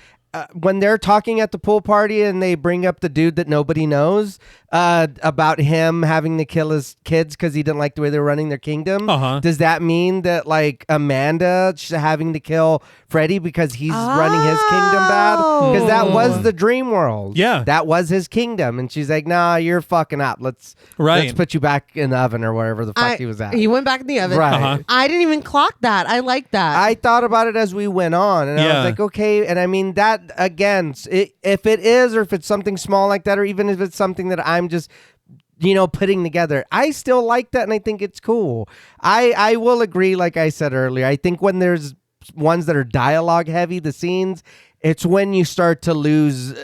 when they're talking at the pool party and they bring up the dude that nobody knows about him having to kill his kids because he didn't like the way they're running their kingdom. Does that mean that like Amanda having to kill Freddy because he's running his kingdom bad? Because that was the dream world. Yeah. That was his kingdom. And she's like, nah, you're fucking up. Let's put you back in the oven or wherever the fuck he was at. He went back in the oven. Right. I didn't even clock that. I like that. I thought about it as we went on, and I was like, okay. And I mean, that again, if it is, or if it's something small like that, or even if it's something that I'm just, putting together, I still like that, and I think it's cool. I will agree, like I said earlier, I think when there's ones that are dialogue heavy, the scenes, it's when you start to lose...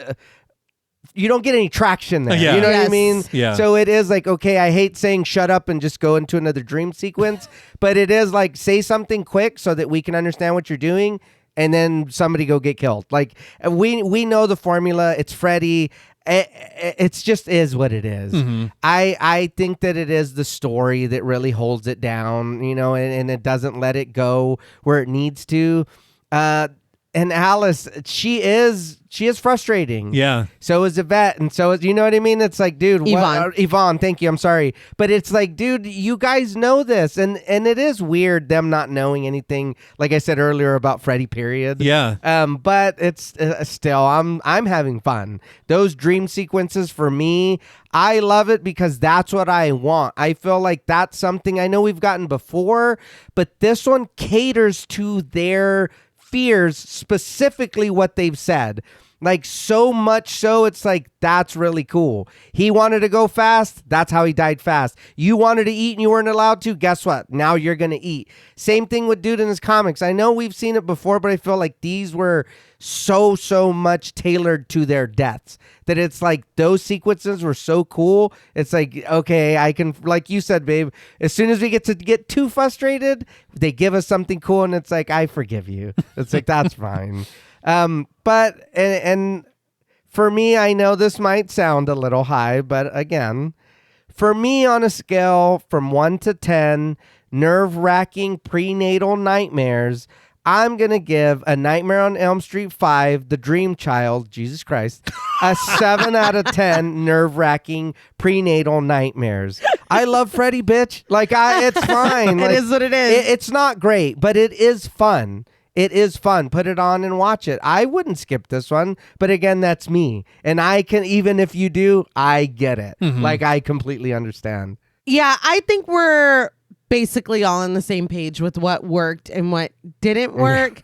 you don't get any traction there. You know what I mean? Yeah. So it is like, okay, I hate saying shut up and just go into another dream sequence, but it is like, say something quick so that we can understand what you're doing, and then somebody go get killed. Like, we know the formula. It's Freddy. It's just is what it is. I think that it is the story that really holds it down, and it doesn't let it go where it needs to. And Alice, she is frustrating. Yeah. So is Yvette, and so is, you know what I mean? It's like, dude, Yvonne, thank you. I'm sorry. But it's like, dude, you guys know this. And it is weird them not knowing anything, like I said earlier, about Freddy, period. Yeah. But it's still, I'm having fun. Those dream sequences for me, I love it because that's what I want. I feel like that's something I know we've gotten before, but this one caters to their fears, specifically what they've said. Like, so much so, it's like, that's really cool. He wanted to go fast. That's how he died fast. You wanted to eat and you weren't allowed to. Guess what? Now you're going to eat. Same thing with dude in his comics. I know we've seen it before, but I feel like these were so much tailored to their deaths that it's like those sequences were so cool. It's like, okay, I can, like you said, babe, as soon as we get too frustrated, they give us something cool and it's like, I forgive you. It's like, that's fine. But for me, I know this might sound a little high, but again, for me, on a scale from 1 to 10, nerve-wracking prenatal nightmares, I'm going to give A Nightmare on Elm Street 5, The Dream Child, Jesus Christ, a 7 out of 10 nerve-wracking prenatal nightmares. I love Freddy, bitch. Like, it's fine. It is what it is. It's not great, but it is fun. It is fun. Put it on and watch it. I wouldn't skip this one, but again, that's me. And I can, even if you do, I get it. Like, I completely understand. Yeah, I think we're basically all on the same page with what worked and what didn't work.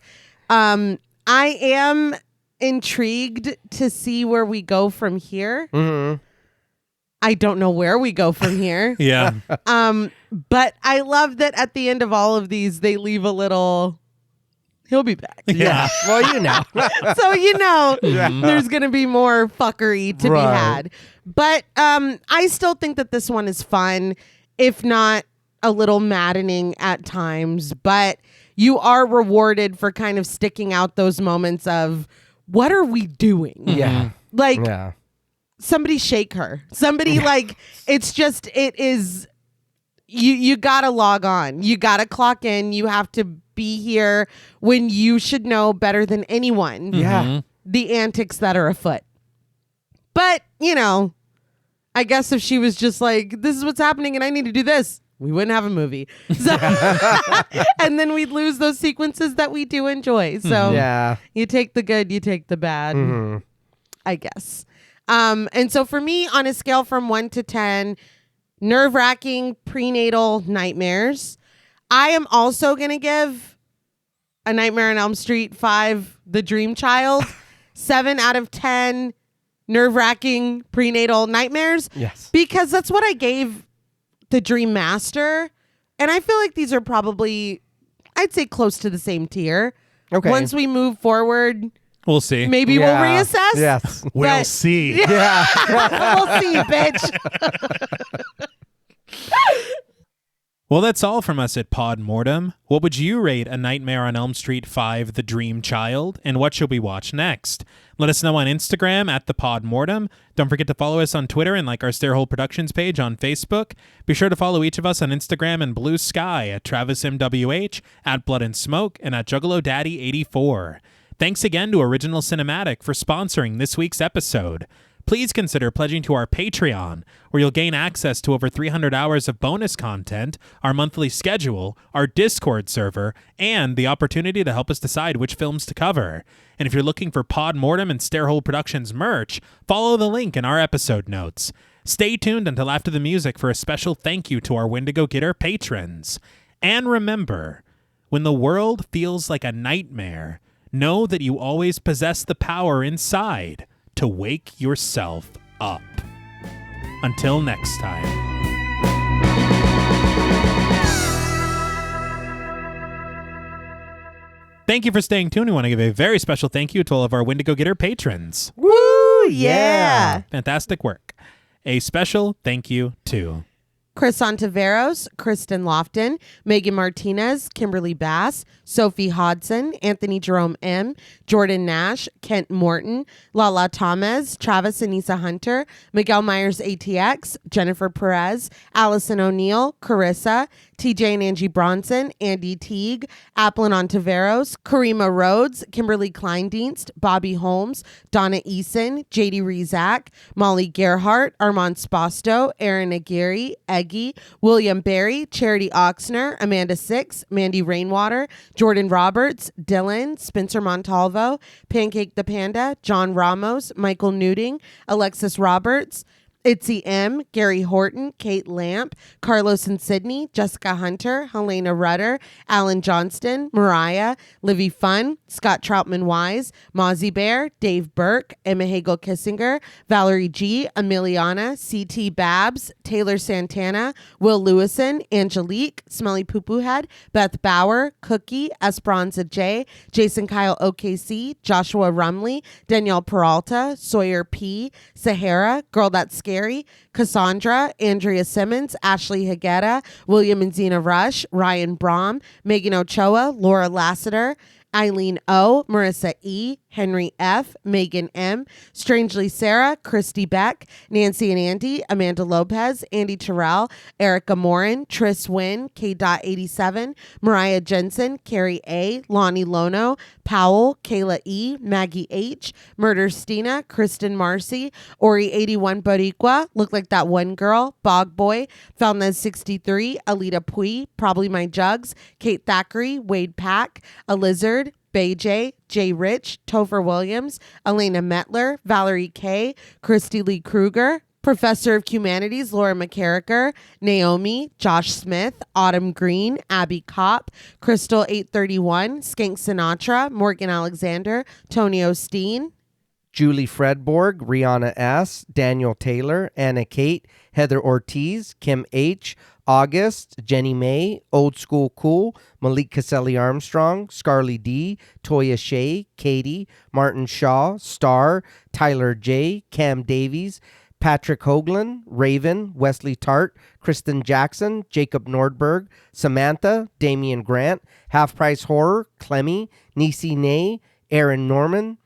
I am intrigued to see where we go from here. I don't know where we go from here. Yeah. But I love that at the end of all of these, they leave a little He'll be back. Yeah. Well, you know. So there's going to be more fuckery to be had. But I still think that this one is fun, if not a little maddening at times. But you are rewarded for kind of sticking out those moments of, what are we doing? Yeah. Like, somebody shake her. Somebody it is, you got to log on. You got to clock in. You have to be here when you should know better than anyone. Yeah. The antics that are afoot. But, I guess if she was just like, this is what's happening and I need to do this, we wouldn't have a movie. So, and then we'd lose those sequences that we do enjoy. So you take the good, you take the bad, I guess. And so for me, on a scale from 1 to 10, nerve-wracking prenatal nightmares, I am also going to give A Nightmare on Elm Street 5, The Dream Child, 7 out of 10 nerve-wracking prenatal nightmares. Yes. Because that's what I gave The Dream Master. And I feel like these are probably, I'd say, close to the same tier. Okay. Once we move forward, we'll see. maybe we'll reassess. Yes. We'll see. Yeah. We'll see, bitch. Well, that's all from us at Pod Mortem. What would you rate A Nightmare on Elm Street 5, The Dream Child? And what should we watch next? Let us know on Instagram at the Pod Mortem. Don't forget to follow us on Twitter and like our Stairhole Productions page on Facebook. Be sure to follow each of us on Instagram and Blue Sky at TravisMWH, at Blood and Smoke, and at JuggaloDaddy84. Thanks again to Original Cinematic for sponsoring this week's episode. Please consider pledging to our Patreon, where you'll gain access to over 300 hours of bonus content, our monthly schedule, our Discord server, and the opportunity to help us decide which films to cover. And if you're looking for Pod Mortem and Stairhole Productions merch, follow the link in our episode notes. Stay tuned until after the music for a special thank you to our Wendigo Getter patrons. And remember, when the world feels like a nightmare, know that you always possess the power inside to wake yourself up. Until next time. Thank you for staying tuned. We want to give a very special thank you to all of our Wendigo Getter patrons. Woo! Yeah. Fantastic work. A special thank you to Chris Ontiveros, Kristen Lofton, Megan Martinez, Kimberly Bass, Sophie Hodson, Anthony Jerome M., Jordan Nash, Kent Morton, Lala Thomas, Travis Anissa Hunter, Miguel Myers ATX, Jennifer Perez, Allison O'Neill, Carissa, TJ and Angie Bronson, Andy Teague, Applin Ontiveros, Karima Rhodes, Kimberly Kleindienst, Bobby Holmes, Donna Eason, JD Rezak, Molly Gerhart, Armand Spasto, Aaron Aguirre, Eggy, William Barry, Charity Oxner, Amanda Six, Mandy Rainwater, Jordan Roberts, Dylan, Spencer Montalvo, Pancake the Panda, John Ramos, Michael Newting, Alexis Roberts, Itzy M, Gary Horton, Kate Lamp, Carlos and Sydney, Jessica Hunter, Helena Rudder, Alan Johnston, Mariah, Livy Fun, Scott Troutman Wise, Mozzie Bear, Dave Burke, Emma Hagel Kissinger, Valerie G, Emiliana, CT Babs, Taylor Santana, Will Lewison, Angelique, Smelly Poo Poo Head, Beth Bauer, Cookie, Esperanza J, Jason Kyle OKC, Joshua Rumley, Danielle Peralta, Sawyer P, Sahara, Girl That's Scary, Cassandra, Andrea Simmons, Ashley Higuera, William and Xxena Rush, Ryan Brom, Megan Ochoa, Laura Lassiter, Eileen O, Marissa E, Henry F, Megan M, Strangely Sarah, Christy Beck, Nancy and Andy, Amanda Lopez, Andy Terrell, Erica Morin, Tris Wynn, K.87, Mariah Jensen, Carrie A, Lonnie Lono, Powell, Kayla E, Maggie H, Murder Stina, Kristen Marcy, Ori 81 Boricua, Look Like That One Girl, Bog Boy, Falnez 63, Alita Pui, Probably My Jugs, Kate Thackeray, Wade Pack, A Lizard, Bay J, Jay Rich, Topher Williams, Elena Metler, Valerie K, Christy Lee Kruger, Professor of Humanities, Laura McCarricker, Naomi, Josh Smith, Autumn Green, Abby Kopp, Crystal 831, Skank Sinatra, Morgan Alexander, Tony Osteen, Julie Fredborg, Rihanna S., Daniel Taylor, Anna Kate, Heather Ortiz, Kim H., August, Jenny May, Old School Cool, Malik Caselli Armstrong, Scarly D, Toya Shea, Katie, Martin Shaw, Star, Tyler J, Cam Davies, Patrick Hoagland, Raven, Wesley Tart, Kristen Jackson, Jacob Nordberg, Samantha, Damian Grant, Half Price Horror, Clemmy, Nisi Nay, Aaron Norman,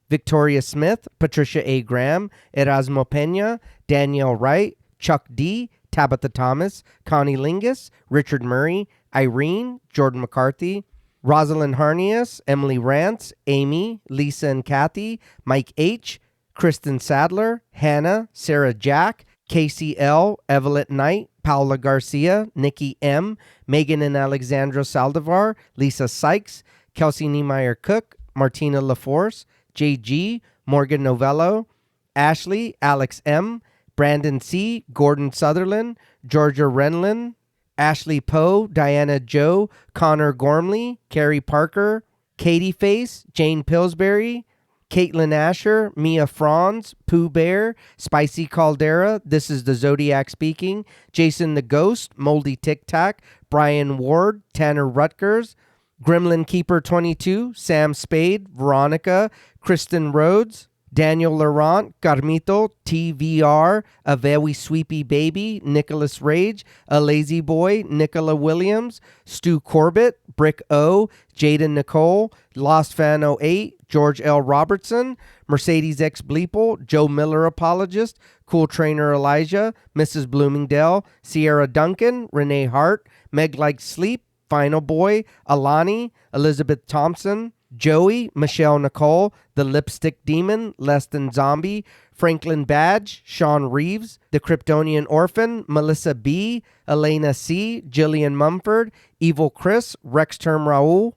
Victoria Smith, Patricia A. Graham, Erasmo Pena, Danielle Wright, Chuck D, Tabitha Thomas, Connie Lingus, Richard Murray, Irene, Jordan McCarthy, Rosalind Harnias, Emily Rance, Amy, Lisa and Kathy, Mike H., Kristen Sadler, Hannah, Sarah Jack, Casey L., Evelyn Knight, Paula Garcia, Nikki M., Megan and Alexandra Saldivar, Lisa Sykes, Kelsey Niemeyer Cook, Martina LaForce, JG, Morgan Novello, Ashley, Alex M., Brandon C., Gordon Sutherland, Georgia Renlin, Ashley Poe, Diana Joe, Connor Gormley, Carrie Parker, Katie Face, Jane Pillsbury, Caitlin Asher, Mia Franz, Pooh Bear, Spicy Caldera, This is the Zodiac Speaking, Jason the Ghost, Moldy Tic Tac, Brian Ward, Tanner Rutgers, Gremlin Keeper 22, Sam Spade, Veronica, Kristen Rhodes, Daniel Laurent, Carmito, TVR, A Very Sweepy Baby, Nicholas Rage, A Lazy Boy, Nicola Williams, Stu Corbett, Brick O, Jaden Nicole, Lost Fan 08, George L. Robertson, Mercedes X Bleeple, Joe Miller Apologist, Cool Trainer Elijah, Mrs. Bloomingdale, Sierra Duncan, Renee Hart, Meg Likes Sleep, Final Boy, Alani, Elizabeth Thompson, Joey, Michelle Nicole, The Lipstick Demon, Less Than Zombie, Franklin Badge, Sean Reeves, The Kryptonian Orphan, Melissa B, Elena C, Jillian Mumford, Evil Chris, Rex Term Raul,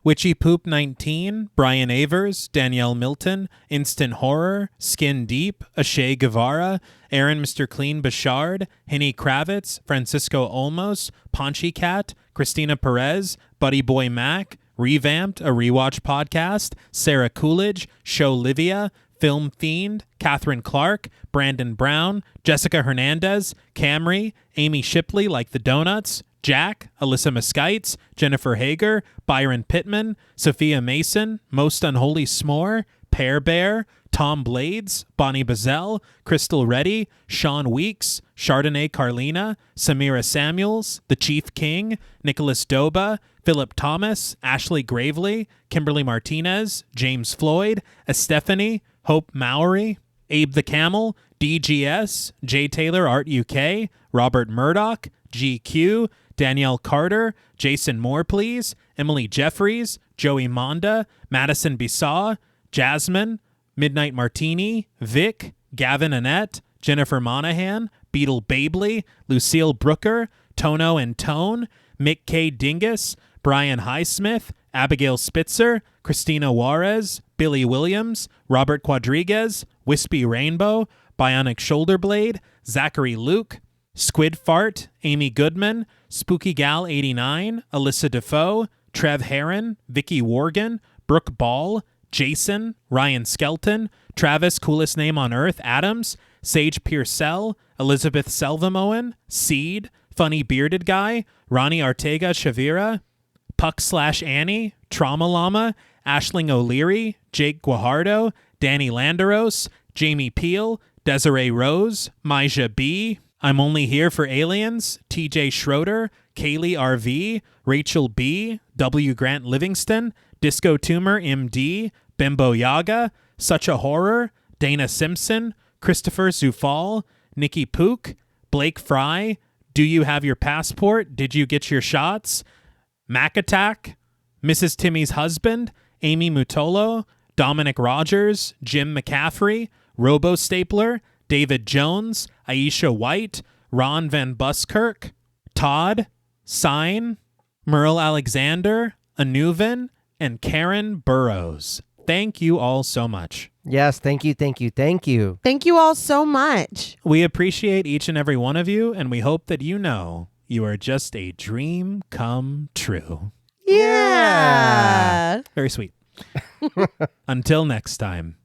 Witchy Poop 19, Brian Avers, Danielle Milton, Instant Horror, Skin Deep, Ashay Guevara, Aaron Mr. Clean Bashard, Henny Kravitz, Francisco Olmos, Paunchy Cat, Christina Perez, Buddy Boy Mac, Revamped, a rewatch podcast, Sarah Coolidge, Show Livia, Film Fiend, Catherine Clark, Brandon Brown, Jessica Hernandez, Camry, Amy Shipley like the Donuts, Jack, Alyssa Muskites, Jennifer Hager, Byron Pittman, Sophia Mason, Most Unholy S'more, Pear Bear, Tom Blades, Bonnie Bazell, Crystal Reddy, Sean Weeks, Chardonnay Carlina, Samira Samuels, The Chief King, Nicholas Doba, Philip Thomas, Ashley Gravely, Kimberly Martinez, James Floyd, Estefany, Hope Mowry, Abe the Camel, DGS, J. Taylor Art UK, Robert Murdoch, GQ, Danielle Carter, Jason Moore Please, Emily Jeffries, Joey Monda, Madison Bissaw, Jasmine, Midnight Martini, Vic, Gavin Annette, Jennifer Monahan, Beetle Babley, Lucille Brooker, Tono and Tone, Mick K. Dingus, Brian Highsmith, Abigail Spitzer, Christina Juarez, Billy Williams, Robert Quadriguez, Wispy Rainbow, Bionic Shoulder Blade, Zachary Luke, Squid Fart, Amy Goodman, Spooky Gal 89, Alyssa Defoe, Trev Heron, Vicky Worgan, Brooke Ball, Jason, Ryan Skelton, Travis Coolest Name on Earth, Adams, Sage Pearsell, Elizabeth Selvamoen, Seed, Funny Bearded Guy, Ronnie Ortega Shavira, Puck/Annie, Trauma Llama, Ashling O'Leary, Jake Guajardo, Danny Landeros, Jamie Peel, Desiree Rose, Maija B., I'm Only Here for Aliens, TJ Schroeder, Kaylee RV, Rachel B., W. Grant Livingston, Disco Tumor MD, Bimbo Yaga, Such a Horror, Dana Simpson, Christopher Zufall, Nikki Pook, Blake Fry, Do You Have Your Passport? Did You Get Your Shots? Mac Attack, Mrs. Timmy's Husband, Amy Mutolo, Dominic Rogers, Jim McCaffrey, Robo Stapler, David Jones, Aisha White, Ron Van Buskirk, Todd, Sign, Merle Alexander, Anuvan, and Karen Burrows. Thank you all so much. Yes, thank you. Thank you all so much. We appreciate each and every one of you, and we hope that you know you are just a dream come true. Yeah. Very sweet. Until next time.